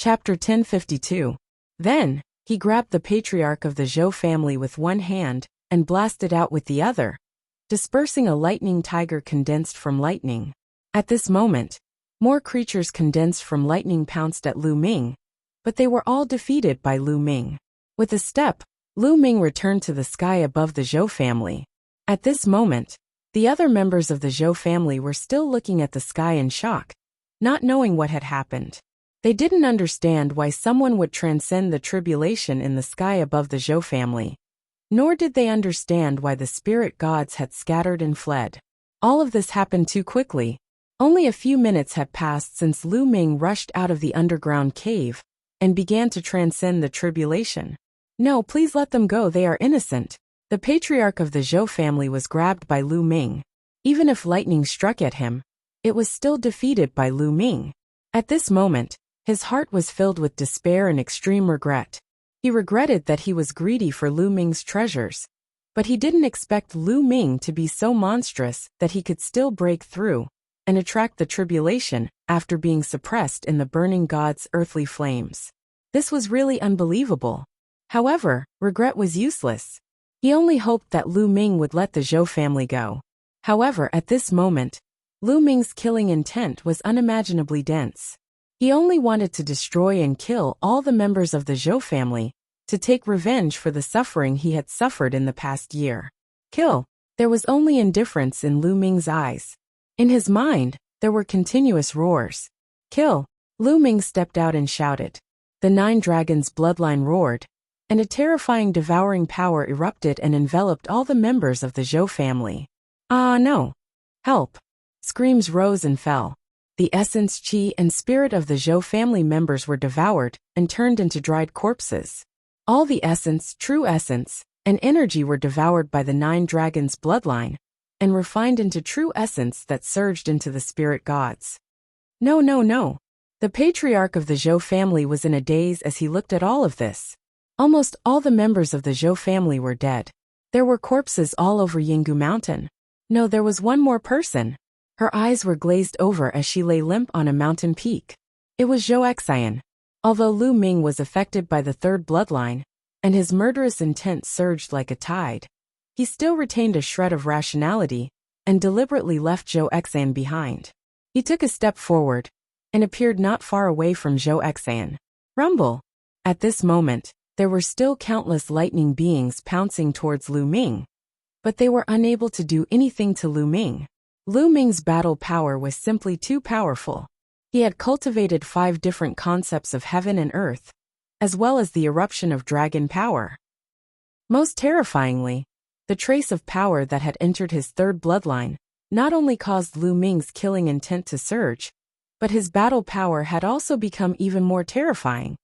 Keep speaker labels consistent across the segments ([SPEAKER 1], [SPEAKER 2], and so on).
[SPEAKER 1] Chapter 1052. Then, he grabbed the patriarch of the Zhou family with one hand and blasted out with the other, dispersing a lightning tiger condensed from lightning. At this moment, more creatures condensed from lightning pounced at Lu Ming, but they were all defeated by Lu Ming. With a step, Lu Ming returned to the sky above the Zhou family. At this moment, the other members of the Zhou family were still looking at the sky in shock, not knowing what had happened. They didn't understand why someone would transcend the tribulation in the sky above the Zhou family. Nor did they understand why the spirit gods had scattered and fled. All of this happened too quickly. Only a few minutes had passed since Lu Ming rushed out of the underground cave and began to transcend the tribulation. No, please let them go, they are innocent. The patriarch of the Zhou family was grabbed by Lu Ming. Even if lightning struck at him, it was still defeated by Lu Ming. At this moment, his heart was filled with despair and extreme regret. He regretted that he was greedy for Lu Ming's treasures, but he didn't expect Lu Ming to be so monstrous that he could still break through and attract the tribulation after being suppressed in the burning god's earthly flames. This was really unbelievable. However, regret was useless. He only hoped that Lu Ming would let the Zhou family go. However, at this moment, Lu Ming's killing intent was unimaginably dense. He only wanted to destroy and kill all the members of the Zhou family, to take revenge for the suffering he had suffered in the past year. Kill. There was only indifference in Lu Ming's eyes. In his mind, there were continuous roars. Kill. Lu Ming stepped out and shouted. The 9 dragons' bloodline roared, and a terrifying devouring power erupted and enveloped all the members of the Zhou family. Ah, no. Help. Screams rose and fell. The essence, qi, and spirit of the Zhou family members were devoured and turned into dried corpses. All the essence, true essence, and energy were devoured by the 9 dragons' bloodline, and refined into true essence that surged into the spirit gods. No, no, no. The patriarch of the Zhou family was in a daze as he looked at all of this. Almost all the members of the Zhou family were dead. There were corpses all over Yinggu Mountain. No, there was one more person. Her eyes were glazed over as she lay limp on a mountain peak. It was Zhou Xian. Although Lu Ming was affected by the 3rd bloodline, and his murderous intent surged like a tide, he still retained a shred of rationality and deliberately left Zhou Xian behind. He took a step forward and appeared not far away from Zhou Xian. Rumble! At this moment, there were still countless lightning beings pouncing towards Lu Ming, but they were unable to do anything to Lu Ming. Lu Ming's battle power was simply too powerful. He had cultivated 5 different concepts of heaven and earth, as well as the eruption of dragon power. Most terrifyingly, the trace of power that had entered his 3rd bloodline not only caused Lu Ming's killing intent to surge, but his battle power had also become even more terrifying,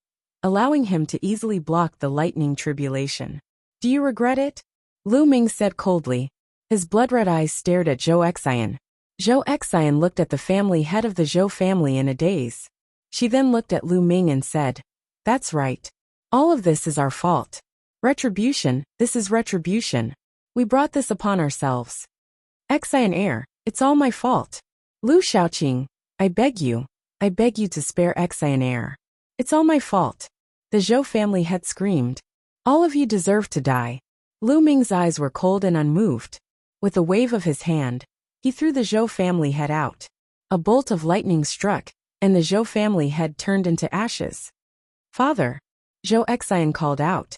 [SPEAKER 1] allowing him to easily block the lightning tribulation. Do you regret it? Lu Ming said coldly. His blood-red eyes stared at Zhou Xian. Zhou Xian looked at the family head of the Zhou family in a daze. She then looked at Lu Ming and said, "That's right. All of this is our fault. Retribution, this is retribution. We brought this upon ourselves. Xian heir, it's all my fault. Lu Shaoqing, I beg you to spare Xian heir. It's all my fault." The Zhou family head screamed. "All of you deserve to die." Lu Ming's eyes were cold and unmoved. With a wave of his hand, he threw the Zhou family head out. A bolt of lightning struck, and the Zhou family head turned into ashes. "Father," Zhou Xian called out.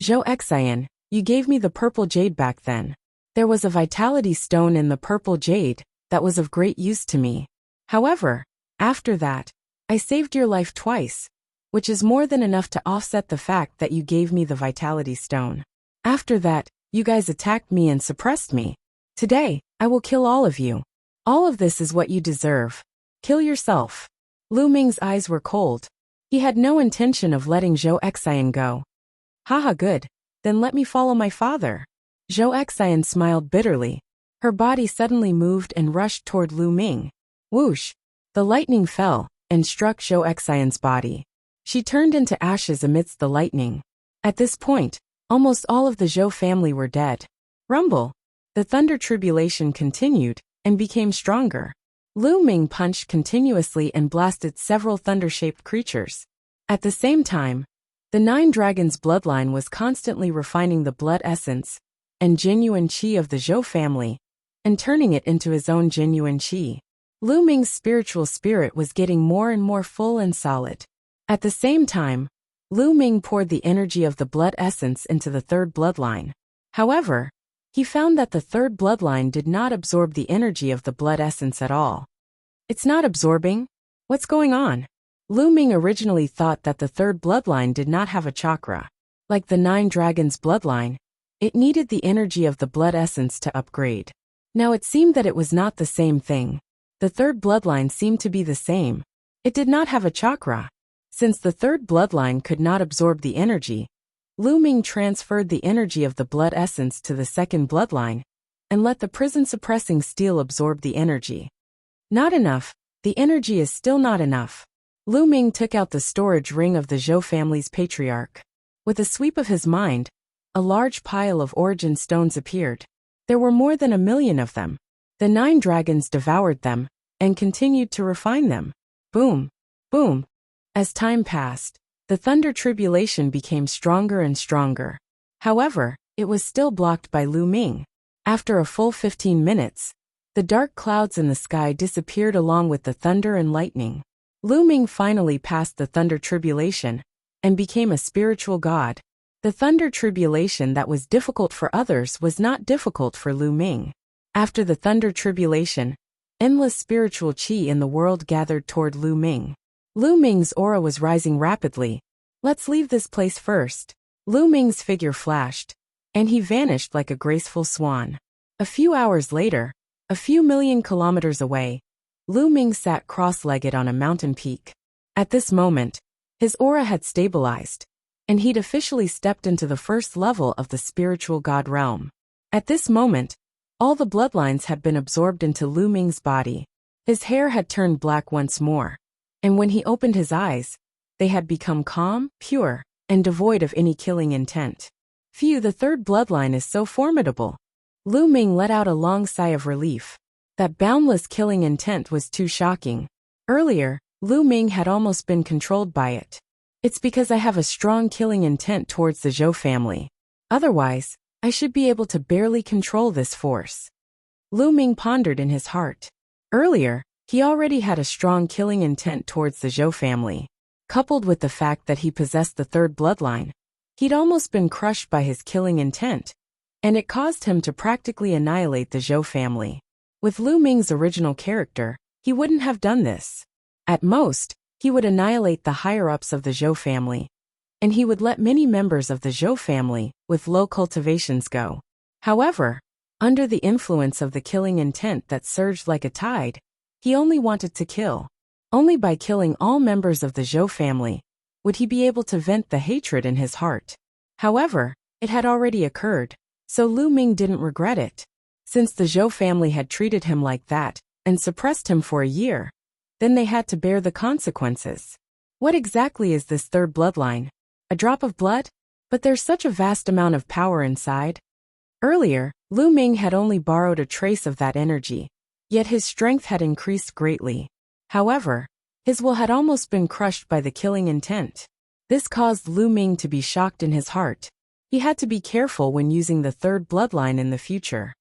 [SPEAKER 1] "Zhou Xian, you gave me the purple jade back then. There was a vitality stone in the purple jade that was of great use to me. However, after that, I saved your life twice, which is more than enough to offset the fact that you gave me the vitality stone. After that, you guys attacked me and suppressed me. Today, I will kill all of you. All of this is what you deserve. Kill yourself." Lu Ming's eyes were cold. He had no intention of letting Zhou Xian go. "Haha, good. Then let me follow my father." Zhou Xian smiled bitterly. Her body suddenly moved and rushed toward Lu Ming. Whoosh! The lightning fell and struck Zhou Xian's body. She turned into ashes amidst the lightning. At this point, almost all of the Zhou family were dead. Rumble! The thunder tribulation continued and became stronger. Lu Ming punched continuously and blasted several thunder-shaped creatures. At the same time, the Nine Dragons bloodline was constantly refining the blood essence and genuine qi of the Zhou family and turning it into his own genuine qi. Lu Ming's spiritual spirit was getting more and more full and solid. At the same time, Lu Ming poured the energy of the blood essence into the third bloodline. However, he found that the third bloodline did not absorb the energy of the blood essence at all. It's not absorbing? What's going on? Lu Ming originally thought that the third bloodline did not have a chakra. Like the Nine Dragons bloodline, it needed the energy of the blood essence to upgrade. Now it seemed that it was not the same thing. The third bloodline seemed to be the same. It did not have a chakra. Since the third bloodline could not absorb the energy, Lu Ming transferred the energy of the blood essence to the second bloodline and let the prison-suppressing steel absorb the energy. Not enough. The energy is still not enough. Lu Ming took out the storage ring of the Zhou family's patriarch. With a sweep of his mind, a large pile of origin stones appeared. There were more than 1,000,000 of them. The Nine Dragons devoured them and continued to refine them. Boom! Boom! As time passed, the thunder tribulation became stronger and stronger. However, it was still blocked by Lu Ming. After a full 15 minutes, the dark clouds in the sky disappeared along with the thunder and lightning. Lu Ming finally passed the thunder tribulation and became a spiritual god. The thunder tribulation that was difficult for others was not difficult for Lu Ming. After the thunder tribulation, endless spiritual qi in the world gathered toward Lu Ming. Lu Ming's aura was rising rapidly. Let's leave this place first. Lu Ming's figure flashed, and he vanished like a graceful swan. A few hours later, a few million kilometers away, Lu Ming sat cross-legged on a mountain peak. At this moment, his aura had stabilized, and he'd officially stepped into the first level of the spiritual god realm. At this moment, all the bloodlines had been absorbed into Lu Ming's body. His hair had turned black once more, and when he opened his eyes, they had become calm, pure, and devoid of any killing intent. Phew, the third bloodline is so formidable. Lu Ming let out a long sigh of relief. That boundless killing intent was too shocking. Earlier, Lu Ming had almost been controlled by it. It's because I have a strong killing intent towards the Zhou family. Otherwise, I should be able to barely control this force. Lu Ming pondered in his heart. Earlier, he already had a strong killing intent towards the Zhou family. Coupled with the fact that he possessed the third bloodline, he'd almost been crushed by his killing intent, and it caused him to practically annihilate the Zhou family. With Lu Ming's original character, he wouldn't have done this. At most, he would annihilate the higher-ups of the Zhou family, and he would let many members of the Zhou family with low cultivations go. However, under the influence of the killing intent that surged like a tide, he only wanted to kill. Only by killing all members of the Zhou family would he be able to vent the hatred in his heart. However, it had already occurred, so Lu Ming didn't regret it. Since the Zhou family had treated him like that and suppressed him for a year, then they had to bear the consequences. What exactly is this third bloodline? A drop of blood? But there's such a vast amount of power inside. Earlier, Lu Ming had only borrowed a trace of that energy, yet his strength had increased greatly. However, his will had almost been crushed by the killing intent. This caused Lu Ming to be shocked in his heart. He had to be careful when using the third bloodline in the future.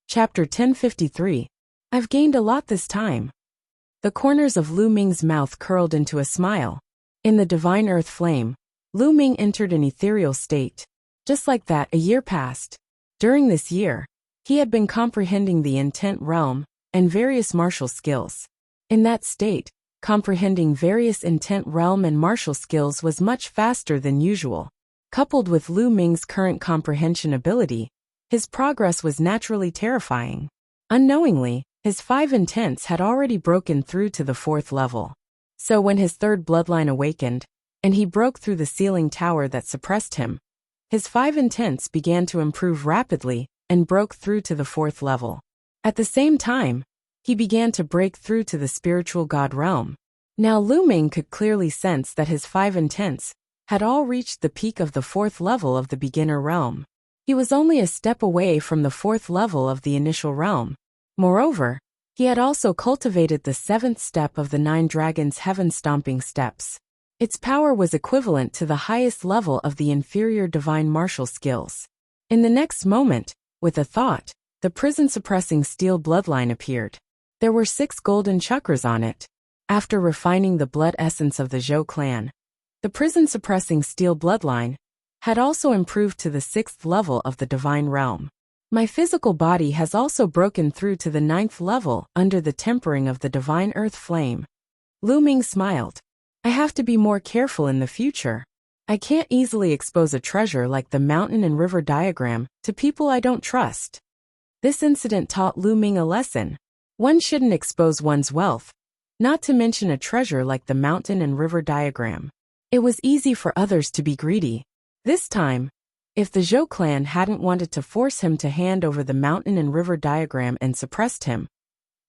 [SPEAKER 1] Chapter 1053. I've gained a lot this time. The corners of Lu Ming's mouth curled into a smile. In the divine earth flame, Lu Ming entered an ethereal state. Just like that, a year passed. During this year, he had been comprehending the intent realm and various martial skills. In that state, comprehending various intent realm and martial skills was much faster than usual. Coupled with Lu Ming's current comprehension ability, his progress was naturally terrifying. Unknowingly, his 5 intents had already broken through to the 4th level. So when his third bloodline awakened, and he broke through the ceiling tower that suppressed him, his 5 intents began to improve rapidly and broke through to the 4th level. At the same time, he began to break through to the spiritual god realm. Now Lu Ming could clearly sense that his 5 intents had all reached the peak of the 4th level of the beginner realm. He was only a step away from the 4th level of the initial realm. Moreover, He had also cultivated the 7th step of the 9 dragons' heaven-stomping steps. Its power was equivalent to the highest level of the inferior divine martial skills. In the next moment, with a thought, the prison-suppressing steel bloodline appeared. There were 6 golden chakras on it. After refining the blood essence of the Zhou clan, the prison-suppressing steel bloodline had also improved to the 6th level of the divine realm. My physical body has also broken through to the 9th level under the tempering of the divine earth flame. Lu Ming smiled. I have to be more careful in the future. I can't easily expose a treasure like the mountain and river diagram to people I don't trust. This incident taught Lu Ming a lesson. One shouldn't expose one's wealth, not to mention a treasure like the mountain and river diagram. It was easy for others to be greedy. This time, if the Zhou clan hadn't wanted to force him to hand over the mountain and river diagram and suppressed him,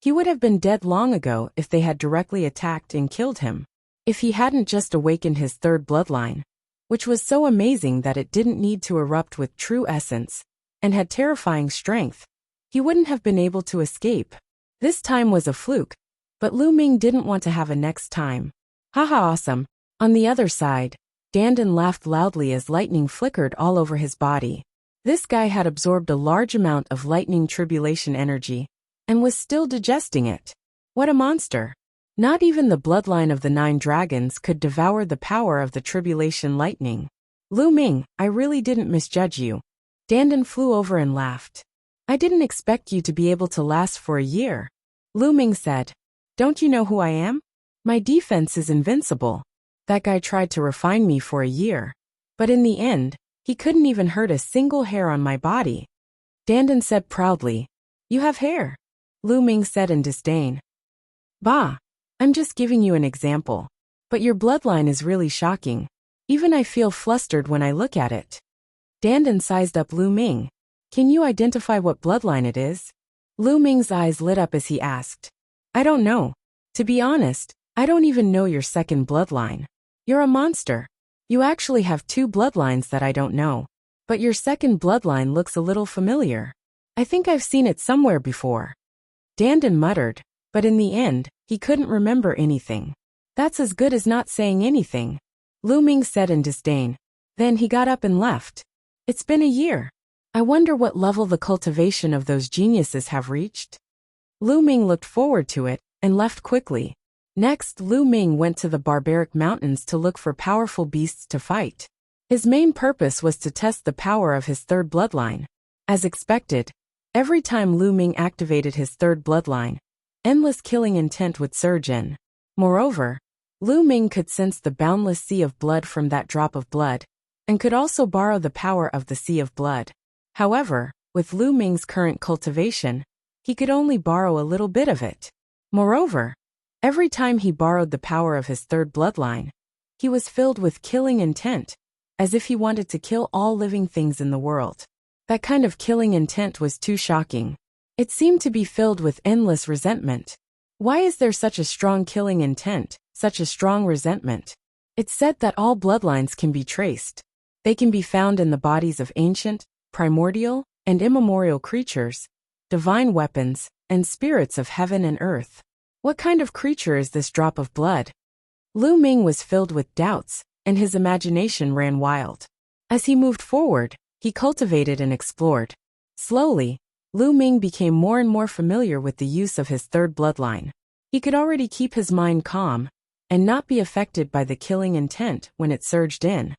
[SPEAKER 1] he would have been dead long ago if they had directly attacked and killed him. If he hadn't just awakened his 3rd bloodline, which was so amazing that it didn't need to erupt with true essence, and had terrifying strength, he wouldn't have been able to escape. This time was a fluke, but Lu Ming didn't want to have a next time. Haha, awesome. On the other side, Dandan laughed loudly as lightning flickered all over his body. This guy had absorbed a large amount of lightning tribulation energy, and was still digesting it. What a monster. Not even the bloodline of the 9 dragons could devour the power of the tribulation lightning. Lu Ming, I really didn't misjudge you. Dandan flew over and laughed. I didn't expect you to be able to last for a year. Lu Ming said. Don't you know who I am? My defense is invincible. That guy tried to refine me for a year. But in the end, he couldn't even hurt a single hair on my body. Dandan said proudly. You have hair. Lu Ming said in disdain. Bah. I'm just giving you an example. But your bloodline is really shocking. Even I feel flustered when I look at it. Dandan sized up Lu Ming. Can you identify what bloodline it is? Lu Ming's eyes lit up as he asked. I don't know. To be honest, I don't even know your 2nd bloodline. You're a monster. You actually have 2 bloodlines that I don't know. But your 2nd bloodline looks a little familiar. I think I've seen it somewhere before. Dandan muttered, but in the end, he couldn't remember anything. That's as good as not saying anything. Lu Ming said in disdain. Then he got up and left. It's been a year. I wonder what level the cultivation of those geniuses have reached. Lu Ming looked forward to it, and left quickly. Next, Lu Ming went to the barbaric mountains to look for powerful beasts to fight. His main purpose was to test the power of his 3rd bloodline. As expected, every time Lu Ming activated his 3rd bloodline, endless killing intent would surge in. Moreover, Lu Ming could sense the boundless sea of blood from that drop of blood, and could also borrow the power of the sea of blood. However, with Lu Ming's current cultivation, he could only borrow a little bit of it. Moreover, every time he borrowed the power of his 3rd bloodline, he was filled with killing intent, as if he wanted to kill all living things in the world. That kind of killing intent was too shocking. It seemed to be filled with endless resentment. Why is there such a strong killing intent, such a strong resentment? It's said that all bloodlines can be traced. They can be found in the bodies of ancient, primordial, and immemorial creatures, divine weapons, and spirits of heaven and earth. What kind of creature is this drop of blood? Lu Ming was filled with doubts, and his imagination ran wild. As he moved forward, he cultivated and explored. Slowly, Lu Ming became more and more familiar with the use of his 3rd bloodline. He could already keep his mind calm, and not be affected by the killing intent when it surged in.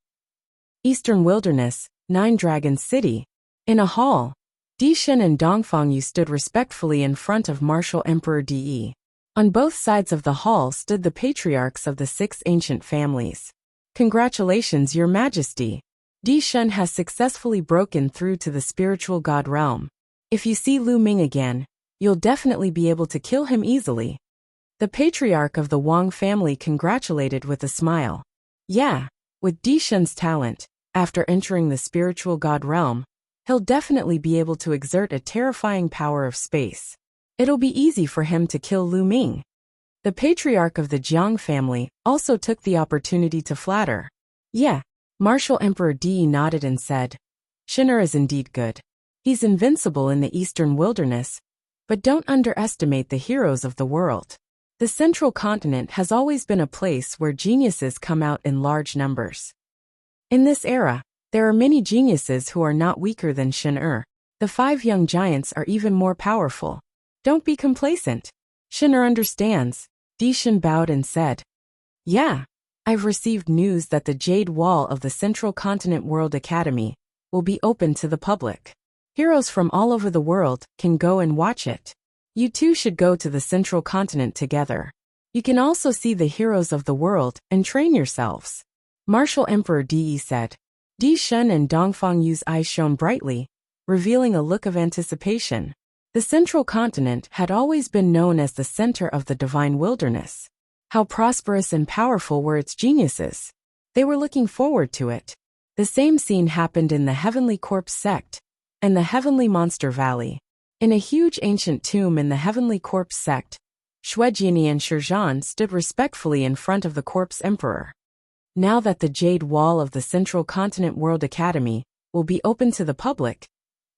[SPEAKER 1] Eastern Wilderness, 9 Dragons City. In a hall, Di Shen and Dongfang Yu stood respectfully in front of Martial Emperor Di. On both sides of the hall stood the patriarchs of the 6 ancient families. Congratulations, Your Majesty. Di Shen has successfully broken through to the spiritual god realm. If you see Lu Ming again, you'll definitely be able to kill him easily. The patriarch of the Wang family congratulated with a smile. Yeah, with Di Shen's talent, after entering the spiritual god realm, he'll definitely be able to exert a terrifying power of space. It'll be easy for him to kill Lu Ming. The patriarch of the Jiang family also took the opportunity to flatter. Yeah, Martial Emperor Di nodded and said, Shin'er is indeed good. He's invincible in the Eastern Wilderness, But don't underestimate the heroes of the world. The central continent has always been a place where geniuses come out in large numbers. In this era, there are many geniuses who are not weaker than Shen-Er. The 5 young giants are even more powerful. Don't be complacent. Shen-Er understands. Di Shen bowed and said, "Yeah, I've received news that the Jade Wall of the Central Continent World Academy will be open to the public. Heroes from all over the world can go and watch it. You two should go to the Central Continent together. You can also see the heroes of the world and train yourselves." Martial Emperor Di said. Di Shen and Dongfang Yu's eyes shone brightly, revealing a look of anticipation. The Central Continent had always been known as the center of the divine wilderness. How prosperous and powerful were its geniuses. They were looking forward to it. The same scene happened in the Heavenly Corpse sect and the Heavenly Monster Valley. In a huge ancient tomb in the Heavenly Corpse sect, Shuejiani and Shizhan stood respectfully in front of the Corpse Emperor. Now that the Jade Wall of the Central Continent World Academy will be open to the public,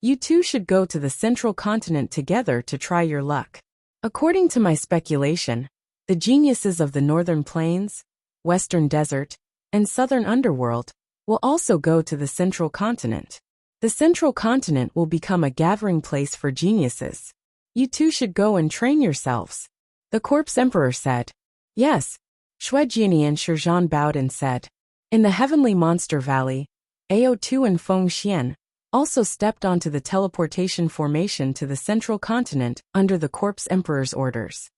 [SPEAKER 1] you two should go to the Central Continent together to try your luck. According to my speculation, the geniuses of the Northern Plains, Western Desert, and Southern Underworld will also go to the Central Continent. The Central Continent will become a gathering place for geniuses. You two should go and train yourselves. The Corpse Emperor said. Yes. Shuejiani and Shizhan bowed and said. In the Heavenly Monster Valley, Ao2 and Feng Xian also stepped onto the teleportation formation to the Central Continent under the Corpse Emperor's orders.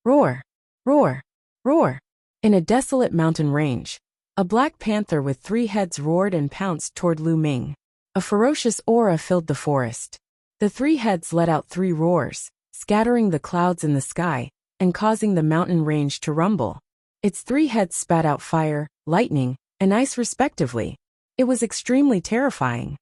[SPEAKER 1] Roar! Roar! Roar! In a desolate mountain range, a black panther with 3 heads roared and pounced toward Lu Ming. A ferocious aura filled the forest. The 3 heads let out 3 roars, scattering the clouds in the sky and causing the mountain range to rumble. Its 3 heads spat out fire, lightning, and ice respectively. It was extremely terrifying.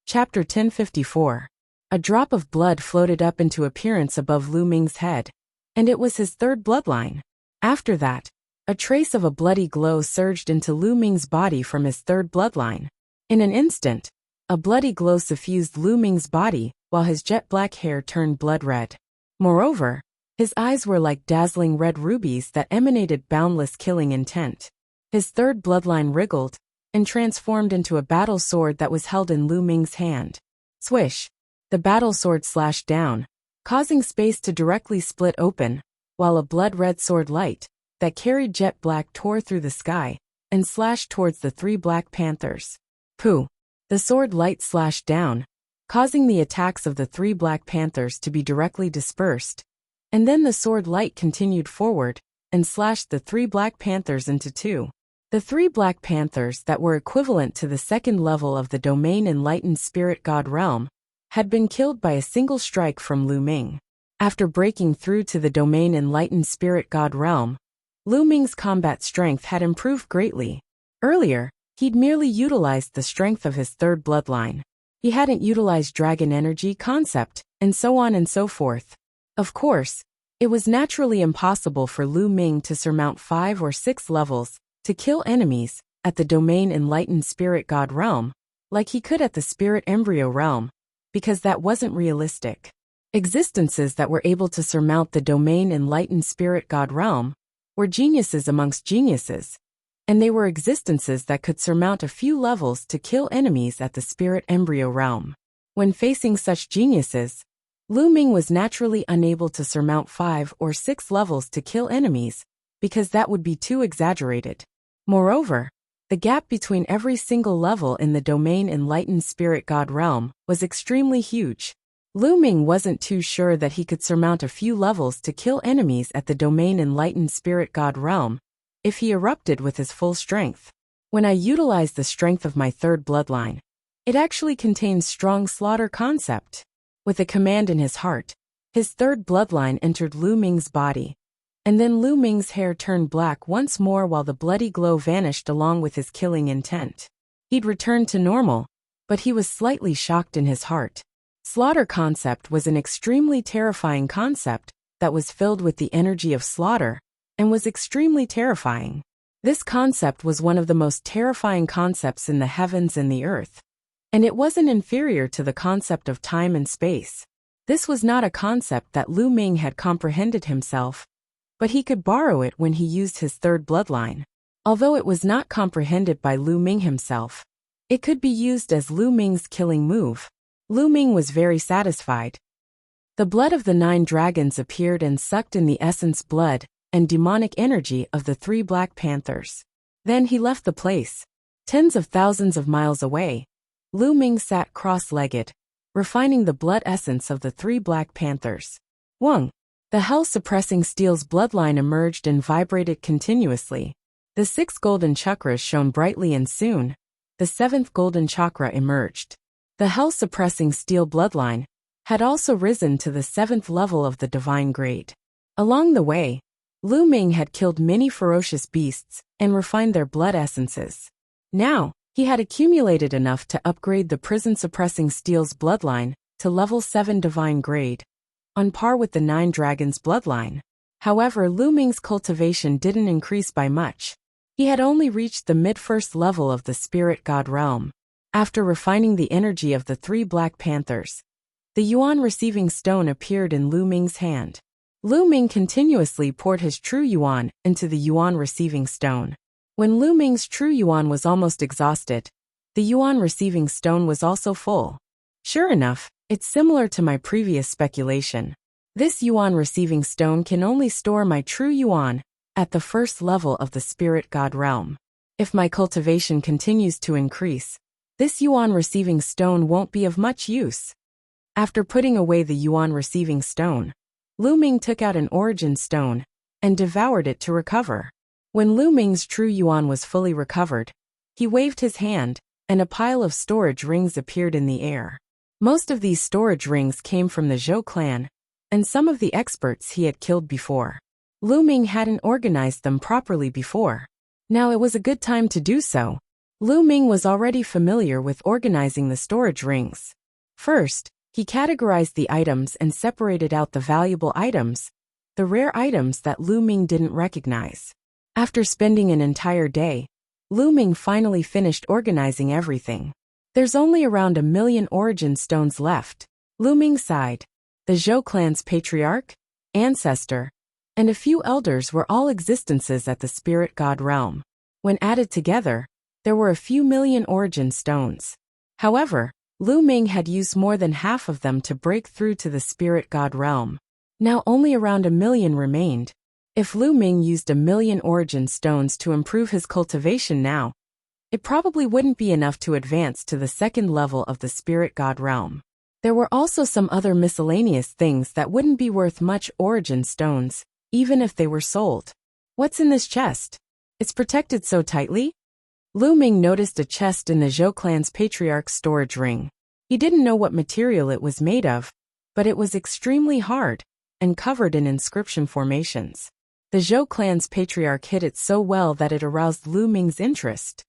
[SPEAKER 1] Chapter 1054. A drop of blood floated up into appearance above Lu Ming's head, and it was his 3rd bloodline. After that, a trace of a bloody glow surged into Lu Ming's body from his 3rd bloodline. In an instant, a bloody glow suffused Lu Ming's body while his jet black hair turned blood red. Moreover, his eyes were like dazzling red rubies that emanated boundless killing intent. His 3rd bloodline wriggled and transformed into a battle sword that was held in Lu Ming's hand. Swish! The battle sword slashed down, causing space to directly split open, while a blood-red sword light that carried jet black tore through the sky and slashed towards the 3 black panthers. Pooh! The sword light slashed down, causing the attacks of the 3 black panthers to be directly dispersed, and then the sword light continued forward and slashed the 3 black panthers into 2. The 3 black panthers that were equivalent to the 2nd level of the Domain Enlightened Spirit God realm had been killed by a single strike from Lu Ming. After breaking through to the Domain Enlightened Spirit God realm, Lu Ming's combat strength had improved greatly. Earlier, he'd merely utilized the strength of his 3rd bloodline. He hadn't utilized dragon energy concept, and so on and so forth. Of course, it was naturally impossible for Lu Ming to surmount 5 or 6 levels to kill enemies at the Domain Enlightened Spirit God realm, like he could at the Spirit Embryo realm, because that wasn't realistic. Existences that were able to surmount the Domain Enlightened Spirit God realm were geniuses amongst geniuses, and they were existences that could surmount a few levels to kill enemies at the Spirit Embryo realm. When facing such geniuses, Lu Ming was naturally unable to surmount 5 or 6 levels to kill enemies, because that would be too exaggerated. Moreover, the gap between every single level in the Domain Enlightened Spirit God realm was extremely huge. Lu Ming wasn't too sure that he could surmount a few levels to kill enemies at the Domain Enlightened Spirit God realm if he erupted with his full strength. When I utilized the strength of my 3rd bloodline, it actually contains strong slaughter concept. With a command in his heart, his 3rd bloodline entered Lu Ming's body, and then Lu Ming's hair turned black once more while the bloody glow vanished along with his killing intent. He'd returned to normal, but he was slightly shocked in his heart. Slaughter concept was an extremely terrifying concept that was filled with the energy of slaughter and was extremely terrifying. This concept was one of the most terrifying concepts in the heavens and the earth, and it wasn't inferior to the concept of time and space. This was not a concept that Lu Ming had comprehended himself, but he could borrow it when he used his third bloodline. Although it was not comprehended by Lu Ming himself, it could be used as Lu Ming's killing move. Lu Ming was very satisfied. The blood of the 9 dragons appeared and sucked in the essence blood and demonic energy of the 3 Black Panthers. Then he left the place. Tens of thousands of miles away, Lu Ming sat cross-legged, refining the blood essence of the 3 Black Panthers. Wang. The hell-suppressing steel's bloodline emerged and vibrated continuously. The 6 golden chakras shone brightly, and soon, the 7th golden chakra emerged. The hell-suppressing steel bloodline had also risen to the 7th level of the divine grade. Along the way, Lu Ming had killed many ferocious beasts and refined their blood essences. Now, he had accumulated enough to upgrade the prison-suppressing steel's bloodline to level 7 divine grade, on par with the 9 dragons' bloodline. However, Lu Ming's cultivation didn't increase by much. He had only reached the mid-first level of the spirit god realm. After refining the energy of the 3 Black Panthers, the Yuan receiving stone appeared in Lu Ming's hand. Lu Ming continuously poured his true Yuan into the Yuan receiving stone. When Lu Ming's true Yuan was almost exhausted, the Yuan receiving stone was also full. Sure enough, it's similar to my previous speculation. This Yuan receiving stone can only store my true Yuan at the first level of the spirit god realm. If my cultivation continues to increase, this Yuan receiving stone won't be of much use. After putting away the Yuan receiving stone, Lu Ming took out an origin stone and devoured it to recover. When Lu Ming's true Yuan was fully recovered, he waved his hand, and a pile of storage rings appeared in the air. Most of these storage rings came from the Zhou clan, and some of the experts he had killed before. Lu Ming hadn't organized them properly before. Now it was a good time to do so. Lu Ming was already familiar with organizing the storage rings. First, he categorized the items and separated out the valuable items, the rare items that Lu Ming didn't recognize. After spending an entire day, Lu Ming finally finished organizing everything. There's only around 1 million origin stones left. Lu Ming sighed. The Zhou clan's patriarch, ancestor, and a few elders were all existences at the spirit god realm. When added together, there were a few million origin stones. However, Lu Ming had used more than half of them to break through to the spirit god realm. Now only around 1 million remained. If Lu Ming used 1 million origin stones to improve his cultivation now, it probably wouldn't be enough to advance to the 2nd level of the spirit god realm. There were also some other miscellaneous things that wouldn't be worth much origin stones, even if they were sold. What's in this chest? It's protected so tightly? Lu Ming noticed a chest in the Zhou clan's patriarch's storage ring. He didn't know what material it was made of, but it was extremely hard and covered in inscription formations. The Zhou clan's patriarch hid it so well that it aroused Lu Ming's interest.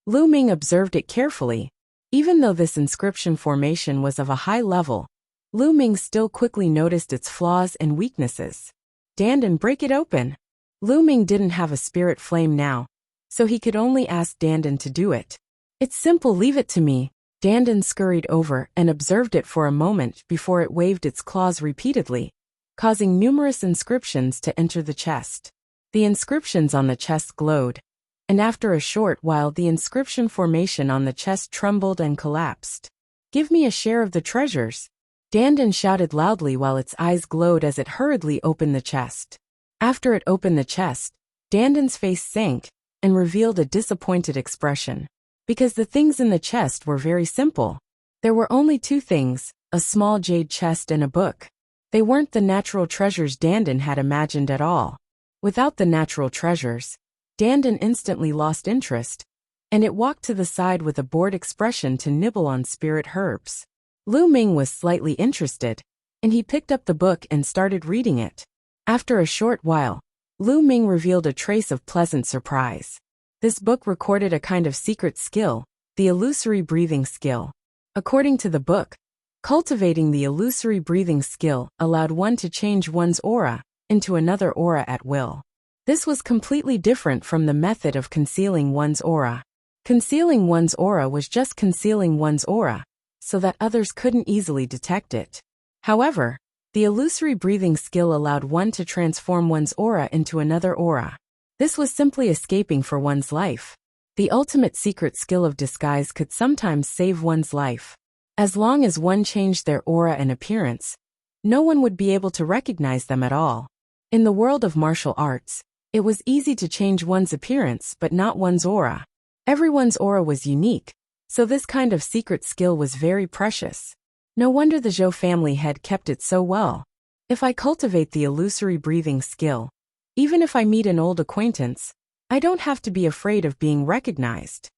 [SPEAKER 1] Lu Ming observed it carefully. Even though this inscription formation was of a high level, Lu Ming still quickly noticed its flaws and weaknesses. Dandan, break it open. Lu Ming didn't have a spirit flame now, so he could only ask Dandan to do it. It's simple, leave it to me. Dandan scurried over and observed it for a moment before it waved its claws repeatedly, causing numerous inscriptions to enter the chest. The inscriptions on the chest glowed, and after a short while the inscription formation on the chest trembled and collapsed. Give me a share of the treasures. Dandan shouted loudly while its eyes glowed as it hurriedly opened the chest. After it opened the chest, Dandan's face sank and revealed a disappointed expression. Because the things in the chest were very simple. There were only 2 things, a small jade chest and a book. They weren't the natural treasures Dandan had imagined at all. Without the natural treasures, Dandan instantly lost interest, and it walked to the side with a bored expression to nibble on spirit herbs. Lu Ming was slightly interested, and he picked up the book and started reading it. After a short while, Lu Ming revealed a trace of pleasant surprise. This book recorded a kind of secret skill, the illusory breathing skill. According to the book, cultivating the illusory breathing skill allowed one to change one's aura into another aura at will. This was completely different from the method of concealing one's aura. Concealing one's aura was just concealing one's aura, so that others couldn't easily detect it. However, the illusory breathing skill allowed one to transform one's aura into another aura. This was simply escaping for one's life. The ultimate secret skill of disguise could sometimes save one's life. As long as one changed their aura and appearance, no one would be able to recognize them at all. In the world of martial arts, it was easy to change one's appearance but not one's aura. Everyone's aura was unique, so this kind of secret skill was very precious. No wonder the Zhou family had kept it so well. If I cultivate the illusory breathing skill, even if I meet an old acquaintance, I don't have to be afraid of being recognized.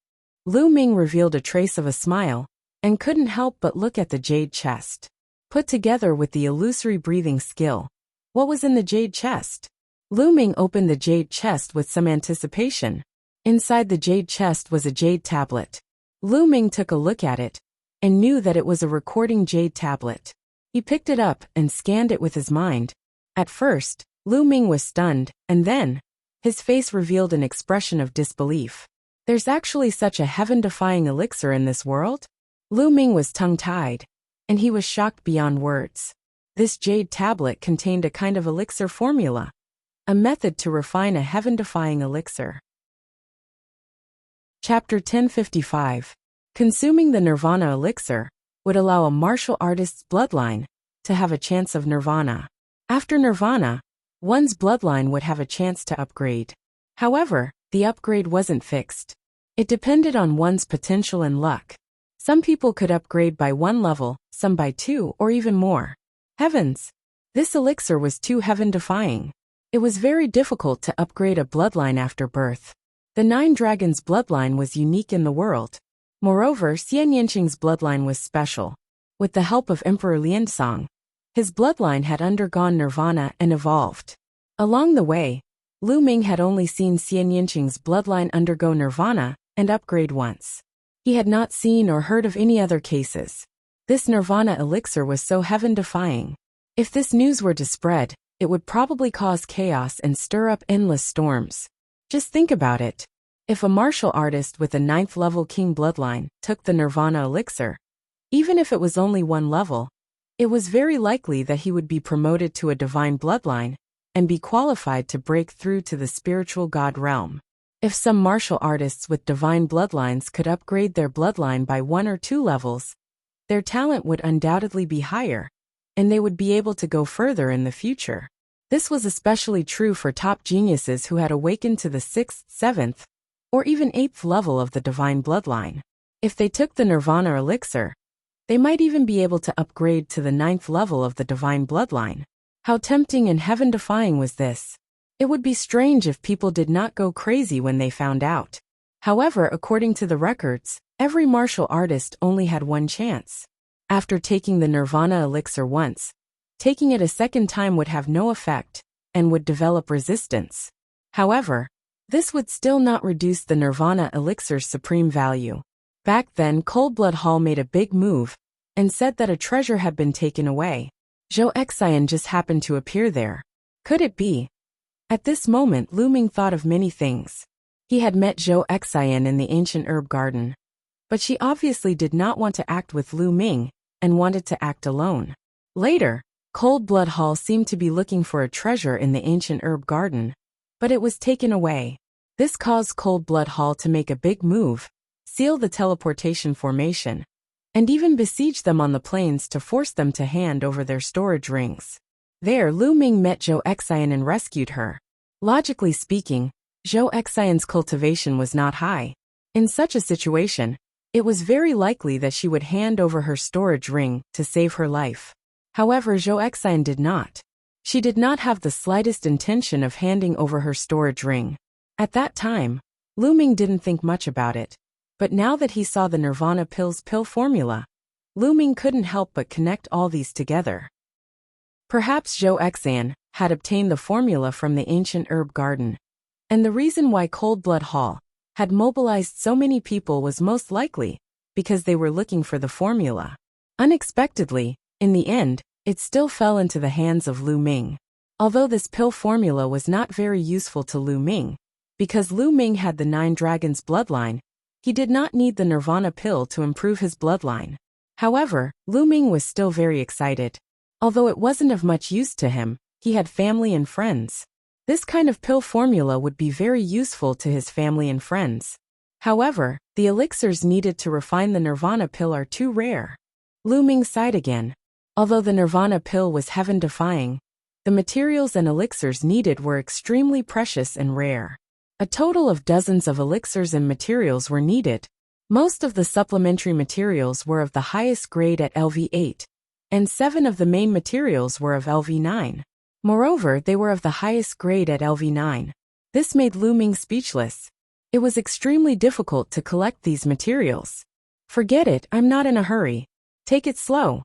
[SPEAKER 1] Lu Ming revealed a trace of a smile, and couldn't help but look at the jade chest. Put together with the illusory breathing skill, what was in the jade chest? Lu Ming opened the jade chest with some anticipation. Inside the jade chest was a jade tablet. Lu Ming took a look at it, and knew that it was a recording jade tablet. He picked it up and scanned it with his mind. At first, Lu Ming was stunned, and then, his face revealed an expression of disbelief. There's actually such a heaven-defying elixir in this world? Lu Ming was tongue-tied, and he was shocked beyond words. This jade tablet contained a kind of elixir formula, a method to refine a heaven-defying elixir. Chapter 1055. Consuming the Nirvana elixir would allow a martial artist's bloodline to have a chance of Nirvana. After Nirvana, one's bloodline would have a chance to upgrade. However, the upgrade wasn't fixed. It depended on one's potential and luck. Some people could upgrade by 1 level, some by 2 or even more. Heavens! This elixir was too heaven-defying. It was very difficult to upgrade a bloodline after birth. The 9 Dragons' bloodline was unique in the world. Moreover, Xian Yanqing's bloodline was special. With the help of Emperor Liansong, his bloodline had undergone nirvana and evolved. Along the way, Lu Ming had only seen Xian Yanqing's bloodline undergo nirvana and upgrade once. He had not seen or heard of any other cases. This nirvana elixir was so heaven-defying. If this news were to spread, it would probably cause chaos and stir up endless storms. Just think about it. If a martial artist with a 9th level king bloodline took the nirvana elixir, even if it was only 1 level, it was very likely that he would be promoted to a divine bloodline and be qualified to break through to the spiritual god realm. If some martial artists with divine bloodlines could upgrade their bloodline by 1 or 2 levels, their talent would undoubtedly be higher, and they would be able to go further in the future. This was especially true for top geniuses who had awakened to the 6th, 7th, or even 8th level of the divine bloodline. If they took the nirvana elixir, they might even be able to upgrade to the 9th level of the divine bloodline. How tempting and heaven-defying was this? It would be strange if people did not go crazy when they found out. However, according to the records, every martial artist only had 1 chance. After taking the nirvana elixir once, taking it a second time would have no effect, and would develop resistance. However, this would still not reduce the nirvana elixir's supreme value. Back then, Coldblood Hall made a big move, and said that a treasure had been taken away. Zhou Xian just happened to appear there. Could it be? At this moment, Lu Ming thought of many things. He had met Zhou Xian in the ancient herb garden. But she obviously did not want to act with Lu Ming, and wanted to act alone. Later, Coldblood Hall seemed to be looking for a treasure in the ancient herb garden, but it was taken away. This caused Coldblood Hall to make a big move, seal the teleportation formation, and even besiege them on the plains to force them to hand over their storage rings. There, Lu Ming met Zhou Xian and rescued her. Logically speaking, Zhou Xian's cultivation was not high. In such a situation, it was very likely that she would hand over her storage ring to save her life. However, Zhou Xian did not. She did not have the slightest intention of handing over her storage ring. At that time, Lu Ming didn't think much about it. But now that he saw the Nirvana Pills pill formula, Lu Ming couldn't help but connect all these together. Perhaps Zhou Xian had obtained the formula from the ancient herb garden, and the reason why Coldblood Hall had mobilized so many people was most likely because they were looking for the formula. Unexpectedly, in the end, it still fell into the hands of Lu Ming. Although this pill formula was not very useful to Lu Ming, because Lu Ming had the 9 Dragons bloodline, He did not need the nirvana pill to improve his bloodline. However, Lu Ming was still very excited. Although it wasn't of much use to him, he had family and friends. This kind of pill formula would be very useful to his family and friends. However, the elixirs needed to refine the nirvana pill are too rare. Lu Ming sighed again. Although the nirvana pill was heaven-defying, the materials and elixirs needed were extremely precious and rare. A total of dozens of elixirs and materials were needed. Most of the supplementary materials were of the highest grade at LV8, and 7 of the main materials were of LV9. Moreover, they were of the highest grade at LV9. This made Lu Ming speechless. It was extremely difficult to collect these materials. Forget it, I'm not in a hurry. Take it slow.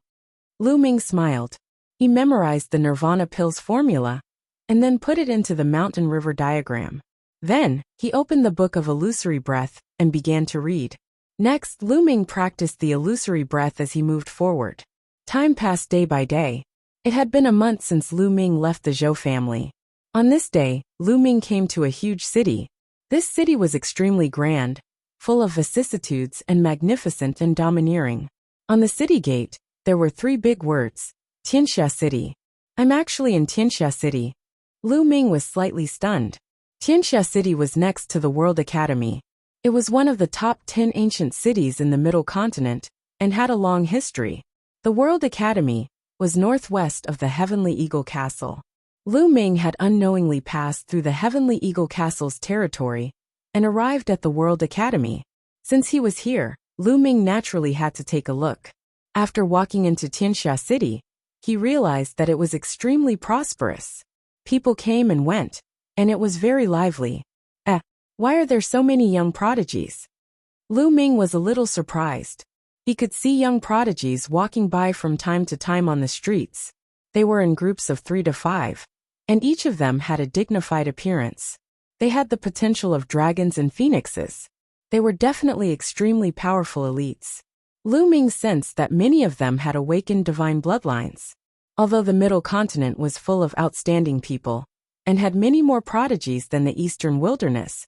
[SPEAKER 1] Lu Ming smiled. He memorized the nirvana pill's formula, and then put it into the mountain river diagram. Then, he opened the book of illusory breath, and began to read. Next, Lu Ming practiced the illusory breath as he moved forward. Time passed day by day. It had been a month since Lu Ming left the Zhou family. On this day, Lu Ming came to a huge city. This city was extremely grand, full of vicissitudes and magnificent and domineering. On the city gate, there were 3 big words. Tianxia City. I'm actually in Tianxia City. Lu Ming was slightly stunned. Tianxia City was next to the World Academy. It was one of the top 10 ancient cities in the Middle Continent, and had a long history. The World Academy was northwest of the Heavenly Eagle Castle. Lu Ming had unknowingly passed through the Heavenly Eagle Castle's territory, and arrived at the World Academy. Since he was here, Lu Ming naturally had to take a look. After walking into Tianxia City, he realized that it was extremely prosperous. People came and went, and it was very lively. Why are there so many young prodigies? Lu Ming was a little surprised. He could see young prodigies walking by from time to time on the streets. They were in groups of 3 to 5, and each of them had a dignified appearance. They had the potential of dragons and phoenixes. They were definitely extremely powerful elites. Lu Ming sensed that many of them had awakened divine bloodlines. Although the Middle Continent was full of outstanding people, and had many more prodigies than the Eastern Wilderness,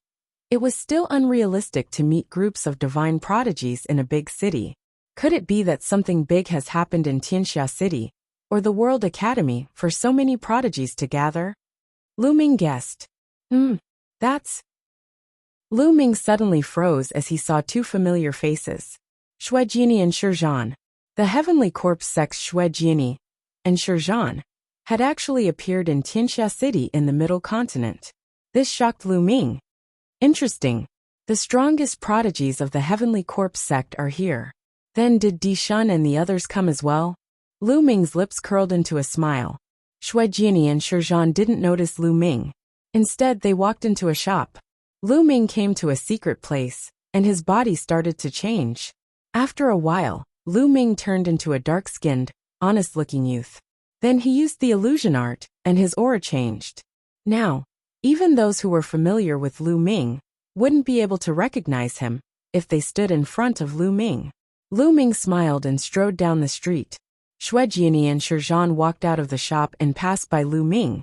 [SPEAKER 1] it was still unrealistic to meet groups of divine prodigies in a big city. Could it be that something big has happened in Tianxia City, or the World Academy, for so many prodigies to gather? Lu Ming guessed. That's... Lu Ming suddenly froze as he saw 2 familiar faces. Shuejiani and Shizhan. The Heavenly Corpse sects Shuejiani and Shizhan had actually appeared in Tianxia City in the Middle Continent. This shocked Lu Ming. Interesting. The strongest prodigies of the Heavenly Corpse sect are here. Then did Di Shun and the others come as well? Lu Ming's lips curled into a smile. Shuejiani and Shizhan didn't notice Lu Ming. Instead, they walked into a shop. Lu Ming came to a secret place, and his body started to change. After a while, Lu Ming turned into a dark-skinned, honest-looking youth. Then he used the illusion art, and his aura changed. Now, even those who were familiar with Lu Ming wouldn't be able to recognize him if they stood in front of Lu Ming. Lu Ming smiled and strode down the street. Shuejiani and Shizhan walked out of the shop and passed by Lu Ming,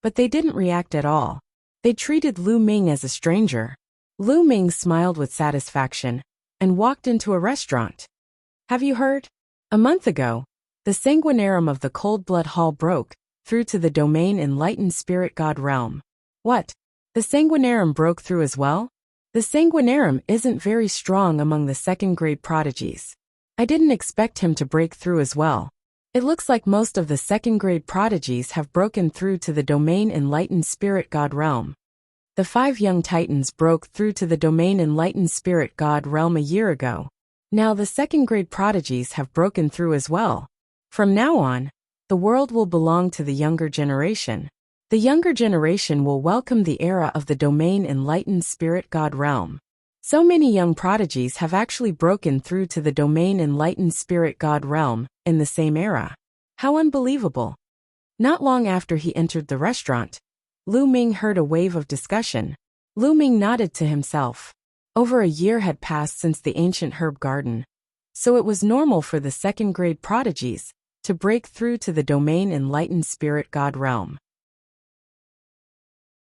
[SPEAKER 1] but they didn't react at all. They treated Lu Ming as a stranger. Lu Ming smiled with satisfaction and walked into a restaurant. Have you heard? A month ago, the sanguinarum of the Cold Blood Hall broke through to the domain Enlightened Spirit God realm. What? The sanguinarum broke through as well? The sanguinarum isn't very strong among the second-grade prodigies. I didn't expect him to break through as well. It looks like most of the second-grade prodigies have broken through to the domain Enlightened Spirit God realm. The 5 young titans broke through to the domain Enlightened Spirit God realm a year ago. Now the second-grade prodigies have broken through as well. From now on, the world will belong to the younger generation. The younger generation will welcome the era of the domain Enlightened Spirit God realm. So many young prodigies have actually broken through to the domain Enlightened Spirit God realm in the same era. How unbelievable. Not long after he entered the restaurant, Lu Ming heard a wave of discussion. Lu Ming nodded to himself. Over a year had passed since the ancient herb garden, so it was normal for the second-grade prodigies to break through to the domain Enlightened Spirit God realm.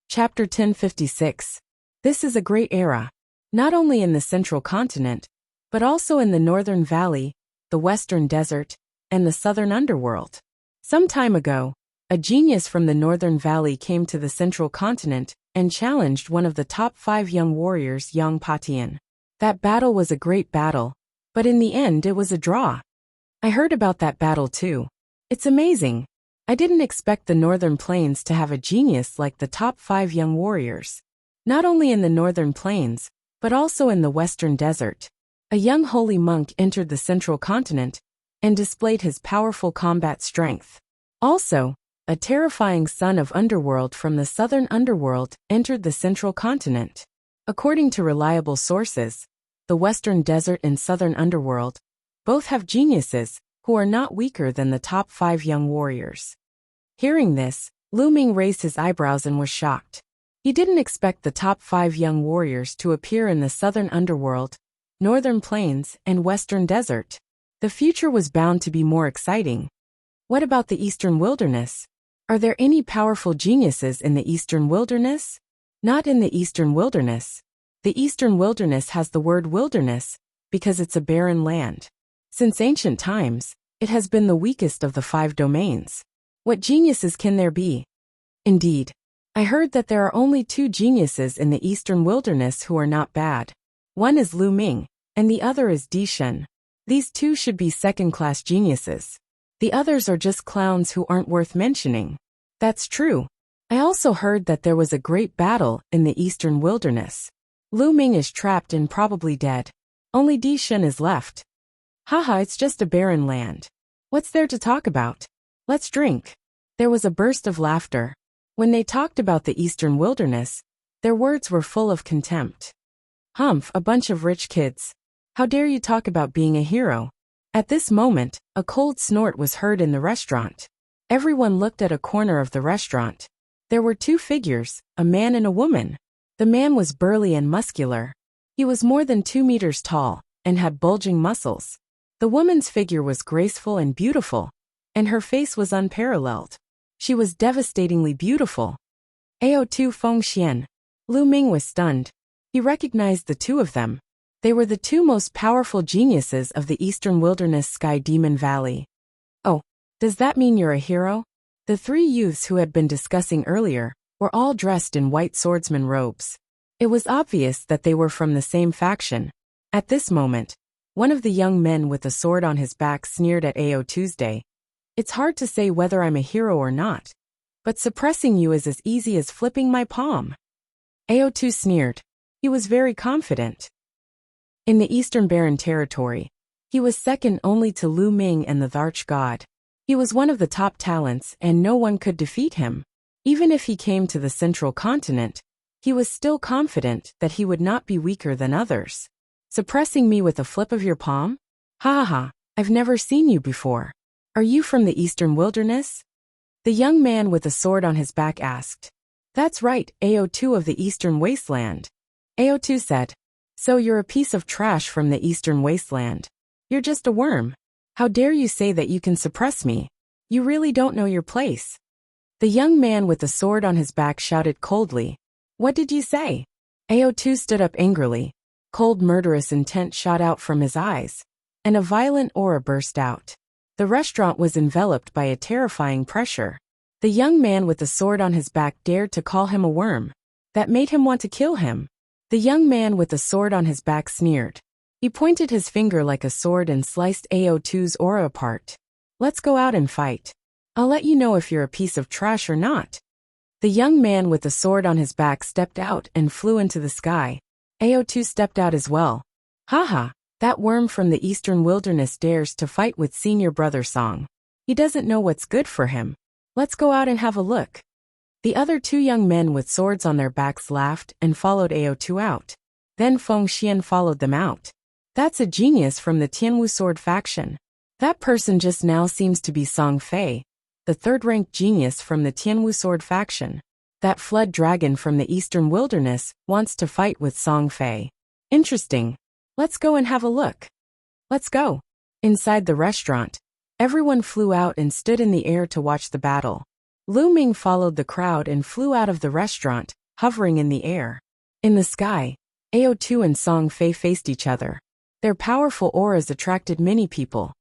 [SPEAKER 1] Chapter 1056. This is a great era. not only in the central continent, but also in the northern valley, the western desert, and the southern underworld. Some time ago, a genius from the northern valley came to the central continent and challenged one of the top 5 young warriors, Yang Patian. That battle was a great battle, but in the end it was a draw. I heard about that battle too. It's amazing. I didn't expect the northern plains to have a genius like the top 5 young warriors. Not only in the northern plains, but also in the western desert. A young holy monk entered the central continent and displayed his powerful combat strength. Also, a terrifying son of underworld from the southern underworld entered the central continent. According to reliable sources, the western desert and southern underworld both have geniuses who are not weaker than the top 5 young warriors. Hearing this, Lu Ming raised his eyebrows and was shocked. He didn't expect the top 5 young warriors to appear in the southern underworld, northern plains, and western desert. The future was bound to be more exciting. What about the eastern wilderness? Are there any powerful geniuses in the eastern wilderness? Not in the eastern wilderness. The eastern wilderness has the word wilderness because it's a barren land. Since ancient times, it has been the weakest of the 5 domains. What geniuses can there be? Indeed, I heard that there are only 2 geniuses in the eastern wilderness who are not bad. One is Lu Ming, and the other is Di Shen. These 2 should be second-class geniuses. The others are just clowns who aren't worth mentioning. That's true. I also heard that there was a great battle in the eastern wilderness. Lu Ming is trapped and probably dead. Only Di Shen is left. Haha, it's just a barren land. What's there to talk about? Let's drink. There was a burst of laughter. When they talked about the eastern wilderness, their words were full of contempt. Humph, a bunch of rich kids. How dare you talk about being a hero? At this moment, a cold snort was heard in the restaurant. Everyone looked at a corner of the restaurant. There were 2 figures, a man and a woman. The man was burly and muscular. He was more than 2 meters tall and had bulging muscles. The woman's figure was graceful and beautiful, and her face was unparalleled. She was devastatingly beautiful. Ao2 Fengxian. Lu Ming was stunned. He recognized the 2 of them. They were the 2 most powerful geniuses of the eastern wilderness Sky Demon Valley. Oh, does that mean you're a hero? The 3 youths who had been discussing earlier were all dressed in white swordsman robes. It was obvious that they were from the same faction. At this moment, one of the young men with a sword on his back sneered at Ao Tuesday. It's hard to say whether I'm a hero or not, but suppressing you is as easy as flipping my palm. Ao2 sneered. He was very confident. In the Eastern Barren Territory, he was second only to Lu Ming and the Tharch God. He was one of the top talents and no one could defeat him. Even if he came to the central continent, he was still confident that he would not be weaker than others. Suppressing me with a flip of your palm? Ha ha ha, I've never seen you before. Are you from the eastern wilderness? The young man with a sword on his back asked. That's right, Ao2 of the eastern wasteland. Ao2 said. So you're a piece of trash from the eastern wasteland. You're just a worm. How dare you say that you can suppress me? You really don't know your place. The young man with the sword on his back shouted coldly. What did you say? Ao2 stood up angrily. Cold murderous intent shot out from his eyes, and a violent aura burst out. The restaurant was enveloped by a terrifying pressure. The young man with the sword on his back dared to call him a worm. That made him want to kill him. The young man with the sword on his back sneered. He pointed his finger like a sword and sliced Ao2's aura apart. Let's go out and fight. I'll let you know if you're a piece of trash or not. The young man with the sword on his back stepped out and flew into the sky. Ao2 stepped out as well. Haha, that worm from the eastern wilderness dares to fight with senior brother Song. He doesn't know what's good for him. Let's go out and have a look. The other 2 young men with swords on their backs laughed and followed Ao2 out. Then Fengxian followed them out. That's a genius from the Tianwu sword faction. That person just now seems to be Song Fei, the 3rd-ranked genius from the Tianwu sword faction. That flood dragon from the eastern wilderness wants to fight with Song Fei. Interesting. Let's go and have a look. Let's go. Inside the restaurant, everyone flew out and stood in the air to watch the battle. Lu Ming followed the crowd and flew out of the restaurant, hovering in the air. In the sky, Ao2 and Song Fei faced each other. Their powerful auras attracted many people.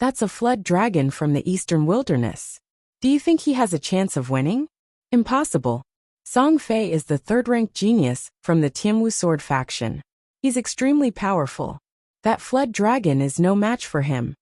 [SPEAKER 1] That's a flood dragon from the eastern wilderness. Do you think he has a chance of winning? Impossible. Song Fei is the third-ranked genius from the Tianwu sword faction. He's extremely powerful. That flood dragon is no match for him.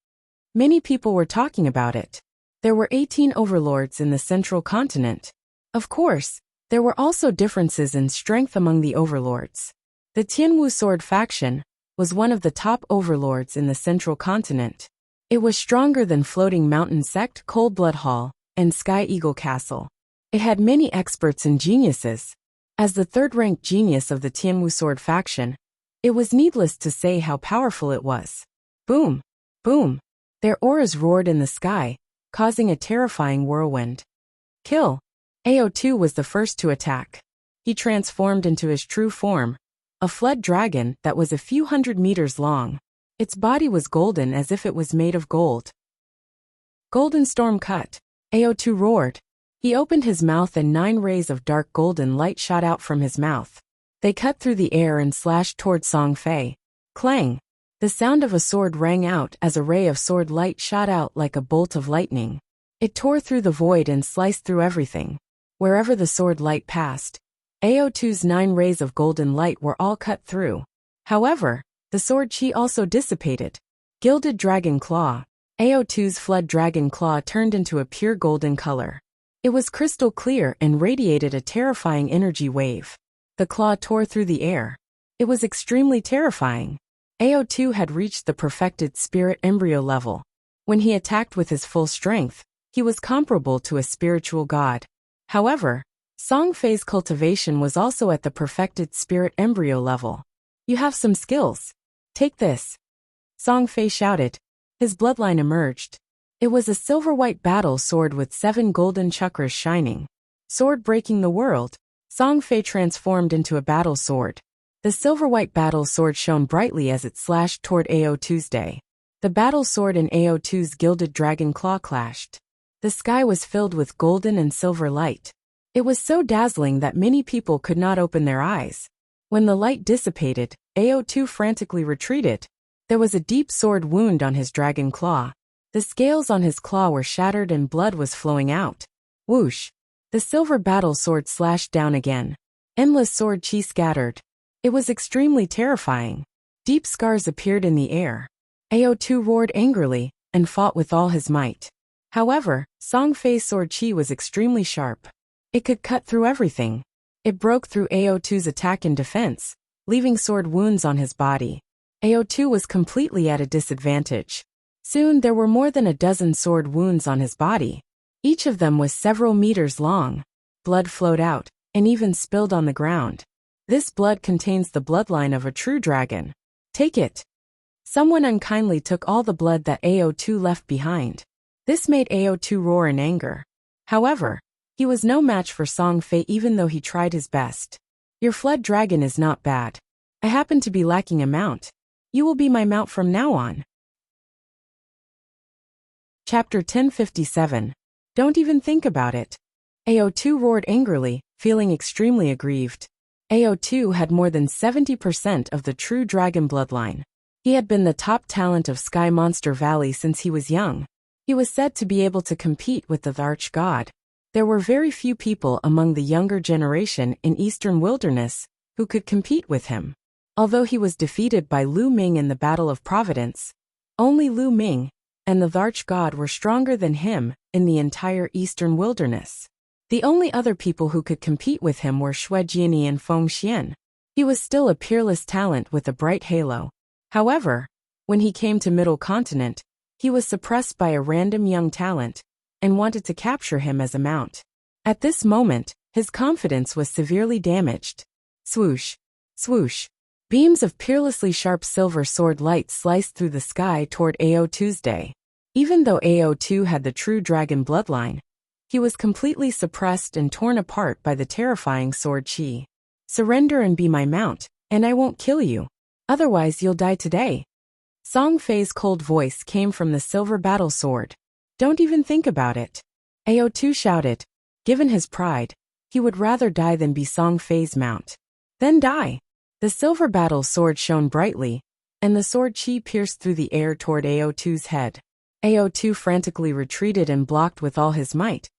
[SPEAKER 1] Many people were talking about it. There were 18 overlords in the central continent. Of course, there were also differences in strength among the overlords. The Tianwu sword faction was one of the top overlords in the central continent. It was stronger than Floating Mountain Sect, Cold Blood Hall, and Sky Eagle Castle. It had many experts and geniuses. As the third-ranked genius of the Tianwu sword faction, it was needless to say how powerful it was. Boom! Boom! Their auras roared in the sky, causing a terrifying whirlwind. Kill! Ao2 was the first to attack. He transformed into his true form, a flood dragon that was a few hundred meters long. Its body was golden as if it was made of gold. Golden storm cut. Ao2 roared. He opened his mouth and 9 rays of dark golden light shot out from his mouth. They cut through the air and slashed toward Song Fei. Clang! The sound of a sword rang out as a ray of sword light shot out like a bolt of lightning. It tore through the void and sliced through everything. Wherever the sword light passed, Ao2's 9 rays of golden light were all cut through. However, the sword chi also dissipated. Gilded Dragon Claw. Ao2's flood dragon claw turned into a pure golden color. It was crystal clear and radiated a terrifying energy wave. The claw tore through the air. It was extremely terrifying. Ao2 had reached the perfected spirit embryo level. When he attacked with his full strength, he was comparable to a spiritual god. However, Song Fei's cultivation was also at the perfected spirit embryo level. You have some skills. Take this. Song Fei shouted. His bloodline emerged. It was a silver-white battle sword with 7 golden chakras shining. Sword breaking the world. Song Fei transformed into a battle sword. The silver-white battle sword shone brightly as it slashed toward Ao2's day. The battle sword and Ao2's gilded dragon claw clashed. The sky was filled with golden and silver light. It was so dazzling that many people could not open their eyes. When the light dissipated, Ao2 frantically retreated. There was a deep sword wound on his dragon claw. The scales on his claw were shattered and blood was flowing out. Whoosh! The silver battle sword slashed down again. Endless sword chi scattered. It was extremely terrifying. Deep scars appeared in the air. Ao2 roared angrily and fought with all his might. However, Song Fei's sword chi was extremely sharp. It could cut through everything. It broke through Ao2's attack and defense, leaving sword wounds on his body. Ao2 was completely at a disadvantage. Soon there were more than a dozen sword wounds on his body. Each of them was several meters long. Blood flowed out, and even spilled on the ground. This blood contains the bloodline of a true dragon. Take it. Someone unkindly took all the blood that Ao2 left behind. This made Ao2 roar in anger. However, he was no match for Song Fei even though he tried his best. Your flood dragon is not bad. I happen to be lacking a mount. You will be my mount from now on. Chapter 1057. Don't even think about it. Ao2 roared angrily, feeling extremely aggrieved. Ao2 had more than 70% of the true dragon bloodline. He had been the top talent of Sky Monster Valley since he was young. He was said to be able to compete with the arch god. There were very few people among the younger generation in Eastern Wilderness who could compete with him. Although he was defeated by Lu Ming in the Battle of Providence, only Lu Ming and the arch god were stronger than him in the entire Eastern Wilderness. The only other people who could compete with him were Xue Jiani and Feng Xian. He was still a peerless talent with a bright halo. However, when he came to Middle Continent, he was suppressed by a random young talent and wanted to capture him as a mount. At this moment, his confidence was severely damaged. Swoosh! Swoosh! Beams of peerlessly sharp silver sword light sliced through the sky toward Ao2's day. Even though Ao2 had the true dragon bloodline, he was completely suppressed and torn apart by the terrifying sword chi. Surrender and be my mount, and I won't kill you. Otherwise you'll die today. Song Fei's cold voice came from the silver battle sword. Don't even think about it. Ao2 shouted. Given his pride, he would rather die than be Song Fei's mount. Then die. The silver battle sword shone brightly, and the sword chi pierced through the air toward Ao2's head. Ao2 frantically retreated and blocked with all his might,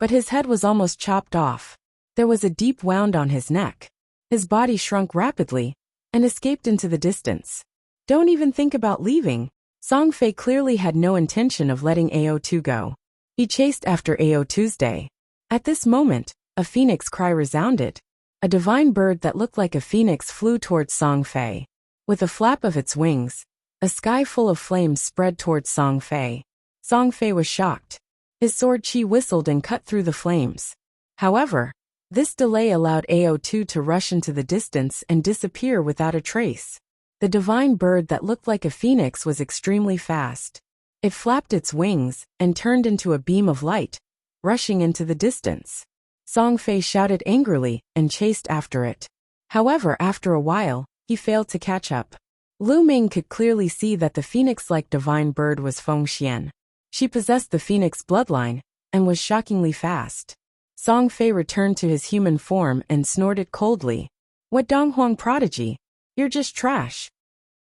[SPEAKER 1] but his head was almost chopped off. There was a deep wound on his neck. His body shrunk rapidly and escaped into the distance. Don't even think about leaving. Song Fei clearly had no intention of letting Ao2 go. He chased after Ao2's day. At this moment, a phoenix cry resounded. A divine bird that looked like a phoenix flew towards Song Fei. With a flap of its wings, a sky full of flames spread towards Song Fei. Song Fei was shocked. His sword chi whistled and cut through the flames. However, this delay allowed Ao2 to rush into the distance and disappear without a trace. The divine bird that looked like a phoenix was extremely fast. It flapped its wings and turned into a beam of light, rushing into the distance. Song Fei shouted angrily and chased after it. However, after a while, he failed to catch up. Lu Ming could clearly see that the phoenix-like divine bird was Feng Xian. She possessed the phoenix bloodline and was shockingly fast. Song Fei returned to his human form and snorted coldly. "What Donghuang prodigy? You're just trash."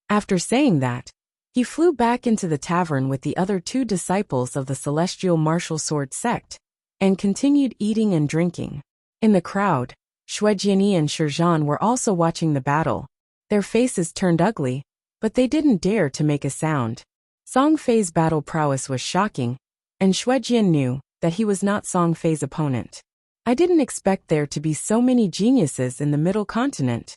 [SPEAKER 1] After saying that, he flew back into the tavern with the other two disciples of the celestial martial sword sect, and continued eating and drinking. In the crowd, Shuejiani and Shizhan were also watching the battle. Their faces turned ugly, but they didn't dare to make a sound. Song Fei's battle prowess was shocking, and Shuejian knew that he was not Song Fei's opponent. "I didn't expect there to be so many geniuses in the Middle Continent.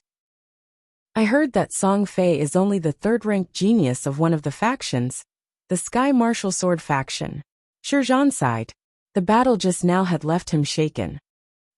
[SPEAKER 1] I heard that Song Fei is only the third-ranked genius of one of the factions, the Sky Martial Sword faction." Shizhan sighed. The battle just now had left him shaken.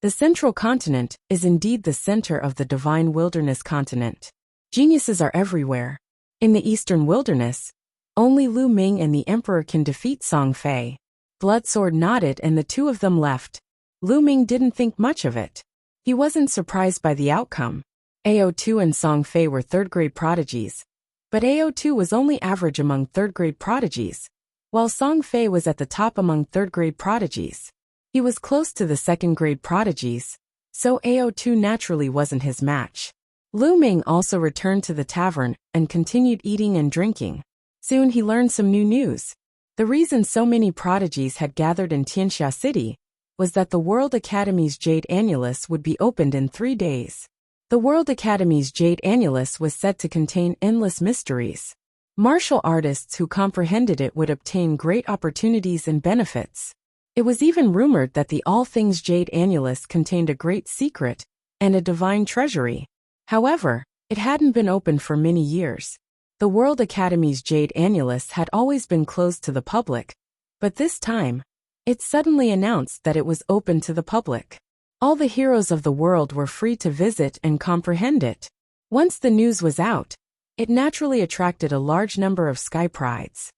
[SPEAKER 1] The Central Continent is indeed the center of the Divine Wilderness continent. Geniuses are everywhere. In the Eastern Wilderness, only Lu Ming and the Emperor can defeat Song Fei. Bloodsword nodded and the two of them left. Lu Ming didn't think much of it. He wasn't surprised by the outcome. Ao2 and Song Fei were third-grade prodigies, but Ao2 was only average among third-grade prodigies, while Song Fei was at the top among third-grade prodigies. He was close to the second-grade prodigies, so Ao2 naturally wasn't his match. Lu Ming also returned to the tavern and continued eating and drinking. Soon he learned some new news. The reason so many prodigies had gathered in Tianxia City was that the World Academy's Jade Annulus would be opened in 3 days. The World Academy's Jade Annulus was said to contain endless mysteries. Martial artists who comprehended it would obtain great opportunities and benefits. It was even rumored that the All Things Jade Annulus contained a great secret and a divine treasury. However, it hadn't been opened for many years. The World Academy's Jade Annulus had always been closed to the public, but this time, it suddenly announced that it was open to the public. All the heroes of the world were free to visit and comprehend it. Once the news was out, it naturally attracted a large number of sky prides.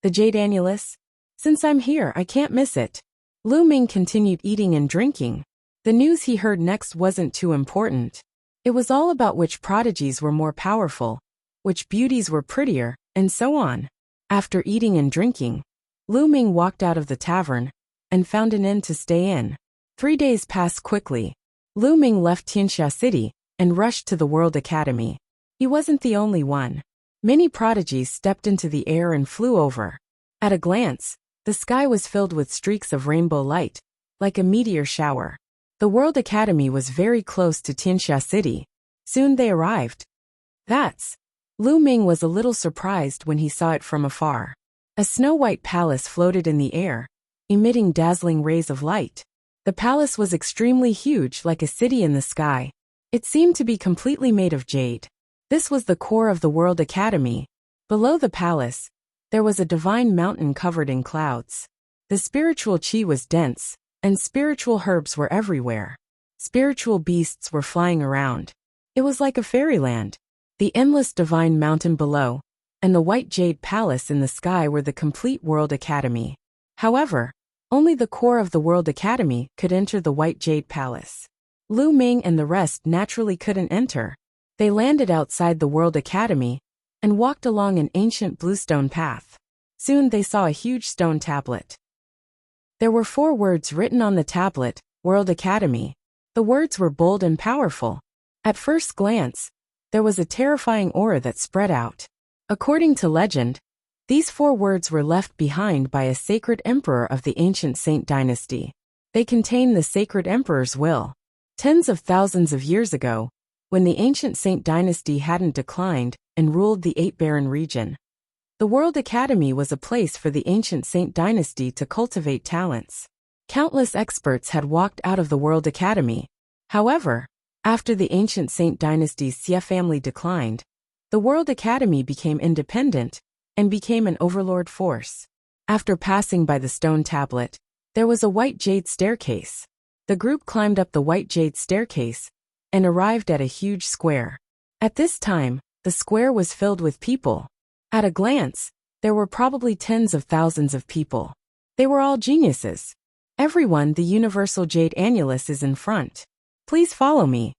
[SPEAKER 1] The Jade Annulus? Since I'm here, I can't miss it. Lu Ming continued eating and drinking. The news he heard next wasn't too important. It was all about which prodigies were more powerful, which beauties were prettier, and so on. After eating and drinking, Lu Ming walked out of the tavern and found an inn to stay in. 3 days passed quickly. Lu Ming left Tianxia City and rushed to the World Academy. He wasn't the only one. Many prodigies stepped into the air and flew over. At a glance, the sky was filled with streaks of rainbow light, like a meteor shower. The World Academy was very close to Tianxia City. Soon they arrived. Lu Ming was a little surprised when he saw it from afar. A snow-white palace floated in the air, emitting dazzling rays of light. The palace was extremely huge, like a city in the sky. It seemed to be completely made of jade. This was the core of the World Academy. Below the palace, there was a divine mountain covered in clouds. The spiritual chi was dense, and spiritual herbs were everywhere. Spiritual beasts were flying around. It was like a fairyland. The endless divine mountain below, and the white jade palace in the sky were the complete World Academy. However, only the core of the World Academy could enter the white jade palace. Lu Ming and the rest naturally couldn't enter. They landed outside the World Academy and walked along an ancient bluestone path. Soon they saw a huge stone tablet. There were 4 words written on the tablet, World Academy. The words were bold and powerful. At first glance, there was a terrifying aura that spread out. According to legend, these 4 words were left behind by a sacred emperor of the ancient Saint dynasty. They contain the sacred emperor's will. Tens of thousands of years ago, when the ancient Saint dynasty hadn't declined and ruled the 8-Baron region, the World Academy was a place for the ancient Saint dynasty to cultivate talents. Countless experts had walked out of the World Academy. However, after the ancient Saint dynasty's Xie family declined, the World Academy became independent and became an overlord force. After passing by the stone tablet, there was a white jade staircase. The group climbed up the white jade staircase and arrived at a huge square. At this time, the square was filled with people. At a glance, there were probably tens of thousands of people. They were all geniuses. Everyone, the universal jade annulus is in front. Please follow me.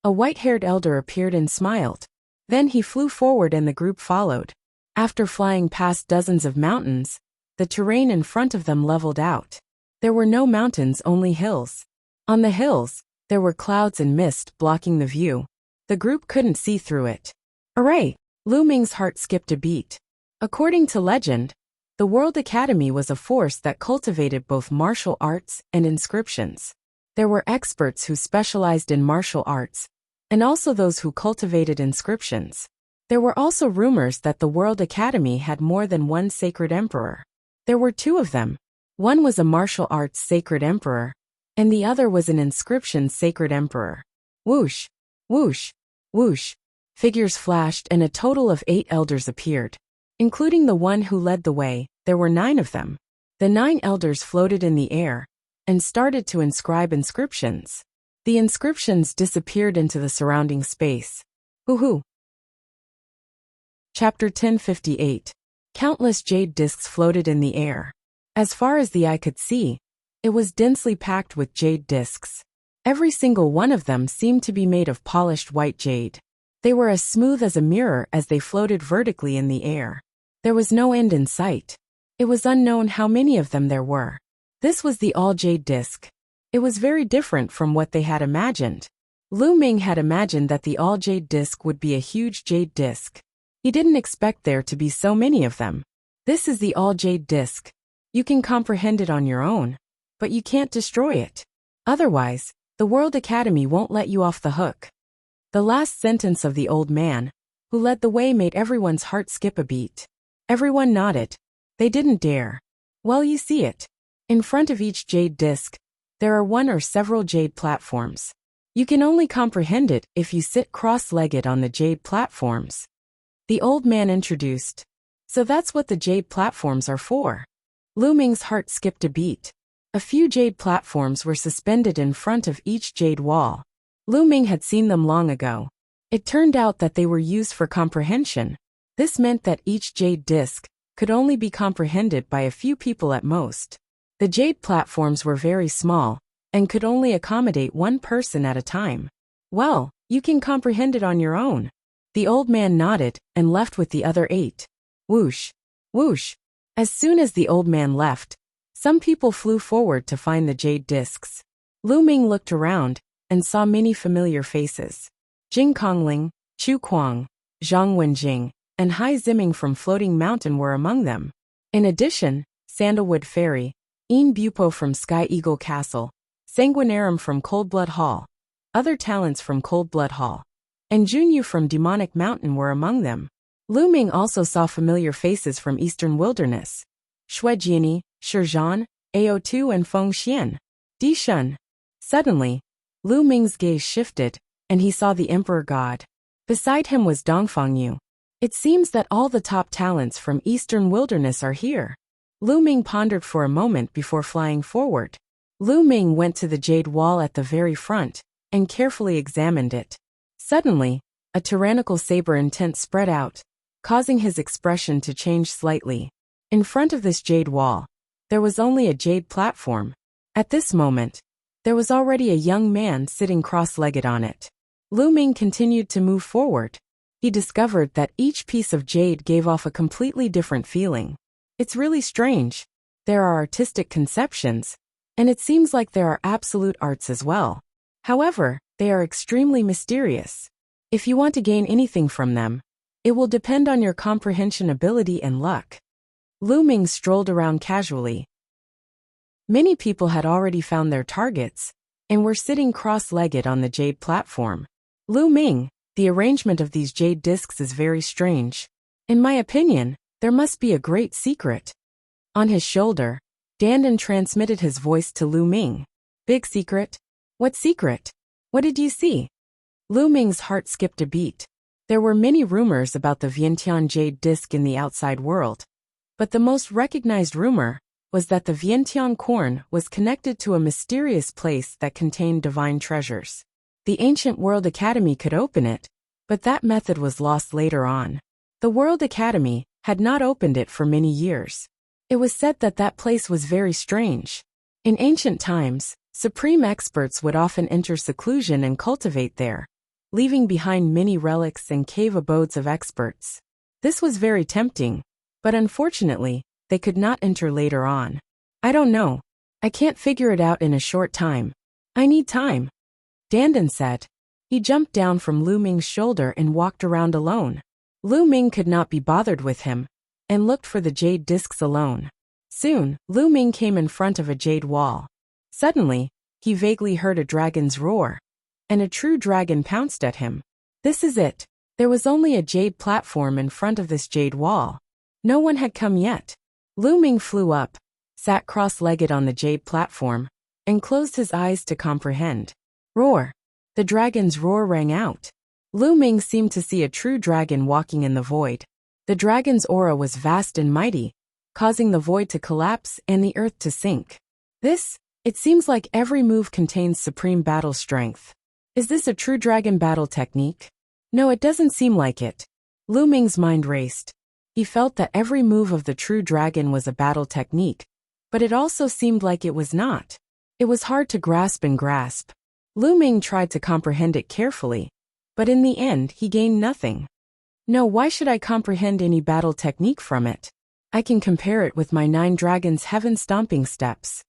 [SPEAKER 1] A white-haired elder appeared and smiled. Then he flew forward and the group followed. After flying past dozens of mountains, the terrain in front of them leveled out. There were no mountains, only hills. On the hills, there were clouds and mist blocking the view. The group couldn't see through it. Hooray! Lu Ming's heart skipped a beat. According to legend, the World Academy was a force that cultivated both martial arts and inscriptions. There were experts who specialized in martial arts, and also those who cultivated inscriptions. There were also rumors that the World Academy had more than one sacred emperor. There were 2 of them. One was a martial arts sacred emperor, and the other was an inscription sacred emperor. Whoosh! Whoosh! Whoosh! Figures flashed and a total of 8 elders appeared. Including the one who led the way, there were 9 of them. The 9 elders floated in the air and started to inscribe inscriptions. The inscriptions disappeared into the surrounding space. Hoo-hoo! Chapter 1058. Countless jade discs floated in the air. As far as the eye could see, it was densely packed with jade discs. Every single one of them seemed to be made of polished white jade. They were as smooth as a mirror as they floated vertically in the air. There was no end in sight. It was unknown how many of them there were. This was the all-jade disc. It was very different from what they had imagined. Lu Ming had imagined that the all-jade disc would be a huge jade disc. He didn't expect there to be so many of them. This is the all-jade disc. You can comprehend it on your own, but you can't destroy it. Otherwise, the World Academy won't let you off the hook. The last sentence of the old man, who led the way, made everyone's heart skip a beat. Everyone nodded. They didn't dare. Well, you see it. In front of each jade disc, there are 1 or several jade platforms. You can only comprehend it if you sit cross-legged on the jade platforms. The old man introduced. So that's what the jade platforms are for. Lu Ming's heart skipped a beat. A few jade platforms were suspended in front of each jade wall. Lu Ming had seen them long ago. It turned out that they were used for comprehension. This meant that each jade disc could only be comprehended by a few people at most. The jade platforms were very small and could only accommodate 1 person at a time. Well, you can comprehend it on your own. The old man nodded and left with the other 8. Whoosh! Whoosh! As soon as the old man left, some people flew forward to find the jade discs. Lu Ming looked around and saw many familiar faces. Jing Kongling, Chu Kuang, Zhang Wenjing, and Hai Ziming from Floating Mountain were among them. In addition, Sandalwood Fairy, Een Bupo from Sky Eagle Castle, Sanguinarum from Coldblood Hall, other talents from Coldblood Hall, and Junyu from Demonic Mountain were among them. Lu Ming also saw familiar faces from Eastern Wilderness. Shui Jiani, Shizhan, Ao2 and Feng Xian. Di Shun. Suddenly, Lu Ming's gaze shifted, and he saw the Emperor God. Beside him was Dongfang Yu. It seems that all the top talents from Eastern Wilderness are here. Lu Ming pondered for a moment before flying forward. Lu Ming went to the jade wall at the very front and carefully examined it. Suddenly, a tyrannical saber intent spread out, causing his expression to change slightly. In front of this jade wall, there was only a jade platform. At this moment, there was already a young man sitting cross-legged on it. Lu Ming continued to move forward. He discovered that each piece of jade gave off a completely different feeling. It's really strange. There are artistic conceptions, and it seems like there are absolute arts as well. However, they are extremely mysterious. If you want to gain anything from them, it will depend on your comprehension ability and luck. Lu Ming strolled around casually. Many people had already found their targets and were sitting cross-legged on the jade platform. Lu Ming, the arrangement of these jade discs is very strange. In my opinion, there must be a great secret. On his shoulder, Dandan transmitted his voice to Lu Ming. Big secret? What secret? What did you see? Lu Ming's heart skipped a beat. There were many rumors about the Vientiane jade disc in the outside world, but the most recognized rumor was that the Vientiane corn was connected to a mysterious place that contained divine treasures. The ancient World Academy could open it, but that method was lost later on. The World Academy had not opened it for many years. It was said that that place was very strange. In ancient times, supreme experts would often enter seclusion and cultivate there, leaving behind many relics and cave abodes of experts. This was very tempting, but unfortunately, they could not enter later on. I don't know. I can't figure it out in a short time. I need time. Dandan said. He jumped down from Lu Ming's shoulder and walked around alone. Lu Ming could not be bothered with him, and looked for the jade discs alone. Soon, Lu Ming came in front of a jade wall. Suddenly, he vaguely heard a dragon's roar, and a true dragon pounced at him. This is it. There was only a jade platform in front of this jade wall. No one had come yet. Lu Ming flew up, sat cross-legged on the jade platform, and closed his eyes to comprehend. Roar! The dragon's roar rang out. Lu Ming seemed to see a true dragon walking in the void. The dragon's aura was vast and mighty, causing the void to collapse and the earth to sink. It seems like every move contains supreme battle strength. Is this a true dragon battle technique? No, it doesn't seem like it. Lu Ming's mind raced. He felt that every move of the true dragon was a battle technique, but it also seemed like it was not. It was hard to grasp. Lu Ming tried to comprehend it carefully, but in the end he gained nothing. No, why should I comprehend any battle technique from it? I can compare it with my 9 dragons' heaven-stomping steps.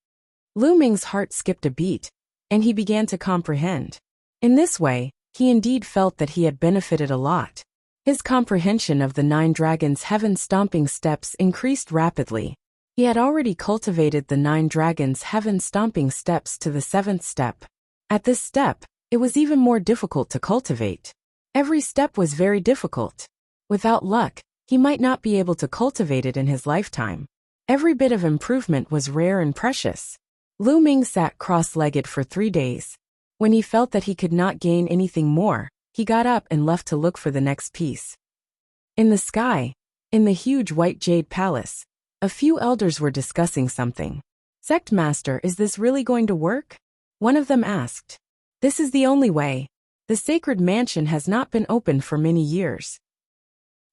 [SPEAKER 1] Lu Ming's heart skipped a beat, and he began to comprehend. In this way, he indeed felt that he had benefited a lot. His comprehension of the 9 dragons' heaven-stomping steps increased rapidly. He had already cultivated the 9 dragons' heaven-stomping steps to the 7th step. At this step, it was even more difficult to cultivate. Every step was very difficult. Without luck, he might not be able to cultivate it in his lifetime. Every bit of improvement was rare and precious. Lu Ming sat cross-legged for 3 days. When he felt that he could not gain anything more, he got up and left to look for the next piece. In the sky, in the huge white jade palace, a few elders were discussing something. Sect Master, is this really going to work? One of them asked. This is the only way. The sacred mansion has not been opened for many years.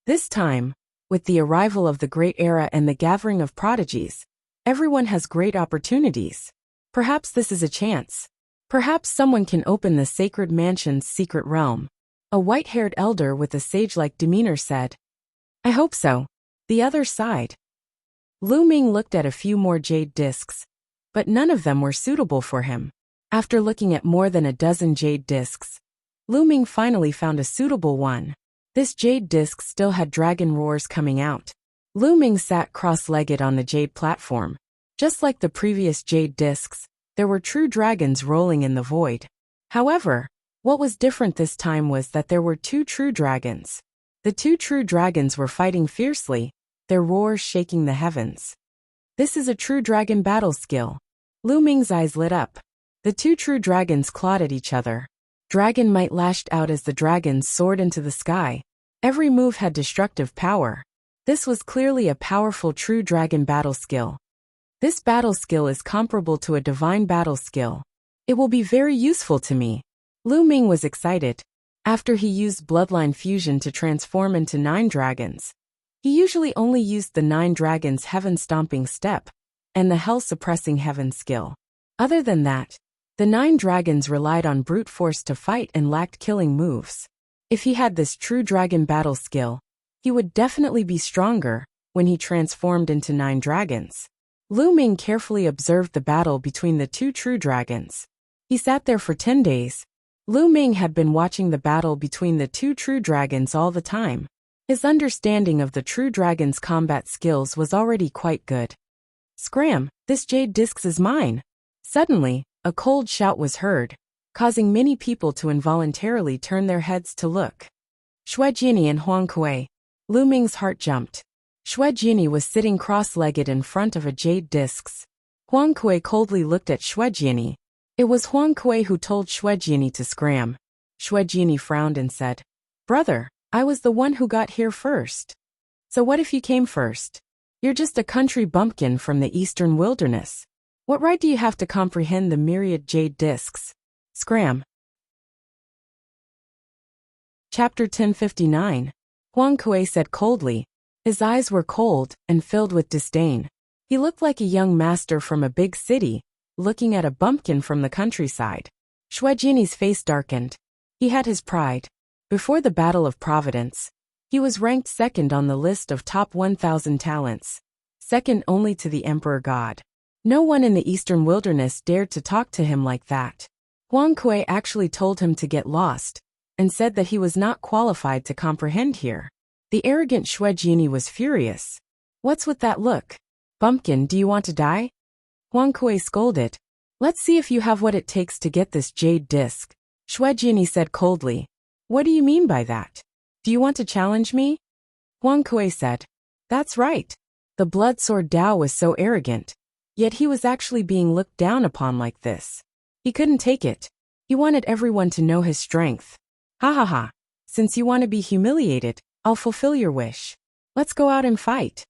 [SPEAKER 1] This time, with the arrival of the great era and the gathering of prodigies, everyone has great opportunities. Perhaps this is a chance. Perhaps someone can open the sacred mansion's secret realm. A white-haired elder with a sage-like demeanor said. I hope so. The other sighed. Lu Ming looked at a few more jade discs, but none of them were suitable for him. After looking at more than a dozen jade discs, Lu Ming finally found a suitable one. This jade disc still had dragon roars coming out. Lu Ming sat cross-legged on the jade platform. Just like the previous jade discs, there were true dragons rolling in the void. However, what was different this time was that there were 2 true dragons. The 2 true dragons were fighting fiercely, their roars shaking the heavens. This is a true dragon battle skill. Lu Ming's eyes lit up. The 2 true dragons clawed at each other. Dragon might lashed out as the dragons soared into the sky. Every move had destructive power. This was clearly a powerful true dragon battle skill. This battle skill is comparable to a divine battle skill. It will be very useful to me. Lu Ming was excited. After he used bloodline fusion to transform into 9 dragons, he usually only used the 9 dragons heaven-stomping step and the hell-suppressing heaven skill. Other than that, the 9 dragons relied on brute force to fight and lacked killing moves. If he had this true dragon battle skill, he would definitely be stronger when he transformed into 9 dragons. Lu Ming carefully observed the battle between the 2 true dragons. He sat there for 10 days, Lu Ming had been watching the battle between the two true dragons all the time. His understanding of the true dragon's combat skills was already quite good. Scram, this jade disc is mine! Suddenly, a cold shout was heard, causing many people to involuntarily turn their heads to look. Shuejini and Huang Kui. Lu Ming's heart jumped. Shuejini was sitting cross-legged in front of a jade disc. Huang Kui coldly looked at Shuejini. It was Huang Kui who told Shuejini to scram. Shuejini frowned and said, "Brother, I was the one who got here first." "So what if you came first? You're just a country bumpkin from the eastern wilderness. What right do you have to comprehend the myriad jade discs?" Scram. Chapter 1059. Huang Kui said coldly. His eyes were cold and filled with disdain. He looked like a young master from a big city, looking at a bumpkin from the countryside. Shuejini's face darkened. He had his pride. Before the Battle of Providence, he was ranked second on the list of top 1,000 talents, second only to the Emperor God. No one in the eastern wilderness dared to talk to him like that. Huang Kui actually told him to get lost, and said that he was not qualified to comprehend here. The arrogant Shuejini was furious. "What's with that look? Bumpkin, do you want to die?" Huang Kui scolded. "Let's see if you have what it takes to get this jade disc." Shuejini said coldly. "What do you mean by that? Do you want to challenge me?" Huang Kui said. "That's right." The blood sword Dao was so arrogant, yet he was actually being looked down upon like this. He couldn't take it. He wanted everyone to know his strength. "Ha ha ha. Since you want to be humiliated, I'll fulfill your wish. Let's go out and fight."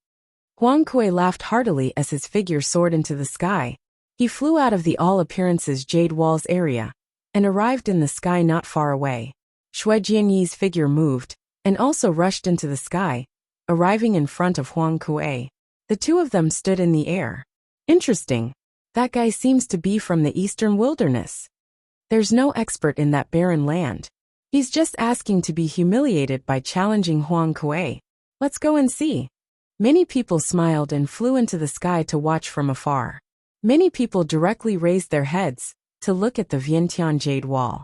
[SPEAKER 1] Huang Kui laughed heartily as his figure soared into the sky. He flew out of the all appearances Jade Walls area, and arrived in the sky not far away. Shuejini's figure moved, and also rushed into the sky, arriving in front of Huang Kui. The two of them stood in the air. "Interesting. That guy seems to be from the eastern wilderness. There's no expert in that barren land. He's just asking to be humiliated by challenging Huang Kui. Let's go and see." Many people smiled and flew into the sky to watch from afar. Many people directly raised their heads to look at the Vientiane Jade Wall.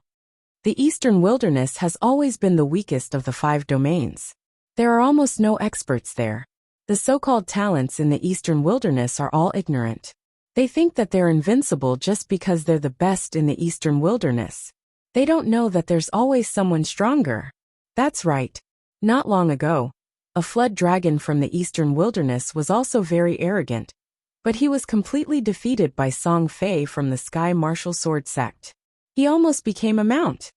[SPEAKER 1] The eastern wilderness has always been the weakest of the 5 domains. There are almost no experts there. The so-called talents in the eastern wilderness are all ignorant. They think that they're invincible just because they're the best in the eastern wilderness. They don't know that there's always someone stronger. That's right. Not long ago, a flood dragon from the eastern wilderness was also very arrogant, but he was completely defeated by Song Fei from the Sky Martial Sword sect. He almost became a mount.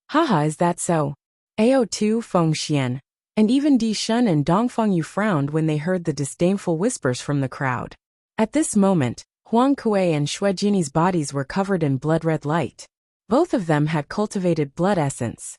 [SPEAKER 1] Haha, is that so? Ao2 Feng Xian, and even Di Shun and Dongfeng Yu frowned when they heard the disdainful whispers from the crowd. At this moment, Huang Kui and Shuejini's bodies were covered in blood-red light. Both of them had cultivated blood essence.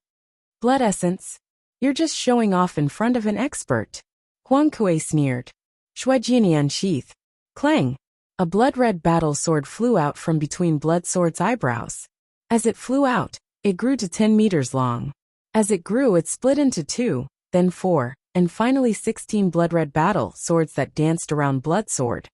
[SPEAKER 1] "Blood essence? You're just showing off in front of an expert." Huang Kui sneered. Shuejini unsheathed. Clang! A blood-red battle sword flew out from between Blood Sword's eyebrows. As it flew out, it grew to 10 meters long. As it grew, it split into 2, then 4, and finally 16 blood-red battle swords that danced around Blood Sword.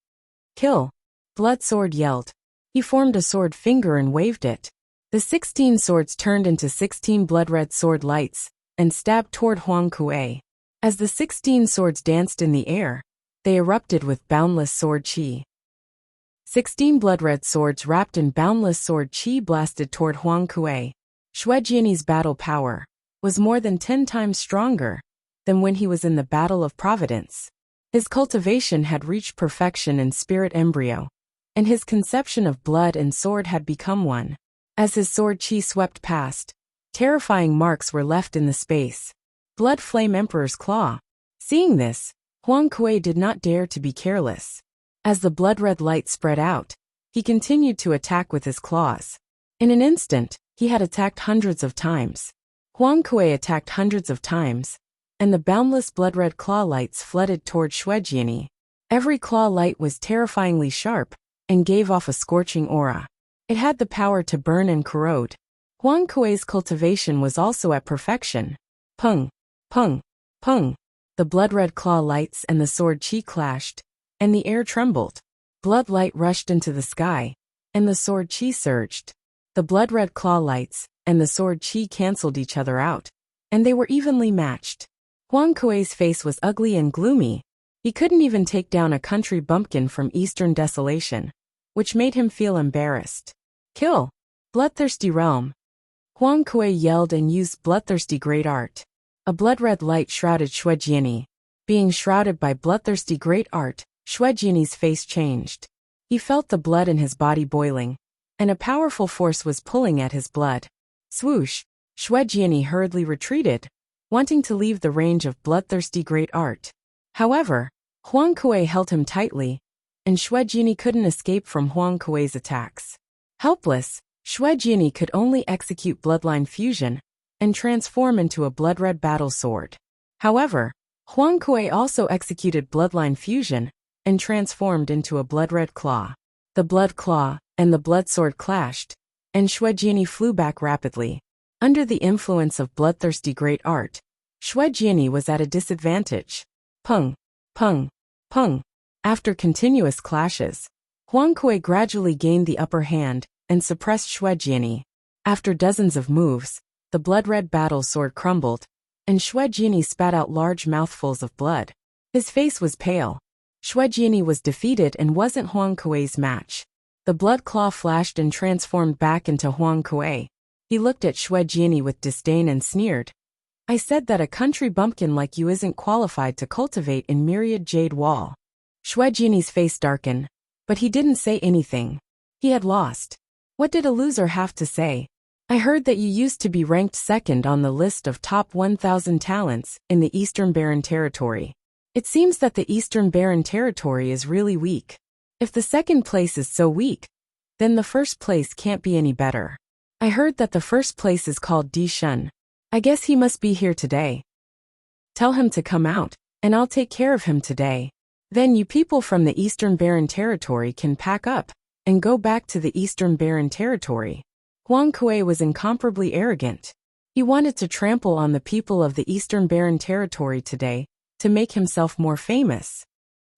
[SPEAKER 1] "Kill!" Blood Sword yelled. He formed a sword finger and waved it. The 16 swords turned into 16 blood-red sword lights, and stabbed toward Huang Kui. As the 16 swords danced in the air, they erupted with boundless sword chi. 16 blood-red swords wrapped in boundless sword chi blasted toward Huang Kui. Shuejini's battle power was more than 10 times stronger than when he was in the Battle of Providence. His cultivation had reached perfection in spirit embryo, and his conception of blood and sword had become one. As his sword chi swept past, terrifying marks were left in the space. Blood Flame Emperor's Claw. Seeing this, Huang Kui did not dare to be careless. As the blood-red light spread out, he continued to attack with his claws. In an instant, he had attacked hundreds of times. Huang Kui attacked hundreds of times, and the boundless blood-red claw lights flooded toward Shuejini. Every claw light was terrifyingly sharp, and gave off a scorching aura. It had the power to burn and corrode. Huang Kui's cultivation was also at perfection. Pung, pung, pung. The blood-red claw lights and the sword chi clashed, and the air trembled. Blood light rushed into the sky, and the sword chi surged. The blood-red claw lights and the sword qi cancelled each other out, and they were evenly matched. Huang Kuei's face was ugly and gloomy. He couldn't even take down a country bumpkin from Eastern Desolation, which made him feel embarrassed. Kill! Bloodthirsty realm! Huang Kuei yelled and used bloodthirsty great art. A blood-red light shrouded Shuejiani. Being shrouded by bloodthirsty great art, Shuejiani's face changed. He felt the blood in his body boiling, and a powerful force was pulling at his blood. Swoosh! Shuejiani hurriedly retreated, wanting to leave the range of bloodthirsty great art. However, Huang Kuei held him tightly, and Shuejiani couldn't escape from Huang Kuei's attacks. Helpless, Shuejiani could only execute bloodline fusion and transform into a blood-red battle sword. However, Huang Kuei also executed bloodline fusion and transformed into a blood-red claw. The blood claw and the blood sword clashed, and Shuejiani flew back rapidly. Under the influence of bloodthirsty great art, Shuejiani was at a disadvantage. Pung, pung, pung. After continuous clashes, Huang Kuei gradually gained the upper hand and suppressed Shuejiani. After dozens of moves, the blood-red battle sword crumbled, and Shuejiani spat out large mouthfuls of blood. His face was pale. Shuejiani was defeated and wasn't Huang Kuei's match. The blood claw flashed and transformed back into Huang Kuei. He looked at Shuejiani with disdain and sneered. I said that a country bumpkin like you isn't qualified to cultivate in myriad jade wall. Shuejiani's face darkened, but he didn't say anything. He had lost. What did a loser have to say? I heard that you used to be ranked second on the list of top 1,000 talents in the Eastern Barren Territory. It seems that the Eastern Barren Territory is really weak. If the second place is so weak, then the first place can't be any better. I heard that the first place is called Di Shun. I guess he must be here today. Tell him to come out, and I'll take care of him today. Then you people from the Eastern Barren Territory can pack up and go back to the Eastern Barren Territory. Huang Kuei was incomparably arrogant. He wanted to trample on the people of the Eastern Barren Territory today to make himself more famous.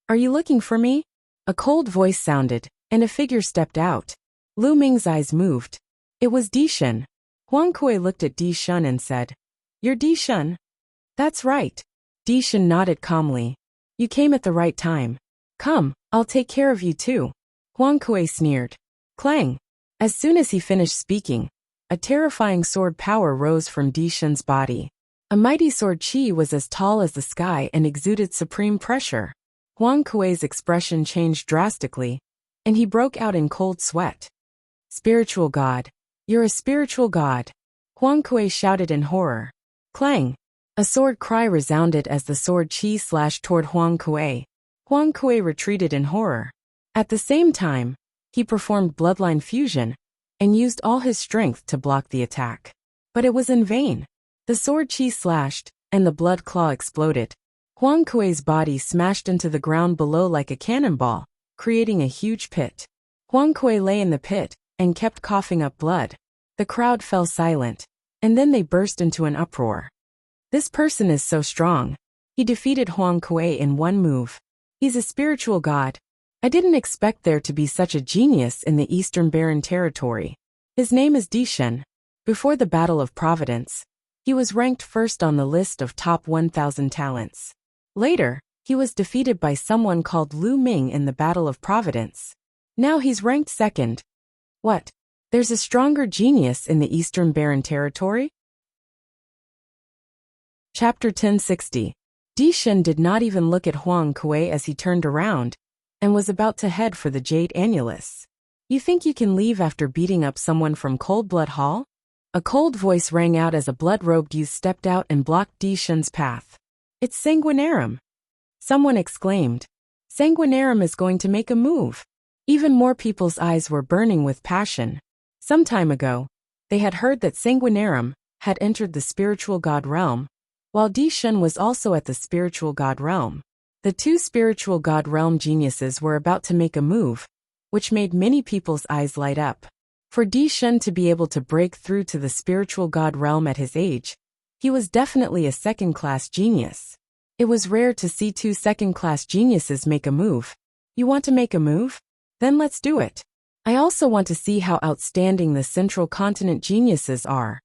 [SPEAKER 1] Are you looking for me? A cold voice sounded, and a figure stepped out. Lu Ming's eyes moved. It was Di Shun. Huang Kuei looked at Di Shun and said, You're Di Shun? That's right. Di Shun nodded calmly. You came at the right time. Come, I'll take care of you too. Huang Kuei sneered. Clang! As soon as he finished speaking, a terrifying sword power rose from Di Shun's body. A mighty sword qi was as tall as the sky and exuded supreme pressure. Huang Kuei's expression changed drastically, and he broke out in cold sweat. Spiritual God. You're a spiritual god. Huang Kuei shouted in horror. Clang! A sword cry resounded as the sword qi slashed toward Huang Kuei. Huang Kuei retreated in horror. At the same time, he performed bloodline fusion and used all his strength to block the attack. But it was in vain. The sword qi slashed, and the blood claw exploded. Huang Kuei's body smashed into the ground below like a cannonball, creating a huge pit. Huang Kuei lay in the pit and kept coughing up blood. The crowd fell silent, and then they burst into an uproar. This person is so strong. He defeated Huang Kuei in one move. He's a spiritual god. I didn't expect there to be such a genius in the Eastern Barren Territory. His name is Di Shun. Before the Battle of Providence, he was ranked first on the list of top 1,000 talents. Later, he was defeated by someone called Lu Ming in the Battle of Providence. Now he's ranked second. What? There's a stronger genius in the Eastern Barren Territory? Chapter 1060. Di Shun did not even look at Huang Kuei as he turned around and was about to head for the Jade Annulus. You think you can leave after beating up someone from Cold Blood Hall? A cold voice rang out as a blood-robed youth stepped out and blocked Di Shun's path. It's Sanguinarum! Someone exclaimed. Sanguinarum is going to make a move. Even more people's eyes were burning with passion. Some time ago, they had heard that Sanguinarum had entered the spiritual god realm, while Di Shun was also at the spiritual god realm. The two spiritual god realm geniuses were about to make a move, which made many people's eyes light up. For Di Shun to be able to break through to the spiritual god realm at his age, he was definitely a second-class genius. It was rare to see two second-class geniuses make a move. You want to make a move? Then let's do it. I also want to see how outstanding the central continent geniuses are.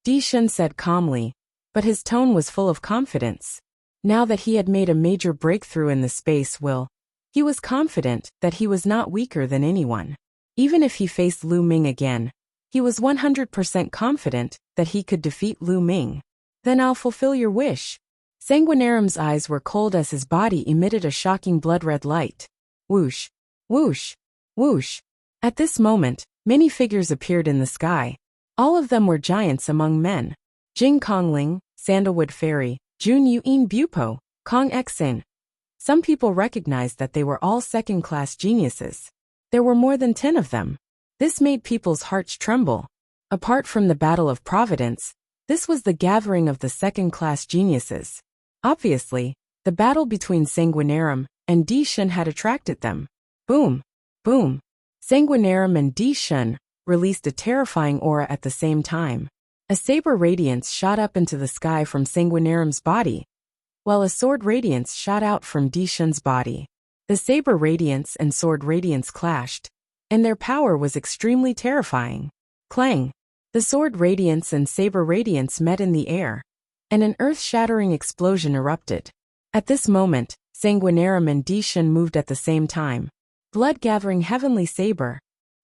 [SPEAKER 1] Di Shun said calmly, but his tone was full of confidence. Now that he had made a major breakthrough in the space will, he was confident that he was not weaker than anyone. Even if he faced Lu Ming again, he was 100% confident that he could defeat Lu Ming. Then I'll fulfill your wish. Sanguinarum's eyes were cold as his body emitted a shocking blood-red light. Whoosh, whoosh, whoosh. At this moment, many figures appeared in the sky. All of them were giants among men. Jing Kongling, Sandalwood Fairy, Jun Yuan Bupo, Kong Xin. Some people recognized that they were all second-class geniuses. There were more than 10 of them. This made people's hearts tremble. Apart from the Battle of Providence, this was the gathering of the second-class geniuses. Obviously, the battle between Sanguinarum and Di Shun had attracted them. Boom, boom. Sanguinarum and Di Shun released a terrifying aura at the same time. A saber radiance shot up into the sky from Sanguinarum's body, while a sword radiance shot out from Di Shun's body. The saber radiance and sword radiance clashed, and their power was extremely terrifying. Clang! The sword radiance and saber radiance met in the air, and an earth-shattering explosion erupted. At this moment, Sanguinarum and Di Shun moved at the same time. Blood-gathering heavenly saber.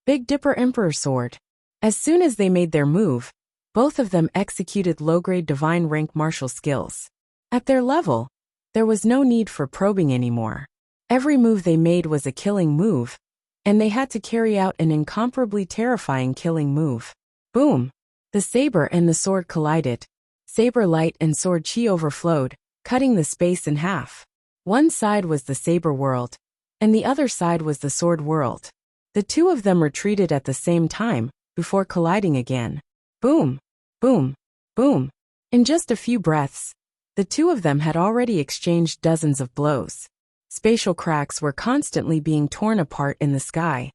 [SPEAKER 1] Big Dipper Emperor sword. As soon as they made their move, both of them executed low-grade divine rank martial skills. At their level, there was no need for probing anymore. Every move they made was a killing move, and they had to carry out an incomparably terrifying killing move. Boom! The saber and the sword collided. Saber light and sword chi overflowed, cutting the space in half. One side was the saber world, and the other side was the sword world. The two of them retreated at the same time, before colliding again. Boom! Boom! Boom! In just a few breaths, the two of them had already exchanged dozens of blows. Spatial cracks were constantly being torn apart in the sky.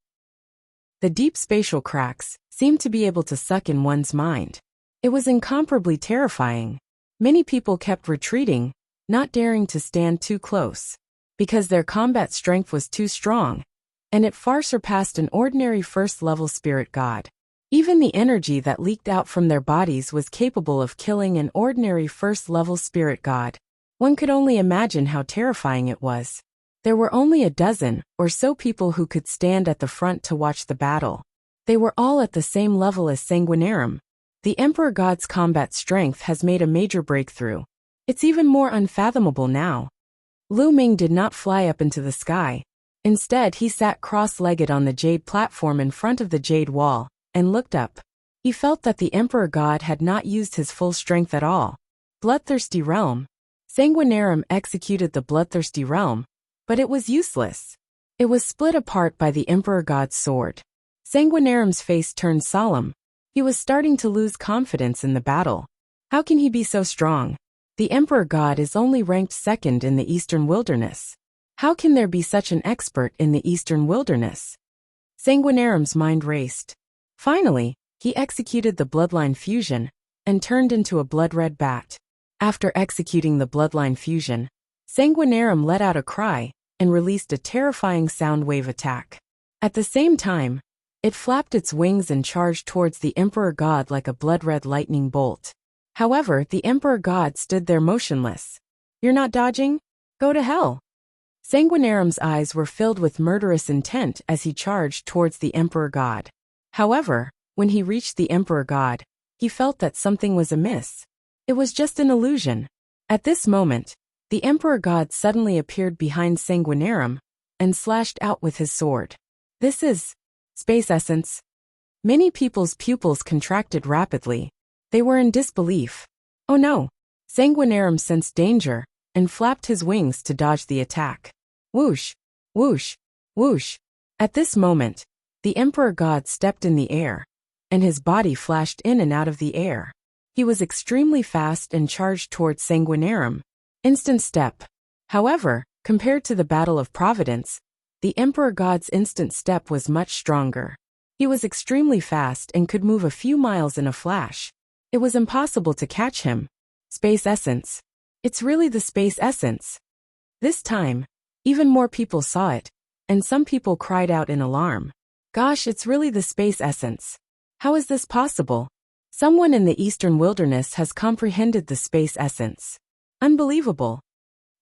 [SPEAKER 1] The deep spatial cracks seemed to be able to suck in one's mind. It was incomparably terrifying. Many people kept retreating, not daring to stand too close, because their combat strength was too strong, and it far surpassed an ordinary first-level spirit god. Even the energy that leaked out from their bodies was capable of killing an ordinary first-level spirit god. One could only imagine how terrifying it was. There were only a dozen or so people who could stand at the front to watch the battle. They were all at the same level as Sanguinarum. The Emperor God's combat strength has made a major breakthrough. It's even more unfathomable now. Lu Ming did not fly up into the sky. Instead, he sat cross-legged on the jade platform in front of the jade wall, and looked up. He felt that the Emperor God had not used his full strength at all. Bloodthirsty Realm. Sanguinarum executed the Bloodthirsty Realm, but it was useless. It was split apart by the Emperor God's sword. Sanguinarum's face turned solemn. He was starting to lose confidence in the battle. How can he be so strong? The Emperor God is only ranked second in the Eastern Wilderness. How can there be such an expert in the Eastern Wilderness? Sanguinarum's mind raced. Finally, he executed the Bloodline Fusion, and turned into a blood-red bat. After executing the Bloodline Fusion, Sanguinarum let out a cry, and released a terrifying sound wave attack. At the same time, it flapped its wings and charged towards the Emperor God like a blood-red lightning bolt. However, the Emperor God stood there motionless. You're not dodging? Go to hell! Sanguinarum's eyes were filled with murderous intent as he charged towards the Emperor God. However, when he reached the Emperor God, he felt that something was amiss. It was just an illusion. At this moment, the Emperor God suddenly appeared behind Sanguinarum, and slashed out with his sword. This is space essence. Many people's pupils contracted rapidly. They were in disbelief. Oh no! Sanguinarum sensed danger, and flapped his wings to dodge the attack. Whoosh! Whoosh! Whoosh! At this moment, the Emperor God stepped in the air, and his body flashed in and out of the air. He was extremely fast and charged towards Sanguinarum. Instant step. However, compared to the Battle of Providence, the Emperor God's instant step was much stronger. He was extremely fast and could move a few miles in a flash. It was impossible to catch him. Space essence. It's really the space essence. This time, even more people saw it, and some people cried out in alarm. Gosh, it's really the space essence. How is this possible? Someone in the Eastern Wilderness has comprehended the space essence. Unbelievable.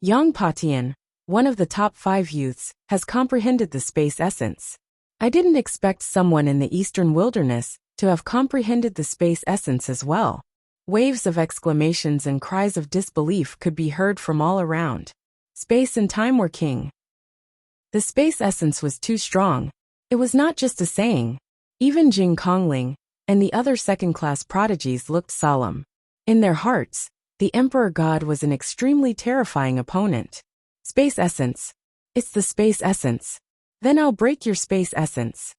[SPEAKER 1] Yang Patian, one of the top 5 youths, has comprehended the space essence. I didn't expect someone in the Eastern Wilderness to have comprehended the space essence as well. Waves of exclamations and cries of disbelief could be heard from all around. Space and time were king. The space essence was too strong. It was not just a saying. Even Jing Kongling and the other second-class prodigies looked solemn. In their hearts, the Emperor God was an extremely terrifying opponent. Space essence. It's the space essence. Then I'll break your space essence.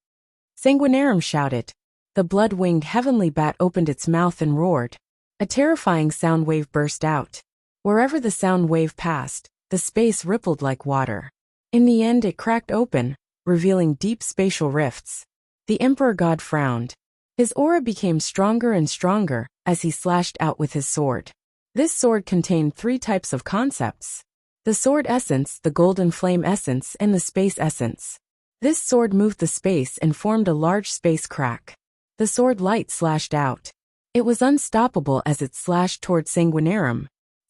[SPEAKER 1] Sanguinarum shouted. The blood-winged heavenly bat opened its mouth and roared. A terrifying sound wave burst out. Wherever the sound wave passed, the space rippled like water. In the end it cracked open, revealing deep spatial rifts. The Emperor God frowned. His aura became stronger and stronger as he slashed out with his sword. This sword contained 3 types of concepts. The sword essence, the golden flame essence, and the space essence. This sword moved the space and formed a large space crack. The sword light slashed out. It was unstoppable as it slashed toward Sanguinarum.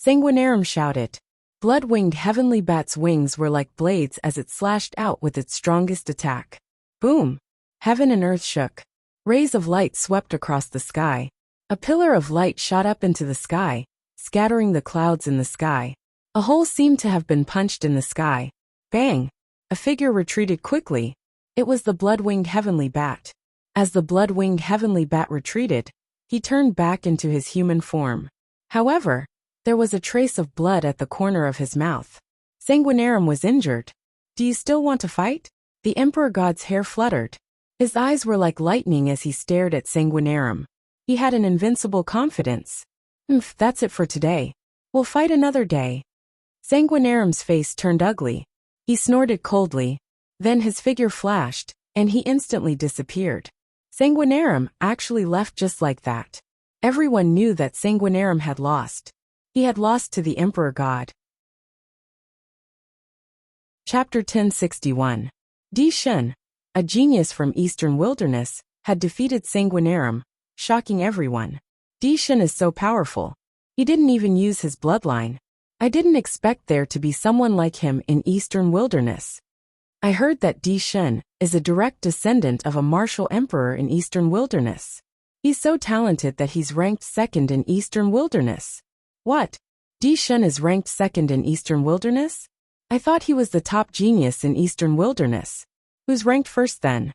[SPEAKER 1] Sanguinarum shouted. Blood-winged heavenly bat's wings were like blades as it slashed out with its strongest attack. Boom! Heaven and earth shook. Rays of light swept across the sky. A pillar of light shot up into the sky, scattering the clouds in the sky. A hole seemed to have been punched in the sky. Bang! A figure retreated quickly. It was the blood-winged heavenly bat. As the blood-winged heavenly bat retreated, he turned back into his human form. However, there was a trace of blood at the corner of his mouth. Sanguinarum was injured. Do you still want to fight? The Emperor God's hair fluttered. His eyes were like lightning as he stared at Sanguinarum. He had an invincible confidence. That's it for today. We'll fight another day. Sanguinarum's face turned ugly. He snorted coldly. Then his figure flashed, and he instantly disappeared. Sanguinarum actually left just like that. Everyone knew that Sanguinarum had lost. He had lost to the Emperor God. Chapter 1061. Di Shen, a genius from Eastern Wilderness, had defeated Sanguinarum, shocking everyone. Di Shen is so powerful. He didn't even use his bloodline. I didn't expect there to be someone like him in Eastern Wilderness. I heard that Di Shen is a direct descendant of a martial emperor in Eastern Wilderness. He's so talented that he's ranked 2nd in Eastern Wilderness. What? Di Shen is ranked 2nd in Eastern Wilderness? I thought he was the top genius in Eastern Wilderness. Who's ranked 1st then?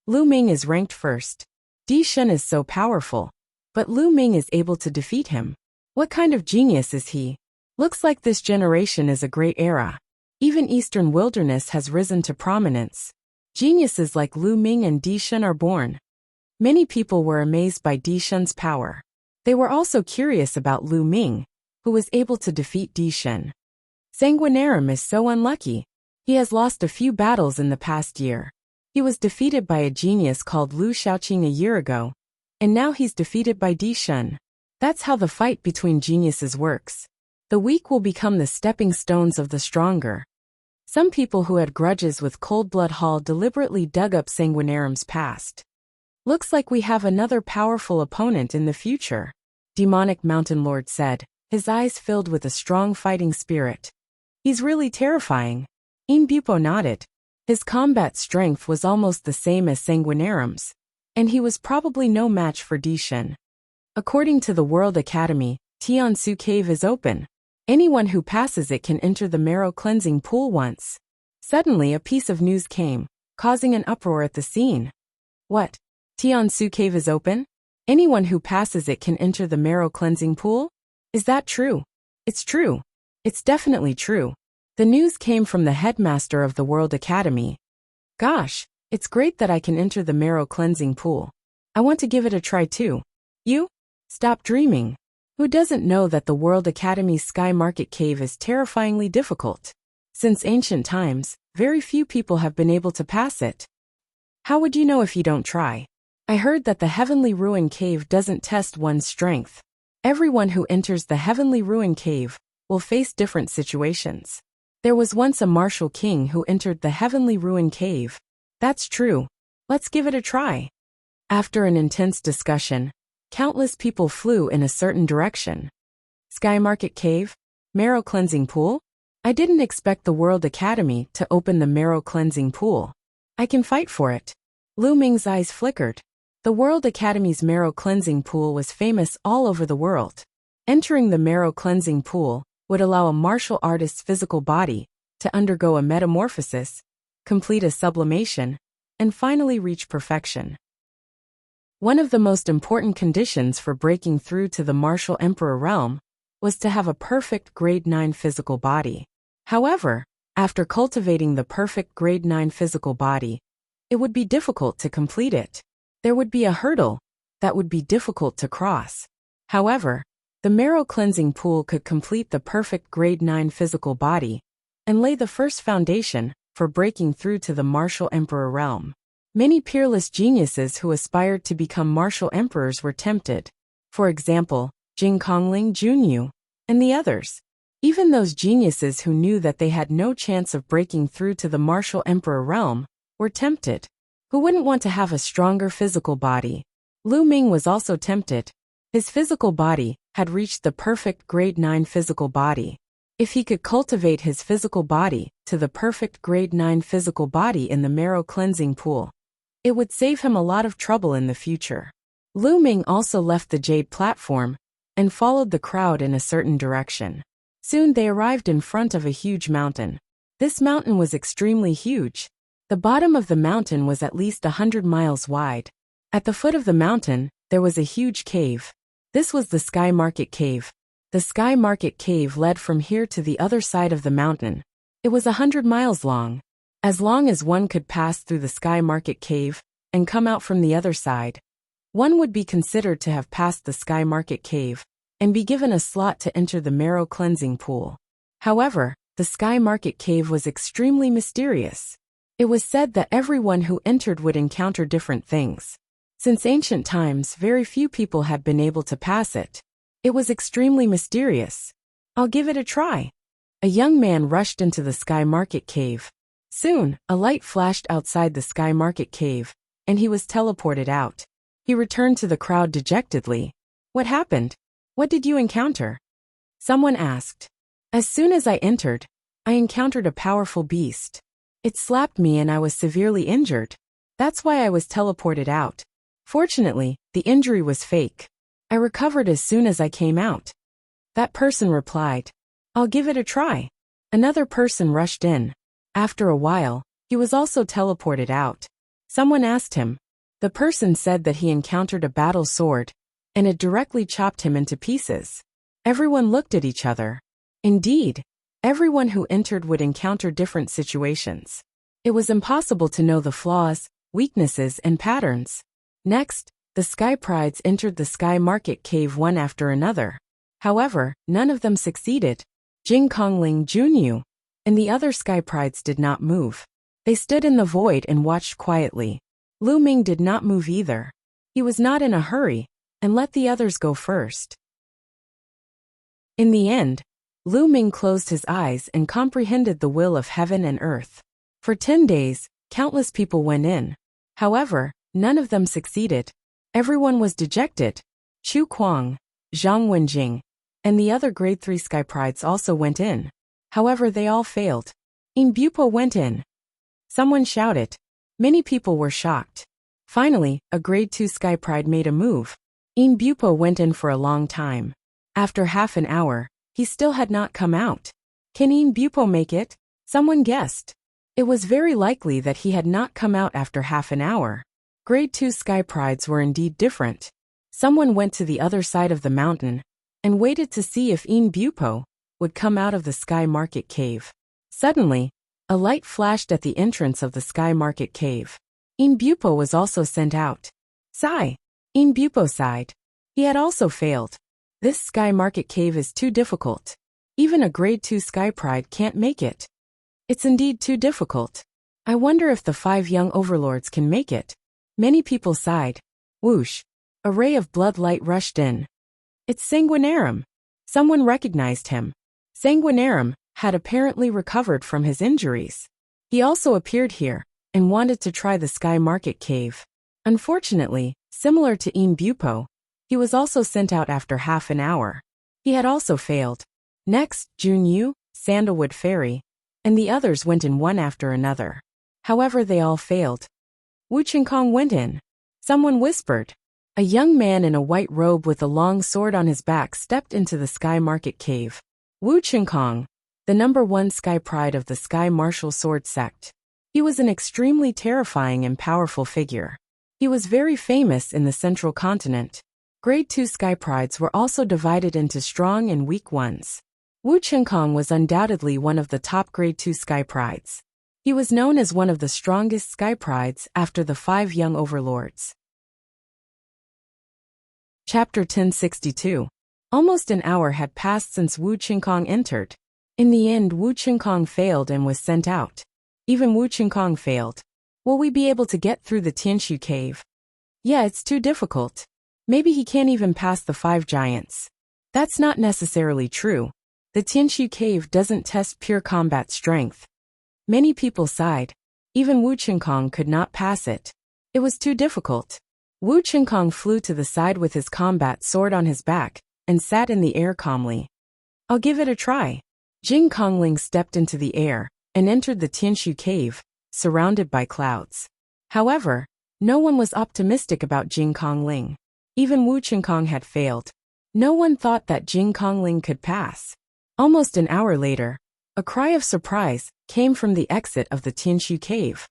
[SPEAKER 1] Lu Ming is ranked 1st. Di Shen is so powerful. But Lu Ming is able to defeat him. What kind of genius is he? Looks like this generation is a great era. Even Eastern Wilderness has risen to prominence. Geniuses like Lu Ming and Di Shen are born. Many people were amazed by Di Shen's power. They were also curious about Lu Ming, who was able to defeat Di Shen. Sanguinarum is so unlucky. He has lost a few battles in the past year. He was defeated by a genius called Lu Shaoqing a year ago, and now he's defeated by Di Shen. That's how the fight between geniuses works. The weak will become the stepping stones of the stronger. Some people who had grudges with Cold Blood Hall deliberately dug up Sanguinarum's past. Looks like we have another powerful opponent in the future, Demonic Mountain Lord said, his eyes filled with a strong fighting spirit. He's really terrifying. Inbupo nodded. His combat strength was almost the same as Sanguinarum's, and he was probably no match for Di Shen. According to the World Academy, Tiansu Cave is open. Anyone who passes it can enter the marrow cleansing pool once. Suddenly a piece of news came, causing an uproar at the scene. What? Tiansu Cave is open? Anyone who passes it can enter the marrow cleansing pool? Is that true? It's true. It's definitely true. The news came from the headmaster of the World Academy. Gosh, it's great that I can enter the marrow cleansing pool. I want to give it a try too. You? Stop dreaming. Who doesn't know that the World Academy's Sky Market Cave is terrifyingly difficult? Since ancient times, very few people have been able to pass it. How would you know if you don't try? I heard that the Heavenly Ruin Cave doesn't test one's strength. Everyone who enters the Heavenly Ruin Cave will face different situations. There was once a martial king who entered the Heavenly Ruin Cave. That's true. Let's give it a try. After an intense discussion, countless people flew in a certain direction. Sky Market Cave? Marrow Cleansing Pool? I didn't expect the World Academy to open the Marrow Cleansing Pool. I can fight for it. Lu Ming's eyes flickered. The World Academy's Marrow Cleansing Pool was famous all over the world. Entering the Marrow Cleansing Pool would allow a martial artist's physical body to undergo a metamorphosis, complete a sublimation, and finally reach perfection. One of the most important conditions for breaking through to the Martial Emperor realm was to have a perfect Grade 9 physical body. However, after cultivating the perfect Grade 9 physical body, it would be difficult to complete it. There would be a hurdle that would be difficult to cross. However, the Marrow Cleansing Pool could complete the perfect Grade 9 physical body and lay the first foundation for breaking through to the Martial Emperor realm. Many peerless geniuses who aspired to become martial emperors were tempted. For example, Jing Kongling Junyu, and the others. Even those geniuses who knew that they had no chance of breaking through to the martial emperor realm were tempted. Who wouldn't want to have a stronger physical body? Lu Ming was also tempted. His physical body had reached the perfect Grade 9 physical body. If he could cultivate his physical body to the perfect Grade 9 physical body in the Marrow Cleansing Pool, it would save him a lot of trouble in the future. Lu Ming also left the Jade platform and followed the crowd in a certain direction. Soon they arrived in front of a huge mountain. This mountain was extremely huge. The bottom of the mountain was at least 100 miles wide. At the foot of the mountain, there was a huge cave. This was the Sky Market Cave. The Sky Market Cave led from here to the other side of the mountain. It was 100 miles long. As long as one could pass through the Sky Market Cave and come out from the other side, one would be considered to have passed the Sky Market Cave and be given a slot to enter the Marrow Cleansing Pool. However, the Sky Market Cave was extremely mysterious. It was said that everyone who entered would encounter different things. Since ancient times, very few people had been able to pass it. It was extremely mysterious. I'll give it a try. A young man rushed into the Sky Market Cave. Soon, a light flashed outside the Sky Market Cave, and he was teleported out. He returned to the crowd dejectedly. What happened? What did you encounter? Someone asked. As soon as I entered, I encountered a powerful beast. It slapped me and I was severely injured. That's why I was teleported out. Fortunately, the injury was fake. I recovered as soon as I came out. That person replied. I'll give it a try. Another person rushed in. After a while, he was also teleported out. Someone asked him. The person said that he encountered a battle sword, and it directly chopped him into pieces. Everyone looked at each other. Indeed, everyone who entered would encounter different situations. It was impossible to know the flaws, weaknesses, and patterns. Next, the Sky Prides entered the Sky Market Cave one after another. However, none of them succeeded. Jing Kongling Junyu and the other Sky Prides did not move. They stood in the void and watched quietly. Lu Ming did not move either. He was not in a hurry, and let the others go first. In the end, Lu Ming closed his eyes and comprehended the will of heaven and earth. For 10 days, countless people went in. However, none of them succeeded. Everyone was dejected. Chu Kuang, Zhang Wenjing, and the other Grade 3 Sky Prides also went in. However, they all failed. In Bupo went in. Someone shouted. Many people were shocked. Finally, a Grade 2 Sky Pride made a move. In Bupo went in for a long time. After half an hour, he still had not come out. Can In Bupo make it? Someone guessed. It was very likely that he had not come out after half an hour. Grade 2 Sky Prides were indeed different. Someone went to the other side of the mountain and waited to see if In Bupo would come out of the Sky Market Cave. Suddenly, a light flashed at the entrance of the Sky Market Cave. In Bupo was also sent out. Sigh. In Bupo sighed. He had also failed. This Sky Market Cave is too difficult. Even a Grade 2 Sky Pride can't make it. It's indeed too difficult. I wonder if the 5 young overlords can make it. Many people sighed. Whoosh. A ray of blood light rushed in. It's Sanguinarum. Someone recognized him. Sanguinarum had apparently recovered from his injuries. He also appeared here. and wanted to try the Sky Market Cave. Unfortunately, similar to Bupo, he was also sent out after half an hour. He had also failed. Next, Junyu, Sandalwood Fairy, and the others went in one after another. However, they all failed. Wu Qinkong went in. Someone whispered. A young man in a white robe with a long sword on his back stepped into the Sky Market Cave. Wu Qinkong, the #1 Sky Pride of the Sky Martial Sword Sect. He was an extremely terrifying and powerful figure. He was very famous in the Central Continent. Grade 2 Sky Prides were also divided into strong and weak ones. Wu Qinkong was undoubtedly one of the top Grade 2 Sky Prides. He was known as one of the strongest Sky Prides after the 5 young overlords. Chapter 1062. Almost an hour had passed since Wu Qinkong entered. In the end, Wu Qinkong failed and was sent out. Even Wu Qinkong failed. Will we be able to get through the Tianshu cave? Yeah, it's too difficult. Maybe he can't even pass the 5 giants. That's not necessarily true. The Tianshu cave doesn't test pure combat strength. Many people sighed. Even Wu Qinkong could not pass it. It was too difficult. Wu Qinkong flew to the side with his combat sword on his back and sat in the air calmly. I'll give it a try. Jing Kongling stepped into the air and entered the Tianshu cave, surrounded by clouds. However, no one was optimistic about Jing Kongling. Even Wu Qinkong had failed. No one thought that Jing Kongling could pass. Almost an hour later, a cry of surprise came from the exit of the Tianshu cave.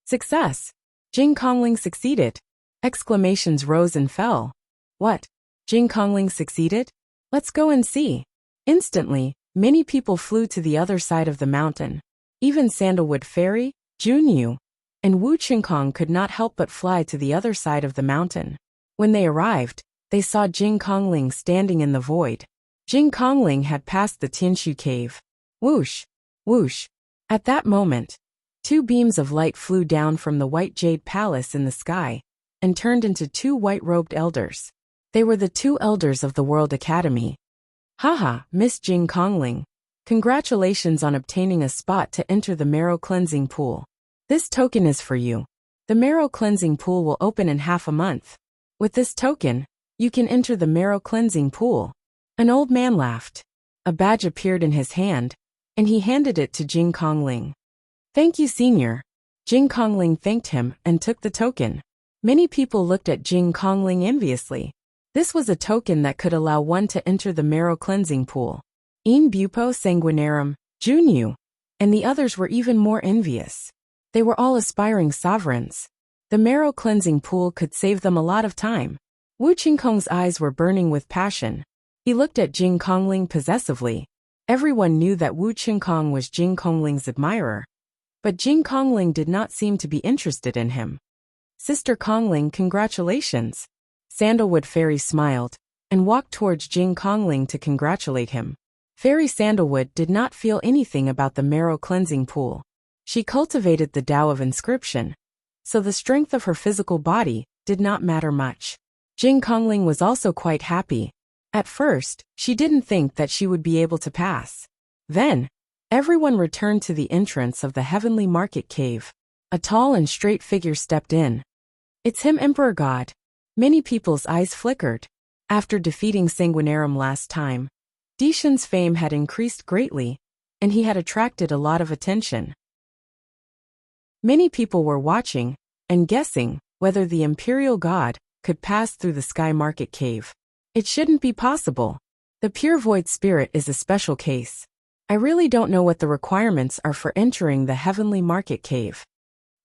[SPEAKER 1] Success! Jing Kongling succeeded! Exclamations rose and fell. What? Jing Kongling succeeded? Let's go and see. Instantly, many people flew to the other side of the mountain. Even Sandalwood Fairy, Junyu, and Wu Qinkong could not help but fly to the other side of the mountain. When they arrived, they saw Jing Kongling standing in the void. Jing Kongling had passed the Tianshu cave. Whoosh! Whoosh! At that moment, 2 beams of light flew down from the white jade palace in the sky and turned into 2 white-robed elders. They were the 2 elders of the World Academy. Haha, Miss Jing Kongling. Congratulations on obtaining a spot to enter the marrow cleansing pool. This token is for you. The marrow cleansing pool will open in half a month. With this token, you can enter the marrow cleansing pool. An old man laughed. A badge appeared in his hand, and he handed it to Jing Kongling. Thank you, senior. Jing Kongling thanked him and took the token. Many people looked at Jing Kongling enviously. This was a token that could allow one to enter the marrow cleansing pool. Bupo Sanguinarum, Junyu, and the others were even more envious. They were all aspiring sovereigns. The marrow cleansing pool could save them a lot of time. Wu Qinkong's eyes were burning with passion. He looked at Jing Kongling possessively. Everyone knew that Wu Qinkong was Jing Kongling's admirer. But Jing Kongling did not seem to be interested in him. Sister Kongling, congratulations. Sandalwood Fairy smiled and walked towards Jing Kongling to congratulate him. Fairy Sandalwood did not feel anything about the marrow cleansing pool. She cultivated the Tao of inscription, so the strength of her physical body did not matter much. Jing Kongling was also quite happy. At first, she didn't think that she would be able to pass. Then, everyone returned to the entrance of the Heavenly Market Cave. A tall and straight figure stepped in. It's him, Emperor God. Many people's eyes flickered. After defeating Sanguinarum last time, Dishan's fame had increased greatly, and he had attracted a lot of attention. Many people were watching and guessing whether the Imperial God could pass through the Sky Market Cave. It shouldn't be possible. The Pure Void Spirit is a special case. I really don't know what the requirements are for entering the Heavenly Market Cave.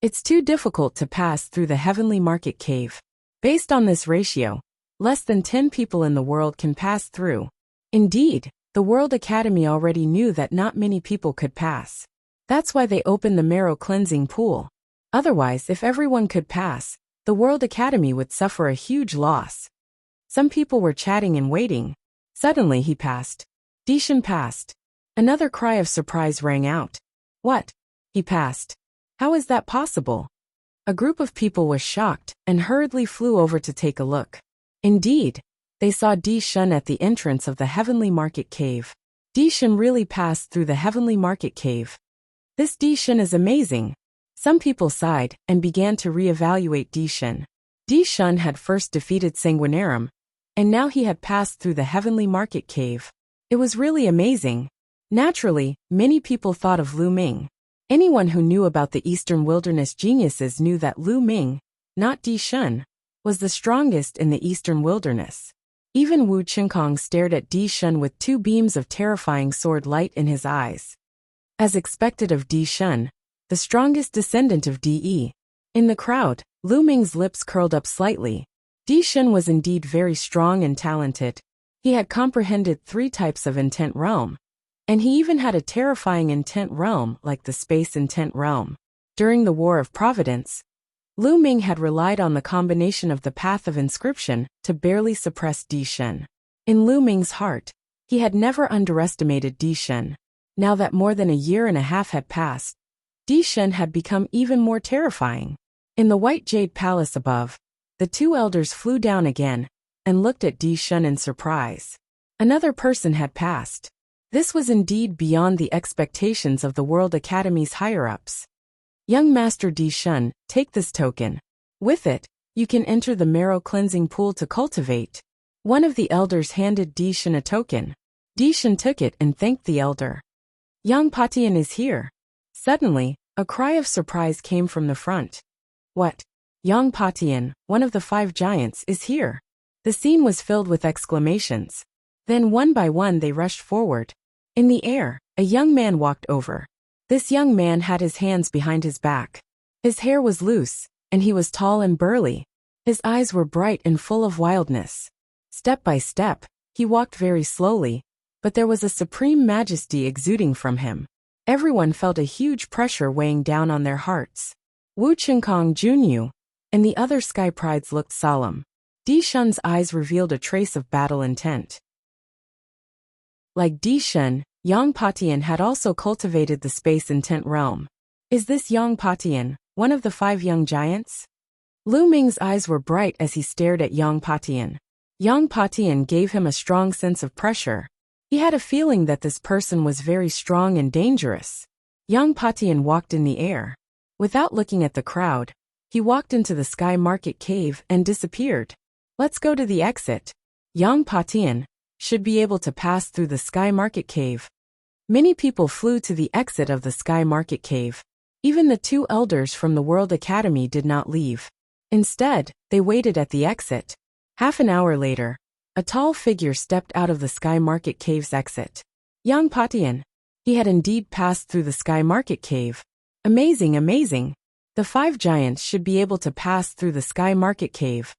[SPEAKER 1] It's too difficult to pass through the Heavenly Market Cave. Based on this ratio, less than 10 people in the world can pass through. Indeed, the World Academy already knew that not many people could pass. That's why they opened the marrow cleansing pool. Otherwise, if everyone could pass, the World Academy would suffer a huge loss. Some people were chatting and waiting. Suddenly he passed. Dishan passed. Another cry of surprise rang out. What? He passed. How is that possible? A group of people was shocked and hurriedly flew over to take a look. Indeed, they saw Dishan at the entrance of the Heavenly Market Cave. Dishan really passed through the Heavenly Market Cave. This Dishan is amazing. Some people sighed and began to reevaluate Di Shun. Di Shun had first defeated Sanguinarum, and now he had passed through the heavenly market cave. It was really amazing. Naturally, many people thought of Lu Ming. Anyone who knew about the Eastern Wilderness geniuses knew that Lu Ming, not Di Shun, was the strongest in the Eastern Wilderness. Even Wu Qinkong stared at Di Shun with two beams of terrifying sword light in his eyes. As expected of Di Shun, the strongest descendant of Di. In the crowd, Lu Ming's lips curled up slightly. Di Shun was indeed very strong and talented. He had comprehended 3 types of intent realm. And he even had a terrifying intent realm like the space intent realm. During the War of Providence, Lu Ming had relied on the combination of the Path of Inscription to barely suppress Di Shun. In Lu Ming's heart, he had never underestimated Di Shun. Now that more than a year and a half had passed, Di Shun had become even more terrifying. In the White Jade Palace above, the 2 elders flew down again and looked at Di Shun in surprise. Another person had passed. This was indeed beyond the expectations of the World Academy's higher-ups. Young Master Di Shun, take this token. With it, you can enter the marrow cleansing pool to cultivate. One of the elders handed Di Shun a token. Di Shun took it and thanked the elder. Yang Patian is here. Suddenly, a cry of surprise came from the front. What? Yang Patian, one of the 5 giants, is here. The scene was filled with exclamations. Then one by one they rushed forward. In the air, a young man walked over. This young man had his hands behind his back. His hair was loose, and he was tall and burly. His eyes were bright and full of wildness. Step by step, he walked very slowly, but there was a supreme majesty exuding from him. Everyone felt a huge pressure weighing down on their hearts. Wu Qinkong, Junyu, and the other sky prides looked solemn. Di Shun's eyes revealed a trace of battle intent. Like Di Shun, Yang Patian had also cultivated the space intent realm. Is this Yang Patian, one of the 5 young giants? Lu Ming's eyes were bright as he stared at Yang Patian. Yang Patian gave him a strong sense of pressure. He had a feeling that this person was very strong and dangerous. Yang Patian walked in the air. Without looking at the crowd, he walked into the sky market cave and disappeared. Let's go to the exit. Yang Patian should be able to pass through the sky market cave. Many people flew to the exit of the sky market cave. Even the 2 elders from the World Academy did not leave. Instead, they waited at the exit. Half an hour later, a tall figure stepped out of the sky market cave's exit. Yang Patian. He had indeed passed through the sky market cave. Amazing, amazing. The 5 giants should be able to pass through the sky market cave.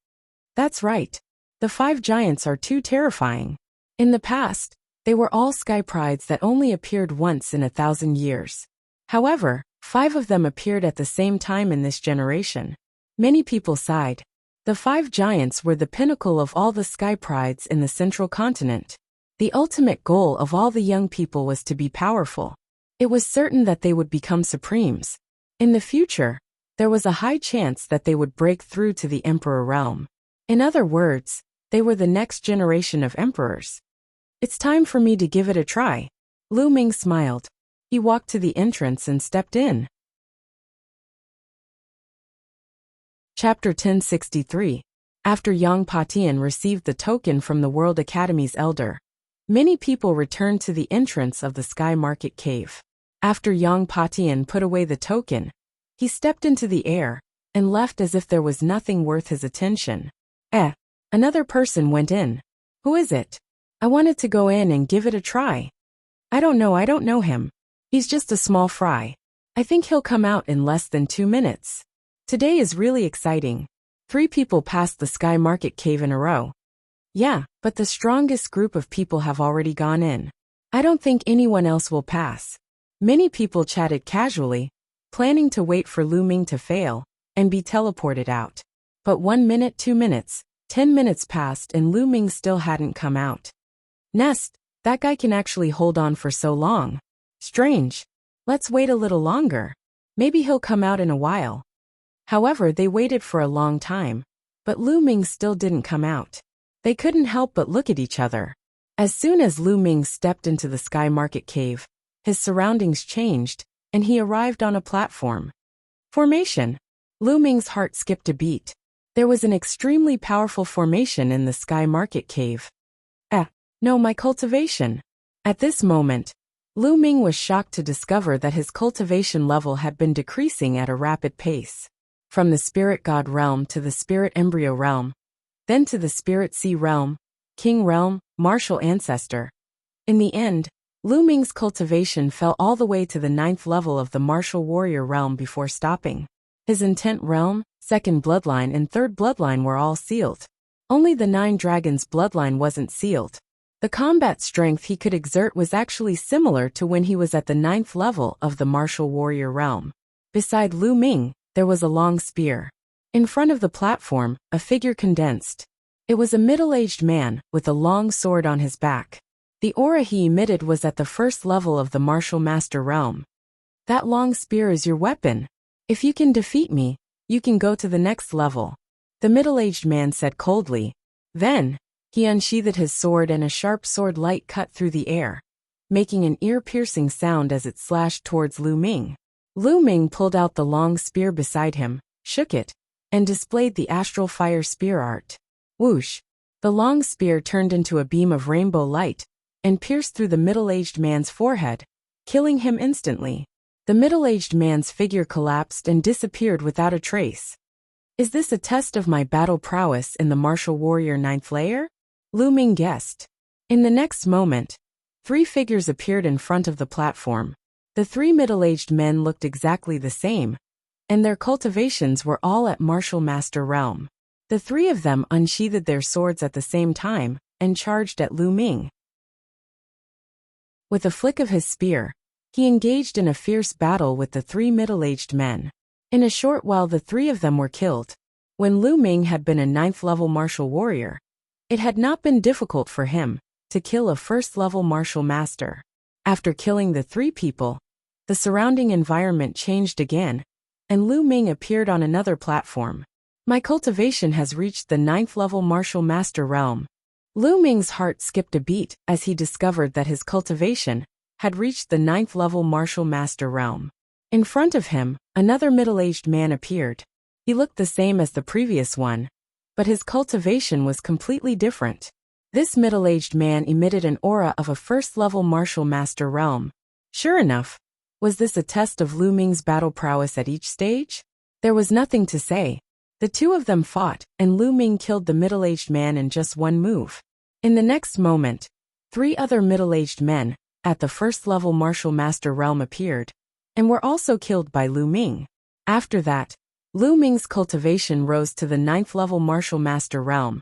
[SPEAKER 1] That's right. The 5 giants are too terrifying. In the past, they were all sky prides that only appeared once in 1,000 years. However, 5 of them appeared at the same time in this generation. Many people sighed. The 5 giants were the pinnacle of all the sky prides in the central continent. The ultimate goal of all the young people was to be powerful. It was certain that they would become supremes. In the future, there was a high chance that they would break through to the emperor realm. In other words, they were the next generation of emperors. It's time for me to give it a try. Lu Ming smiled. He walked to the entrance and stepped in. Chapter 1063. After Yang Patian received the token from the World Academy's elder, many people returned to the entrance of the sky market cave. After Yang Patian put away the token, he stepped into the air and left as if there was nothing worth his attention. Another person went in. Who is it? I wanted to go in and give it a try. I don't know him. He's just a small fry. I think he'll come out in less than 2 minutes. Today is really exciting. 3 people passed the sky market cave in a row. Yeah, but the strongest group of people have already gone in. I don't think anyone else will pass. Many people chatted casually, planning to wait for Lu Ming to fail and be teleported out. But 1 minute, 2 minutes, 10 minutes passed and Lu Ming still hadn't come out. Nest, that guy can actually hold on for so long. Strange. Let's wait a little longer. Maybe he'll come out in a while. However, they waited for a long time, but Lu Ming still didn't come out. They couldn't help but look at each other. As soon as Lu Ming stepped into the sky market cave, his surroundings changed, and he arrived on a platform. Formation. Lu Ming's heart skipped a beat. There was an extremely powerful formation in the Sky Market Cave. No, my cultivation. At this moment, Lu Ming was shocked to discover that his cultivation level had been decreasing at a rapid pace. From the Spirit God realm to the Spirit Embryo realm, then to the Spirit Sea realm, King realm, Martial Ancestor. In the end, Lu Ming's cultivation fell all the way to the 9th level of the Martial Warrior realm before stopping. His Intent realm, 2nd bloodline and 3rd bloodline were all sealed. Only the 9 Dragons bloodline wasn't sealed. The combat strength he could exert was actually similar to when he was at the 9th level of the Martial Warrior realm. Beside Lu Ming, there was a long spear. In front of the platform, a figure condensed. It was a middle-aged man with a long sword on his back. The aura he emitted was at the 1st level of the Martial Master realm. That long spear is your weapon. If you can defeat me, you can go to the next level, the middle-aged man said coldly. Then, he unsheathed his sword and a sharp sword light cut through the air, making an ear-piercing sound as it slashed towards Lu Ming. Lu Ming pulled out the long spear beside him, shook it, and displayed the astral fire spear art. Whoosh! The long spear turned into a beam of rainbow light and pierced through the middle-aged man's forehead, killing him instantly. The middle-aged man's figure collapsed and disappeared without a trace. Is this a test of my battle prowess in the Martial Warrior 9th layer? Lu Ming guessed. In the next moment, 3 figures appeared in front of the platform. The 3 middle-aged men looked exactly the same, and their cultivations were all at Martial Master realm. The 3 of them unsheathed their swords at the same time and charged at Lu Ming. With a flick of his spear, he engaged in a fierce battle with the 3 middle-aged men. In a short while the 3 of them were killed. When Lu Ming had been a 9th-level martial warrior, it had not been difficult for him to kill a 1st-level martial master. After killing the 3 people, the surrounding environment changed again, and Lu Ming appeared on another platform. My cultivation has reached the 9th-level martial master realm. Lu Ming's heart skipped a beat as he discovered that his cultivation had reached the 9th-level martial master realm. In front of him, another middle-aged man appeared. He looked the same as the previous one, but his cultivation was completely different. This middle-aged man emitted an aura of a 1st-level martial master realm. Sure enough, was this a test of Lu Ming's battle prowess at each stage? There was nothing to say. The 2 of them fought, and Lu Ming killed the middle-aged man in just one move. In the next moment, 3 other middle-aged men, at the 1st-level martial master realm appeared, and were also killed by Lu Ming. After that, Lu Ming's cultivation rose to the 9th-level martial master realm,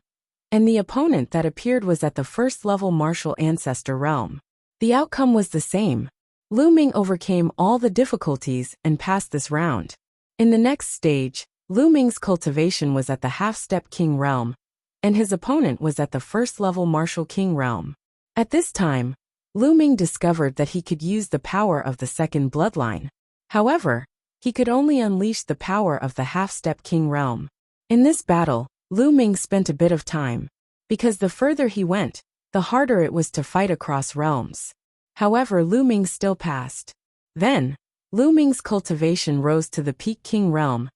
[SPEAKER 1] and the opponent that appeared was at the 1st-level martial ancestor realm. The outcome was the same. Lu Ming overcame all the difficulties and passed this round. In the next stage, Lu Ming's cultivation was at the half-step king realm, and his opponent was at the 1st-level martial king realm. At this time, Lu Ming discovered that he could use the power of the 2nd bloodline. However, he could only unleash the power of the half-step king realm. In this battle, Lu Ming spent a bit of time, because the further he went, the harder it was to fight across realms. However, Lu Ming still passed. Then, Lu Ming's cultivation rose to the peak king realm,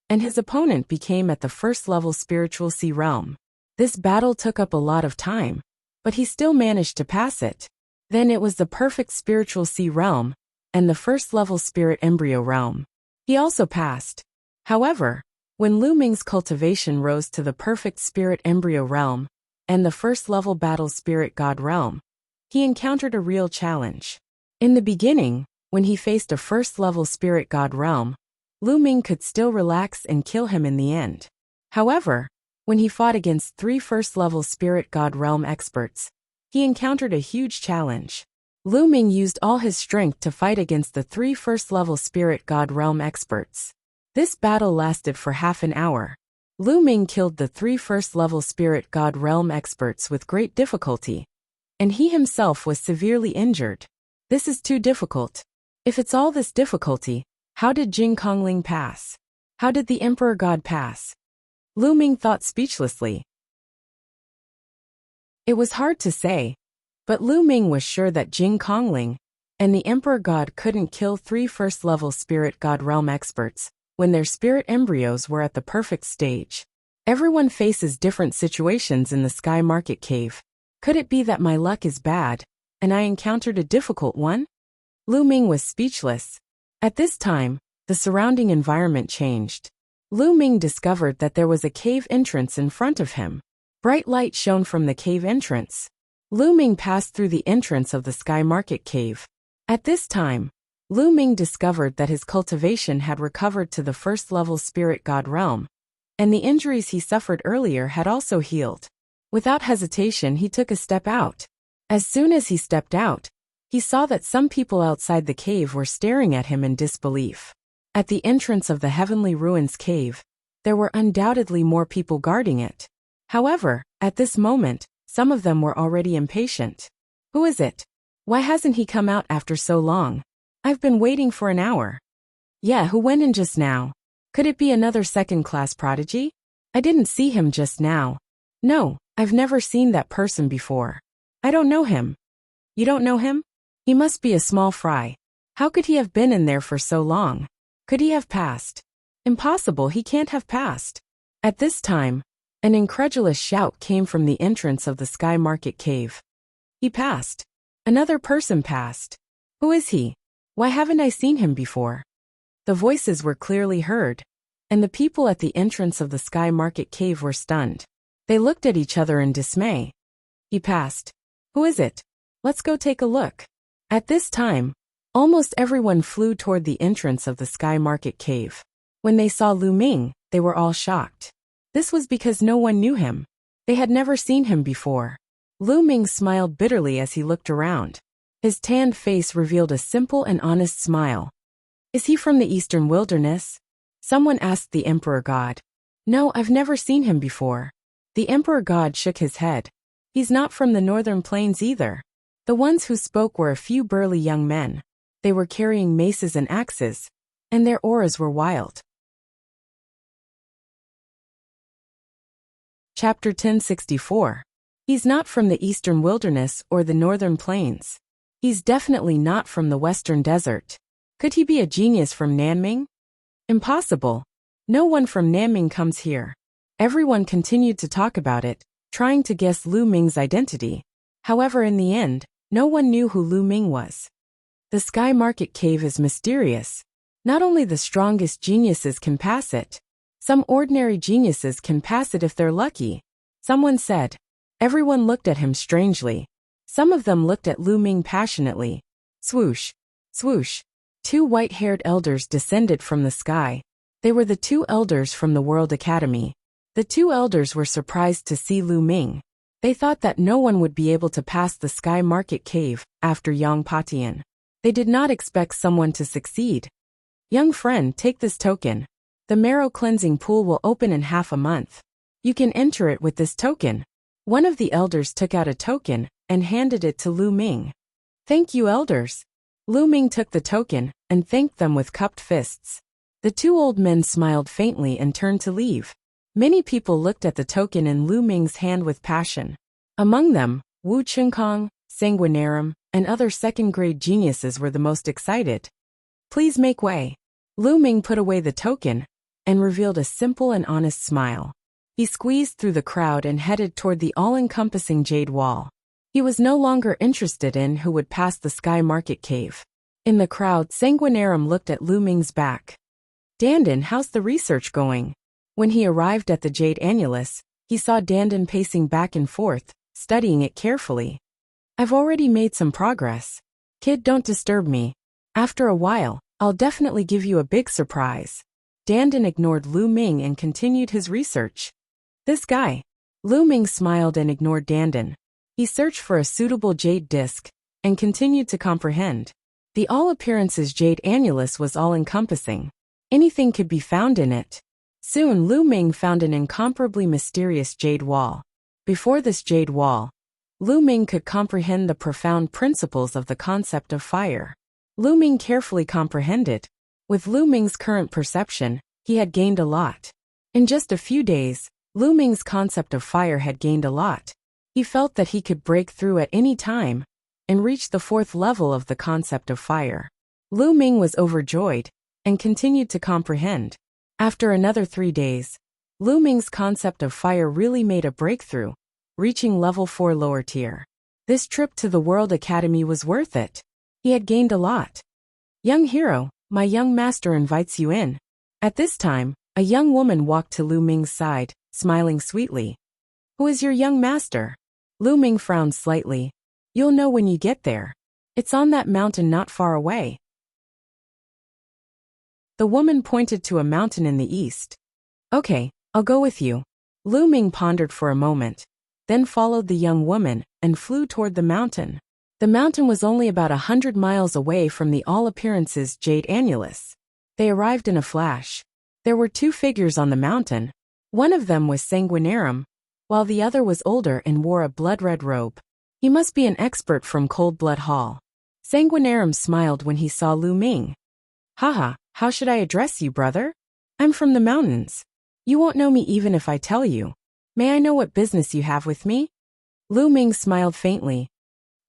[SPEAKER 1] and his opponent became at the 1st-level spiritual sea realm. This battle took up a lot of time, but he still managed to pass it. Then it was the perfect spiritual sea realm, and the 1st-level spirit embryo realm. He also passed. However, when Lu Ming's cultivation rose to the perfect spirit embryo realm, and the 1st-level battle spirit god realm, he encountered a real challenge. In the beginning, when he faced a 1st-level spirit god realm, Lu Ming could still relax and kill him in the end. However, when he fought against 3 1st-level spirit god realm experts, he encountered a huge challenge. Lu Ming used all his strength to fight against the 3 1st-level spirit god realm experts. This battle lasted for half an hour. Lu Ming killed the 3 1st-level spirit god realm experts with great difficulty, and he himself was severely injured. This is too difficult. If it's all this difficulty, how did Jing Kongling pass? How did the Emperor God pass? Lu Ming thought speechlessly. It was hard to say, but Lu Ming was sure that Jing Kongling and the Emperor God couldn't kill 3 1st-level spirit god realm experts when their spirit embryos were at the perfect stage. Everyone faces different situations in the Sky Market Cave. Could it be that my luck is bad, and I encountered a difficult one? Lu Ming was speechless. At this time, the surrounding environment changed. Lu Ming discovered that there was a cave entrance in front of him. Bright light shone from the cave entrance. Lu Ming passed through the entrance of the Sky Market Cave. At this time, Lu Ming discovered that his cultivation had recovered to the first-level spirit god realm, and the injuries he suffered earlier had also healed. Without hesitation, he took a step out. As soon as he stepped out, he saw that some people outside the cave were staring at him in disbelief. At the entrance of the Heavenly Ruins cave, there were undoubtedly more people guarding it. However, at this moment, some of them were already impatient. Who is it? Why hasn't he come out after so long? I've been waiting for an hour. Yeah, who went in just now? Could it be another second-class prodigy? I didn't see him just now. No, I've never seen that person before. I don't know him. You don't know him? He must be a small fry. How could he have been in there for so long? Could he have passed? Impossible, he can't have passed. At this time, an incredulous shout came from the entrance of the Sky Market Cave. He passed. Another person passed. Who is he? Why haven't I seen him before? The voices were clearly heard, and the people at the entrance of the Sky Market Cave were stunned. They looked at each other in dismay. He passed. Who is it? Let's go take a look. At this time, almost everyone flew toward the entrance of the Sky Market Cave. When they saw Lu Ming, they were all shocked. This was because no one knew him. They had never seen him before. Lu Ming smiled bitterly as he looked around. His tanned face revealed a simple and honest smile. Is he from the Eastern Wilderness? Someone asked the Emperor God. No, I've never seen him before. The Emperor God shook his head. He's not from the Northern Plains either. The ones who spoke were a few burly young men. They were carrying maces and axes, and their auras were wild. Chapter 1064. He's not from the Eastern Wilderness or the Northern Plains. He's definitely not from the Western Desert. Could he be a genius from Nanming? Impossible. No one from Nanming comes here. Everyone continued to talk about it, trying to guess Lu Ming's identity. However, in the end, no one knew who Lu Ming was. The Sky Market Cave is mysterious. Not only the strongest geniuses can pass it. Some ordinary geniuses can pass it if they're lucky. Someone said. Everyone looked at him strangely. Some of them looked at Lu Ming passionately. Swoosh. Swoosh. Two white-haired elders descended from the sky. They were the two elders from the World Academy. The two elders were surprised to see Lu Ming. They thought that no one would be able to pass the Sky Market Cave after Yang Patian. They did not expect someone to succeed. Young friend, take this token. The marrow cleansing pool will open in half a month. You can enter it with this token. One of the elders took out a token and handed it to Lu Ming. Thank you, elders. Lu Ming took the token and thanked them with cupped fists. The two old men smiled faintly and turned to leave. Many people looked at the token in Lu Ming's hand with passion. Among them, Wu Chengkong, Sanguinarum, and other second-grade geniuses were the most excited. Please make way. Lu Ming put away the token and revealed a simple and honest smile. He squeezed through the crowd and headed toward the all-encompassing jade wall. He was no longer interested in who would pass the Sky Market Cave. In the crowd, Sanguinarum looked at Lu Ming's back. Dandan, how's the research going? When he arrived at the Jade Annulus, he saw Dandan pacing back and forth, studying it carefully. I've already made some progress. Kid, don't disturb me. After a while, I'll definitely give you a big surprise. Dandan ignored Lu Ming and continued his research. This guy. Lu Ming smiled and ignored Dandan. He searched for a suitable jade disc and continued to comprehend. The all-appearances Jade Annulus was all-encompassing. Anything could be found in it. Soon Lu Ming found an incomparably mysterious jade wall. Before this jade wall, Lu Ming could comprehend the profound principles of the concept of fire. Lu Ming carefully comprehended. With Lu Ming's current perception, he had gained a lot. In just a few days, Lu Ming's concept of fire had gained a lot. He felt that he could break through at any time and reach the 4th level of the concept of fire. Lu Ming was overjoyed and continued to comprehend. After another 3 days, Lu Ming's concept of fire really made a breakthrough, reaching level 4 lower tier. This trip to the World Academy was worth it. He had gained a lot. Young hero, my young master invites you in. At this time, a young woman walked to Lu Ming's side, smiling sweetly. Who is your young master? Lu Ming frowned slightly. You'll know when you get there. It's on that mountain not far away. The woman pointed to a mountain in the east. Okay, I'll go with you. Lu Ming pondered for a moment, then followed the young woman and flew toward the mountain. The mountain was only about 100 miles away from the all appearances Jade Annulus. They arrived in a flash. There were 2 figures on the mountain. One of them was Sanguinarum, while the other was older and wore a blood-red robe. He must be an expert from Cold Blood Hall. Sanguinarum smiled when he saw Lu Ming. Haha, how should I address you, brother? I'm from the mountains. You won't know me even if I tell you. May I know what business you have with me? Lu Ming smiled faintly.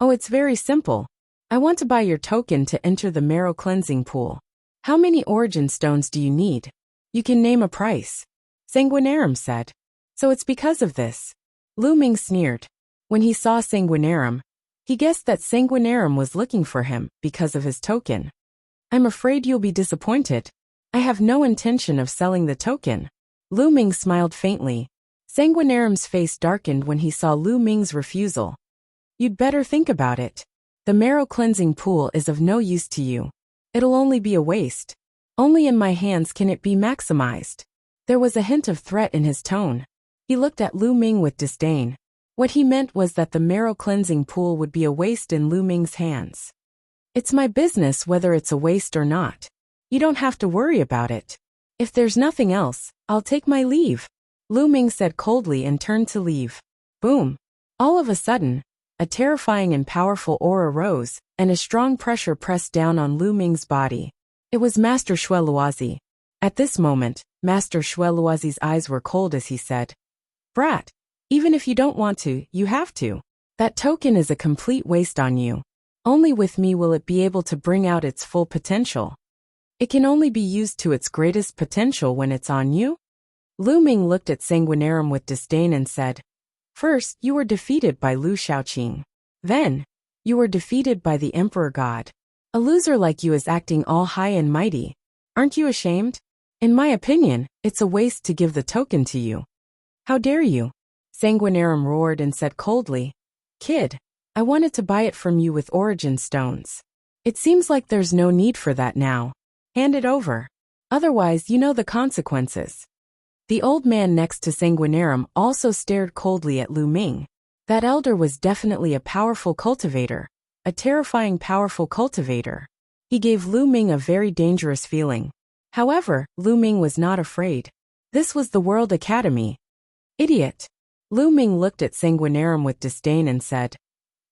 [SPEAKER 1] Oh, it's very simple. I want to buy your token to enter the marrow cleansing pool. How many origin stones do you need? You can name a price. Sanguinarum said. So it's because of this. Lu Ming sneered. When he saw Sanguinarum, he guessed that Sanguinarum was looking for him because of his token. I'm afraid you'll be disappointed. I have no intention of selling the token. Lu Ming smiled faintly. Sanguinarum's face darkened when he saw Lu Ming's refusal. You'd better think about it. The marrow cleansing pool is of no use to you. It'll only be a waste. Only in my hands can it be maximized. There was a hint of threat in his tone. He looked at Lu Ming with disdain. What he meant was that the marrow cleansing pool would be a waste in Lu Ming's hands. It's my business whether it's a waste or not. You don't have to worry about it. If there's nothing else, I'll take my leave. Lu Ming said coldly and turned to leave. Boom. All of a sudden, a terrifying and powerful aura rose, and a strong pressure pressed down on Lu Ming's body. It was Master Shueluazi. At this moment, Master Shueluazi's eyes were cold as he said, Brat, even if you don't want to, you have to. That token is a complete waste on you. Only with me will it be able to bring out its full potential. It can only be used to its greatest potential when it's on you. Lu Ming looked at Sanguinarum with disdain and said, First, you were defeated by Lu Shaoqing. Then, you were defeated by the Emperor God. A loser like you is acting all high and mighty. Aren't you ashamed? In my opinion, it's a waste to give the token to you. How dare you? Sanguinarum roared and said coldly, Kid, I wanted to buy it from you with origin stones. It seems like there's no need for that now. Hand it over. Otherwise, you know the consequences. The old man next to Sanguinarum also stared coldly at Lu Ming. That elder was definitely a powerful cultivator, a terrifying powerful cultivator. He gave Lu Ming a very dangerous feeling. However, Lu Ming was not afraid. This was the World Academy. Idiot. Lu Ming looked at Sanguinarum with disdain and said,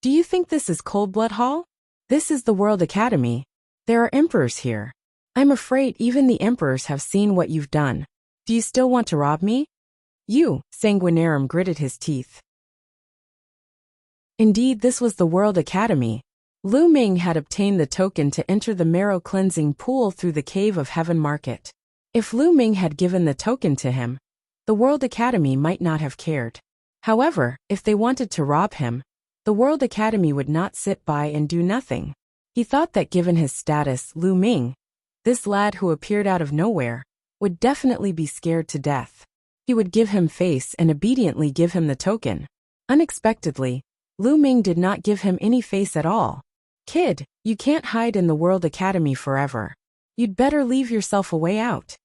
[SPEAKER 1] Do you think this is Cold Blood Hall? This is the World Academy. There are emperors here. I'm afraid even the emperors have seen what you've done. Do you still want to rob me? You, Sanguinarum gritted his teeth. Indeed, this was the World Academy. Lu Ming had obtained the token to enter the marrow cleansing pool through the Cave of Heaven Market. If Lu Ming had given the token to him, the World Academy might not have cared. However, if they wanted to rob him, the World Academy would not sit by and do nothing. He thought that given his status, Lu Ming, this lad who appeared out of nowhere, would definitely be scared to death. He would give him face and obediently give him the token. Unexpectedly, Lu Ming did not give him any face at all. Kid, you can't hide in the World Academy forever. You'd better leave yourself a way out.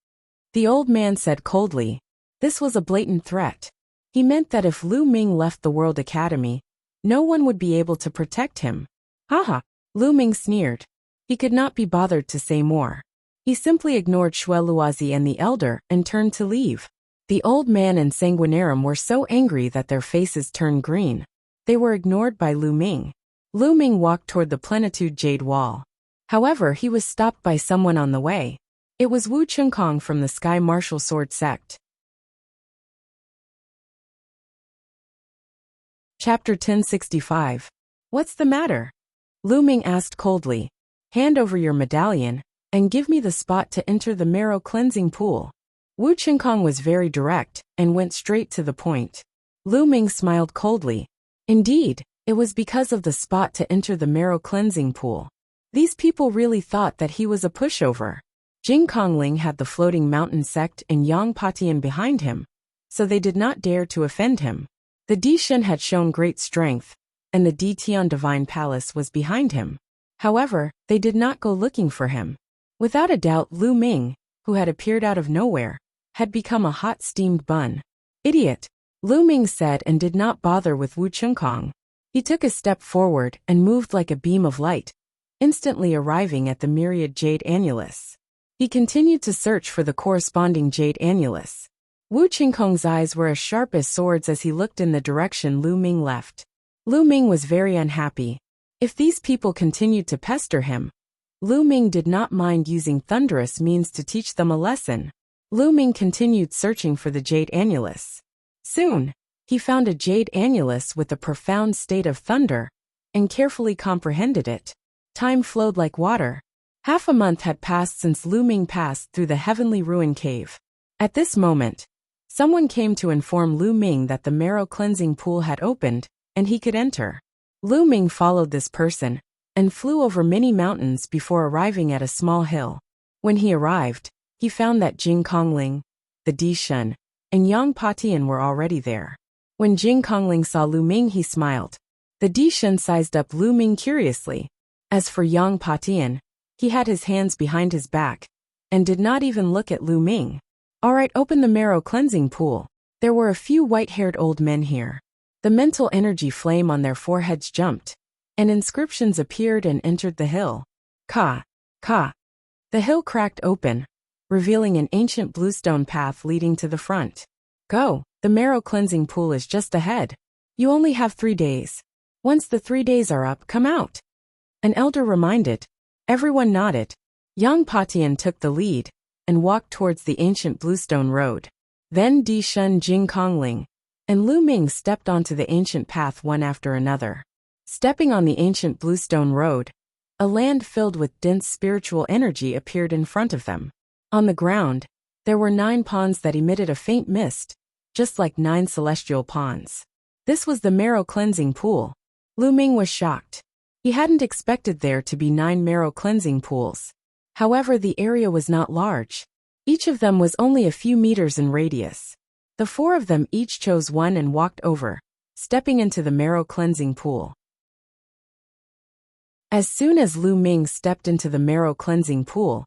[SPEAKER 1] The old man said coldly. This was a blatant threat. He meant that if Lu Ming left the World Academy, no one would be able to protect him. Haha, Lu Ming sneered. He could not be bothered to say more. He simply ignored Shueluazi and the elder and turned to leave. The old man and Sanguinarum were so angry that their faces turned green. They were ignored by Lu Ming. Lu Ming walked toward the Plenitude Jade Wall. However, he was stopped by someone on the way. It was Wu Chungkong from the Sky Martial Sword Sect. Chapter 1065. What's the matter? Lu Ming asked coldly. Hand over your medallion, and give me the spot to enter the marrow cleansing pool. Wu Qinkong was very direct and went straight to the point. Lu Ming smiled coldly. Indeed, it was because of the spot to enter the marrow cleansing pool. These people really thought that he was a pushover. Jing Kongling had the floating mountain sect and Yang Patian behind him, so they did not dare to offend him. The Dishan had shown great strength, and the Ditian Divine Palace was behind him. However, they did not go looking for him. Without a doubt, Lu Ming, who had appeared out of nowhere, had become a hot steamed bun. Idiot, Lu Ming said, and did not bother with Wu Qinkong. He took a step forward and moved like a beam of light, instantly arriving at the myriad jade annulus. He continued to search for the corresponding jade annulus. Wu Qinkong's eyes were as sharp as swords as he looked in the direction Lu Ming left. Lu Ming was very unhappy. If these people continued to pester him, Lu Ming did not mind using thunderous means to teach them a lesson. Lu Ming continued searching for the jade annulus. Soon, he found a jade annulus with a profound state of thunder, and carefully comprehended it. Time flowed like water. Half a month had passed since Lu Ming passed through the heavenly ruin cave. At this moment, someone came to inform Lu Ming that the marrow cleansing pool had opened, and he could enter. Lu Ming followed this person, and flew over many mountains before arriving at a small hill. When he arrived, he found that Jing Kongling, the Dishan, and Yang Patian were already there. When Jing Kongling saw Lu Ming, he smiled. The Dishan sized up Lu Ming curiously. As for Yang Patian, he had his hands behind his back, and did not even look at Lu Ming. All right, open the marrow cleansing pool. There were a few white-haired old men here. The mental energy flame on their foreheads jumped, and inscriptions appeared and entered the hill. Ka, ka. The hill cracked open, revealing an ancient bluestone path leading to the front. Go, the marrow cleansing pool is just ahead. You only have 3 days. Once the 3 days are up, come out. An elder reminded. Everyone nodded. Yang Patian took the lead, and walked towards the ancient bluestone road. Then Dishan, Jing Kongling, and Lu Ming stepped onto the ancient path one after another. Stepping on the ancient bluestone road, a land filled with dense spiritual energy appeared in front of them. On the ground, there were 9 ponds that emitted a faint mist, just like 9 celestial ponds. This was the marrow cleansing pool. Lu Ming was shocked. He hadn't expected there to be 9 marrow cleansing pools. However, the area was not large. Each of them was only a few meters in radius. The 4 of them each chose one and walked over, stepping into the marrow cleansing pool. As soon as Lu Ming stepped into the marrow cleansing pool,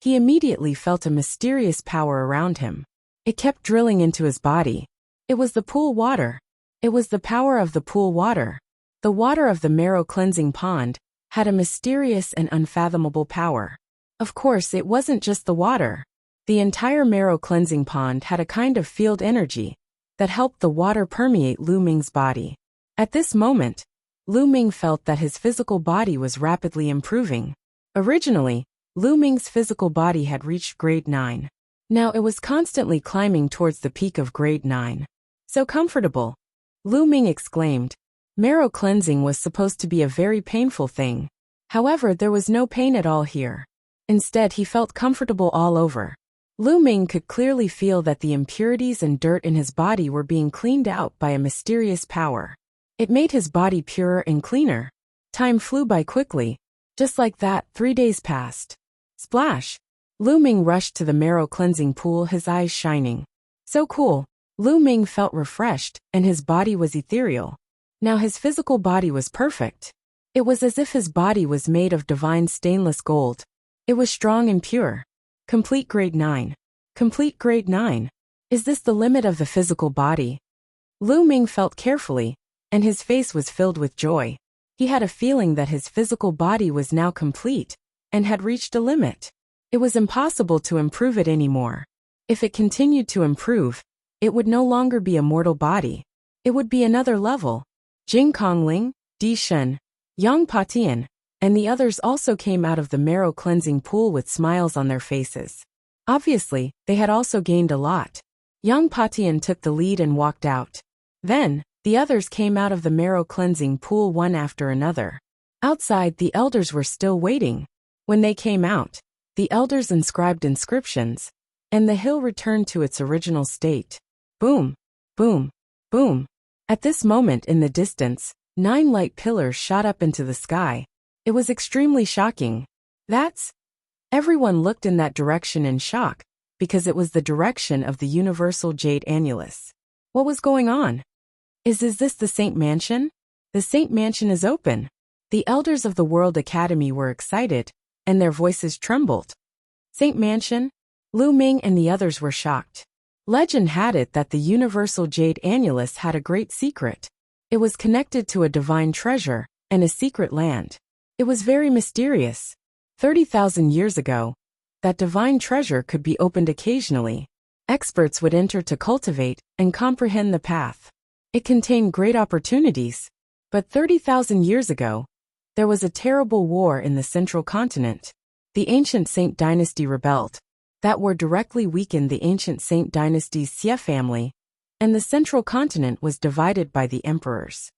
[SPEAKER 1] he immediately felt a mysterious power around him. It kept drilling into his body. It was the pool water. It was the power of the pool water. The water of the marrow cleansing pond had a mysterious and unfathomable power. Of course, it wasn't just the water. The entire marrow cleansing pond had a kind of field energy that helped the water permeate Lu Ming's body. At this moment, Lu Ming felt that his physical body was rapidly improving. Originally, Lu Ming's physical body had reached grade 9. Now it was constantly climbing towards the peak of grade 9. So comfortable! Lu Ming exclaimed. Marrow cleansing was supposed to be a very painful thing. However, there was no pain at all here. Instead, he felt comfortable all over. Lu Ming could clearly feel that the impurities and dirt in his body were being cleaned out by a mysterious power. It made his body purer and cleaner. Time flew by quickly. Just like that, 3 days passed. Splash! Lu Ming rushed to the marrow cleansing pool, his eyes shining. So cool! Lu Ming felt refreshed, and his body was ethereal. Now his physical body was perfect. It was as if his body was made of divine stainless gold. It was strong and pure. Complete grade 9. Complete grade 9. Is this the limit of the physical body? Lu Ming felt carefully, and his face was filled with joy. He had a feeling that his physical body was now complete, and had reached a limit. It was impossible to improve it anymore. If it continued to improve, it would no longer be a mortal body. It would be another level. Jing Kongling, Dishan, Yang Patian, and the others also came out of the marrow cleansing pool with smiles on their faces. Obviously, they had also gained a lot. Yang Patian took the lead and walked out. Then, the others came out of the marrow cleansing pool one after another. Outside, the elders were still waiting. When they came out, the elders inscribed inscriptions, and the hill returned to its original state. Boom, boom, boom. At this moment in the distance, 9 light pillars shot up into the sky. It was extremely shocking. Everyone looked in that direction in shock, because it was the direction of the universal jade annulus. What was going on? Is this the Saint Mansion? The Saint Mansion is open. The elders of the World Academy were excited, and their voices trembled. Saint Mansion? Lu Ming and the others were shocked. Legend had it that the universal jade annulus had a great secret. It was connected to a divine treasure and a secret land. It was very mysterious. 30,000 years ago, that divine treasure could be opened occasionally. Experts would enter to cultivate and comprehend the path. It contained great opportunities. But 30,000 years ago, there was a terrible war in the central continent. The ancient Saint dynasty rebelled. That war directly weakened the ancient Saint dynasty's Xie family, and the central continent was divided by the emperors.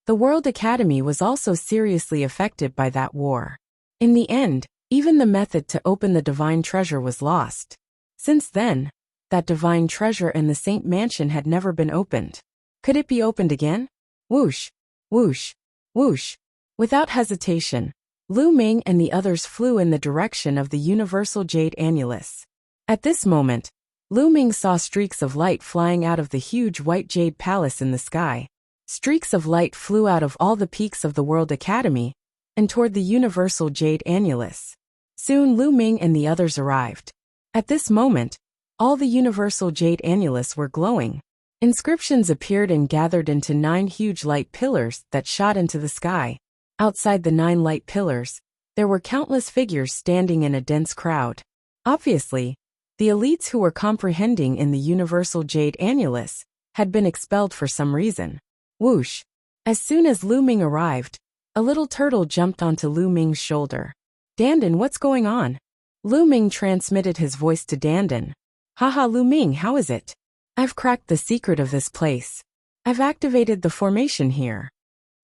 [SPEAKER 1] The World Academy was also seriously affected by that war. In the end, even the method to open the divine treasure was lost. Since then, that divine treasure in the Saint Mansion had never been opened. Could it be opened again? Whoosh, whoosh, whoosh. Without hesitation, Lu Ming and the others flew in the direction of the universal jade annulus. At this moment, Lu Ming saw streaks of light flying out of the huge white jade palace in the sky. Streaks of light flew out of all the peaks of the World Academy and toward the universal jade annulus. Soon Lu Ming and the others arrived. At this moment, all the universal jade annulus were glowing. Inscriptions appeared and gathered into 9 huge light pillars that shot into the sky. Outside the 9 light pillars, there were countless figures standing in a dense crowd. Obviously, the elites who were comprehending in the universal jade annulus had been expelled for some reason. Whoosh! As soon as Lu Ming arrived, a little turtle jumped onto Lu Ming's shoulder. Dandan, what's going on? Lu Ming transmitted his voice to Dandan. Haha, Lu Ming, how is it? I've cracked the secret of this place. I've activated the formation here.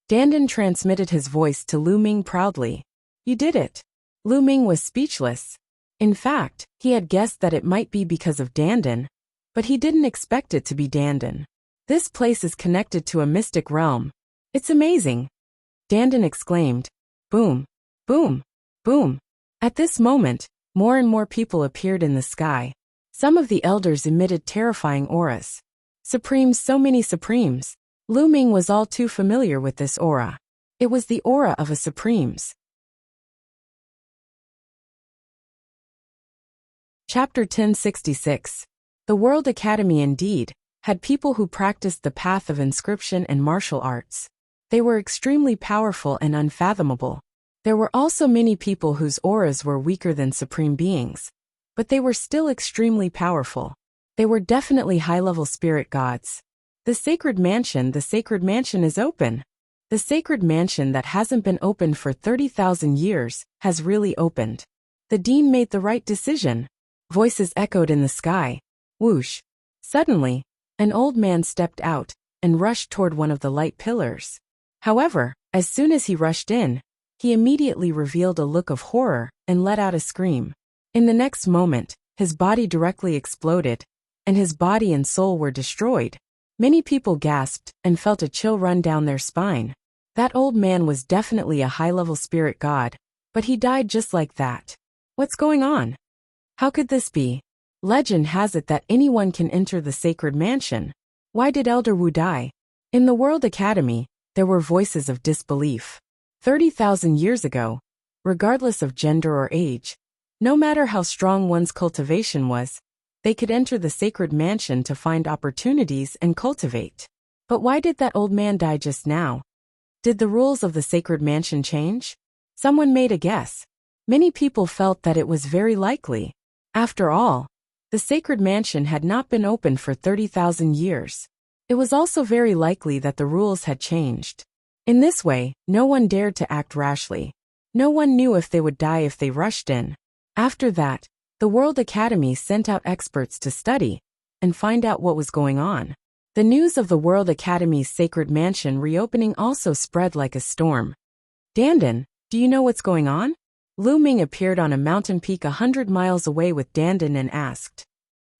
[SPEAKER 1] Dandan transmitted his voice to Lu Ming proudly. You did it. Lu Ming was speechless. In fact, he had guessed that it might be because of Dandan, but he didn't expect it to be Dandan. This place is connected to a mystic realm. It's amazing. Dandan exclaimed. Boom, boom, boom. At this moment, more and more people appeared in the sky. Some of the elders emitted terrifying auras. Supremes, so many Supremes. Lu Ming was all too familiar with this aura. It was the aura of a Supremes. Chapter 1066. The World Academy indeed had people who practiced the path of inscription and martial arts. They were extremely powerful and unfathomable. There were also many people whose auras were weaker than supreme beings, but they were still extremely powerful. They were definitely high-level spirit gods. The Sacred Mansion is open. The Sacred Mansion that hasn't been opened for 30,000 years has really opened. The dean made the right decision. Voices echoed in the sky. Whoosh! Suddenly, an old man stepped out and rushed toward one of the light pillars. However, as soon as he rushed in, he immediately revealed a look of horror and let out a scream. In the next moment, his body directly exploded, and his body and soul were destroyed. Many people gasped and felt a chill run down their spine. That old man was definitely a high-level spirit god, but he died just like that. What's going on? How could this be? Legend has it that anyone can enter the Sacred Mansion. Why did Elder Wu die? In the World Academy, there were voices of disbelief. 30,000 years ago, regardless of gender or age, no matter how strong one's cultivation was, they could enter the Sacred Mansion to find opportunities and cultivate. But why did that old man die just now? Did the rules of the Sacred Mansion change? Someone made a guess. Many people felt that it was very likely. After all, the Sacred Mansion had not been open for 30,000 years. It was also very likely that the rules had changed. In this way, no one dared to act rashly. No one knew if they would die if they rushed in. After that, the World Academy sent out experts to study and find out what was going on. The news of the World Academy's Sacred Mansion reopening also spread like a storm. Dandan, do you know what's going on? Lu Ming appeared on a mountain peak 100 miles away with Dandan and asked,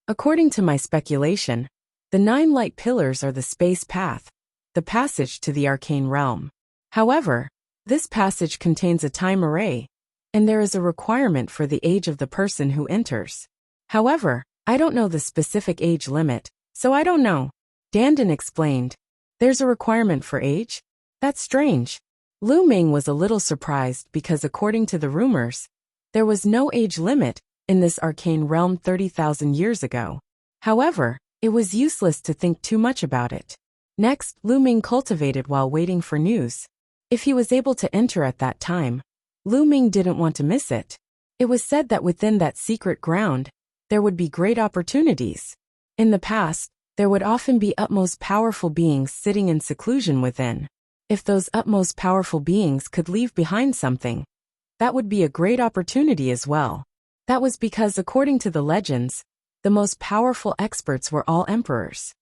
[SPEAKER 1] "According to my speculation, the 9 light pillars are the space path, the passage to the arcane realm. However, this passage contains a time array, and there is a requirement for the age of the person who enters. However, I don't know the specific age limit, so I don't know." Dandan explained, "There's a requirement for age? That's strange." Lu Ming was a little surprised because according to the rumors, there was no age limit in this arcane realm 30,000 years ago. However, it was useless to think too much about it. Next, Lu Ming cultivated while waiting for news. If he was able to enter at that time, Lu Ming didn't want to miss it. It was said that within that secret ground, there would be great opportunities. In the past, there would often be utmost powerful beings sitting in seclusion within. If those utmost powerful beings could leave behind something, that would be a great opportunity as well. That was because according to the legends, the most powerful experts were all emperors.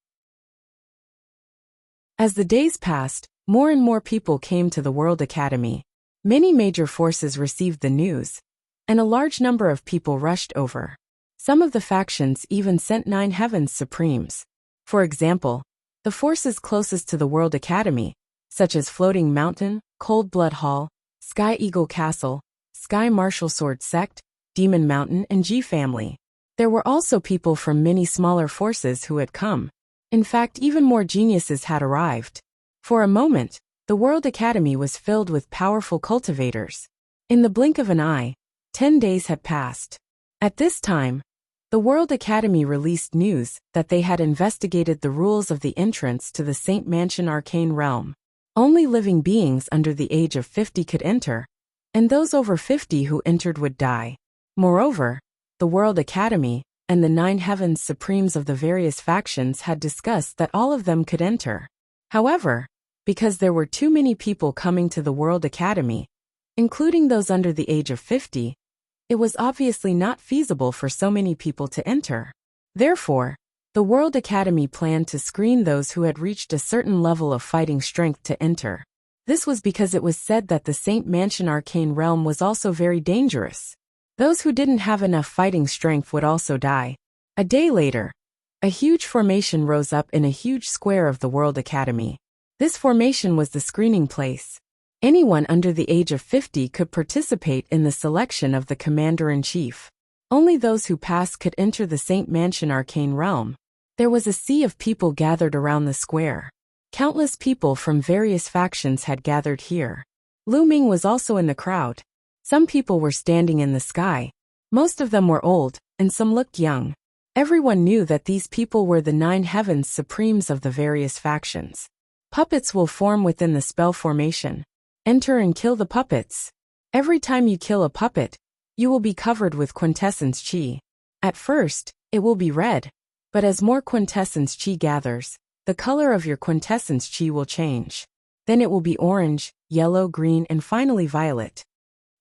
[SPEAKER 1] As the days passed, more and more people came to the World Academy. Many major forces received the news, and a large number of people rushed over. Some of the factions even sent 9 heavens supremes. For example, the forces closest to the World Academy, such as Floating Mountain, Cold Blood Hall, Sky Eagle Castle, Sky Martial Sword Sect, Demon Mountain, and G Family. There were also people from many smaller forces who had come. In fact, even more geniuses had arrived. For a moment, the World Academy was filled with powerful cultivators. In the blink of an eye, 10 days had passed. At this time, the World Academy released news that they had investigated the rules of the entrance to the Saint Mansion Arcane Realm. Only living beings under the age of 50 could enter, and those over 50 who entered would die. Moreover, the World Academy and the 9 heavens supremes of the various factions had discussed that all of them could enter. However, because there were too many people coming to the World Academy, including those under the age of 50, it was obviously not feasible for so many people to enter. Therefore, the World Academy planned to screen those who had reached a certain level of fighting strength to enter. This was because it was said that the Saint Mansion Arcane Realm was also very dangerous. Those who didn't have enough fighting strength would also die. A day later, a huge formation rose up in a huge square of the World Academy. This formation was the screening place. Anyone under the age of 50 could participate in the selection of the Commander-in-Chief. Only those who passed could enter the Saint Mansion Arcane Realm. There was a sea of people gathered around the square. Countless people from various factions had gathered here. Lu Ming was also in the crowd. Some people were standing in the sky. Most of them were old, and some looked young. Everyone knew that these people were the 9 heavens supremes of the various factions. Puppets will form within the spell formation. Enter and kill the puppets. Every time you kill a puppet, you will be covered with quintessence chi. At first, it will be red, but as more quintessence chi gathers, the color of your quintessence chi will change. Then it will be orange, yellow, green, and finally violet.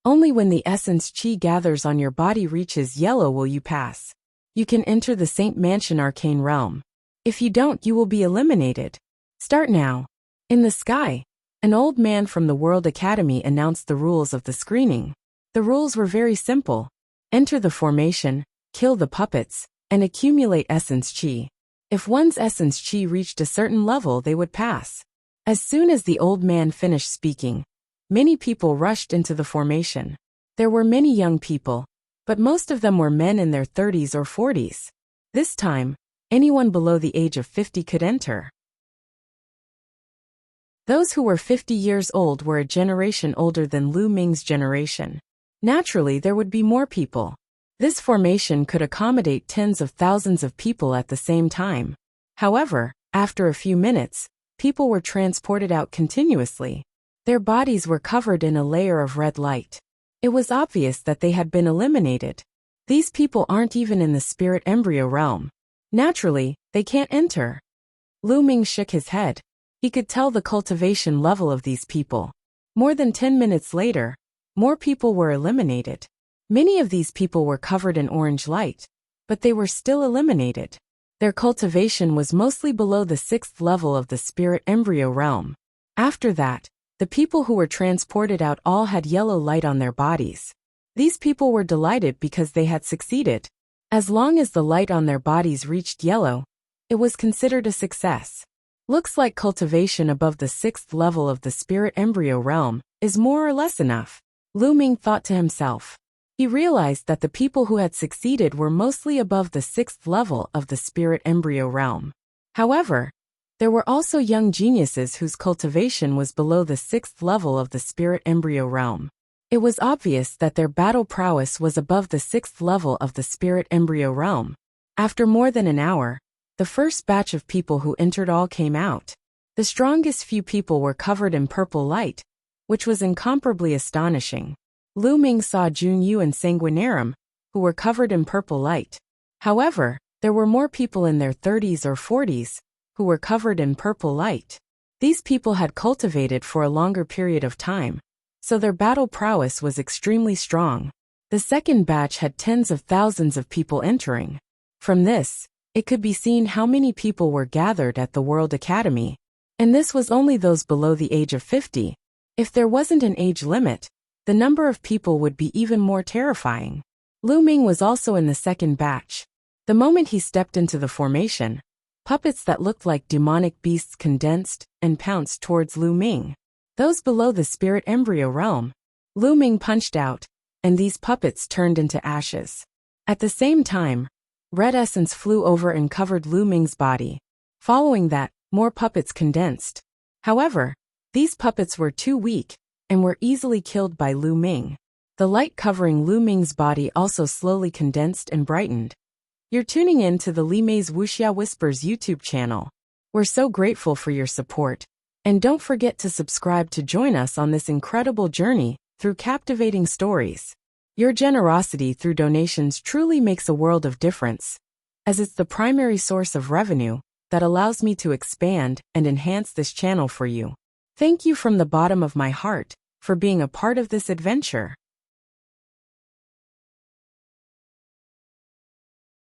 [SPEAKER 1] Only when the essence chi gathers on your body reaches yellow will you pass. You can enter the Saint Mansion Arcane Realm. If you don't, you will be eliminated. Start now. In the sky, an old man from the World Academy announced the rules of the screening. The rules were very simple. Enter the formation, kill the puppets, and accumulate essence chi. If one's essence chi reached a certain level, they would pass. As soon as the old man finished speaking, many people rushed into the formation. There were many young people, but most of them were men in their 30s or 40s. This time, anyone below the age of 50 could enter. Those who were 50 years old were a generation older than Lu Ming's generation. Naturally, there would be more people. This formation could accommodate tens of thousands of people at the same time. However, after a few minutes, people were transported out continuously. Their bodies were covered in a layer of red light. It was obvious that they had been eliminated. These people aren't even in the spirit embryo realm. Naturally, they can't enter. Lu Ming shook his head. He could tell the cultivation level of these people. More than 10 minutes later, more people were eliminated. Many of these people were covered in orange light, but they were still eliminated. Their cultivation was mostly below the 6th level of the spirit embryo realm. After that, the people who were transported out all had yellow light on their bodies. These people were delighted because they had succeeded. As long as the light on their bodies reached yellow, it was considered a success. Looks like cultivation above the 6th level of the spirit embryo realm is more or less enough, Lu Ming thought to himself. He realized that the people who had succeeded were mostly above the 6th level of the spirit embryo realm. However, there were also young geniuses whose cultivation was below the 6th level of the spirit embryo realm. It was obvious that their battle prowess was above the 6th level of the spirit embryo realm. After more than an hour, the first batch of people who entered all came out. The strongest few people were covered in purple light, which was incomparably astonishing. Lu Ming saw Junyu and Sanguinarum, who were covered in purple light. However, there were more people in their 30s or 40s, who were covered in purple light. These people had cultivated for a longer period of time, so their battle prowess was extremely strong. The second batch had tens of thousands of people entering. From this, it could be seen how many people were gathered at the World Academy. And this was only those below the age of 50. If there wasn't an age limit, the number of people would be even more terrifying. Lu Ming was also in the second batch. The moment he stepped into the formation, puppets that looked like demonic beasts condensed and pounced towards Lu Ming. Those below the spirit embryo realm. Lu Ming punched out, and these puppets turned into ashes. At the same time, red essence flew over and covered Lu Ming's body. Following that, more puppets condensed. However, these puppets were too weak and were easily killed by Lu Ming. The light covering Lu Ming's body also slowly condensed and brightened. You're tuning in to the Li Mei's Wuxia Whispers YouTube channel. We're so grateful for your support. And don't forget to subscribe to join us on this incredible journey through captivating stories. Your generosity through donations truly makes a world of difference, as it's the primary source of revenue that allows me to expand and enhance this channel for you. Thank you from the bottom of my heart for being a part of this adventure.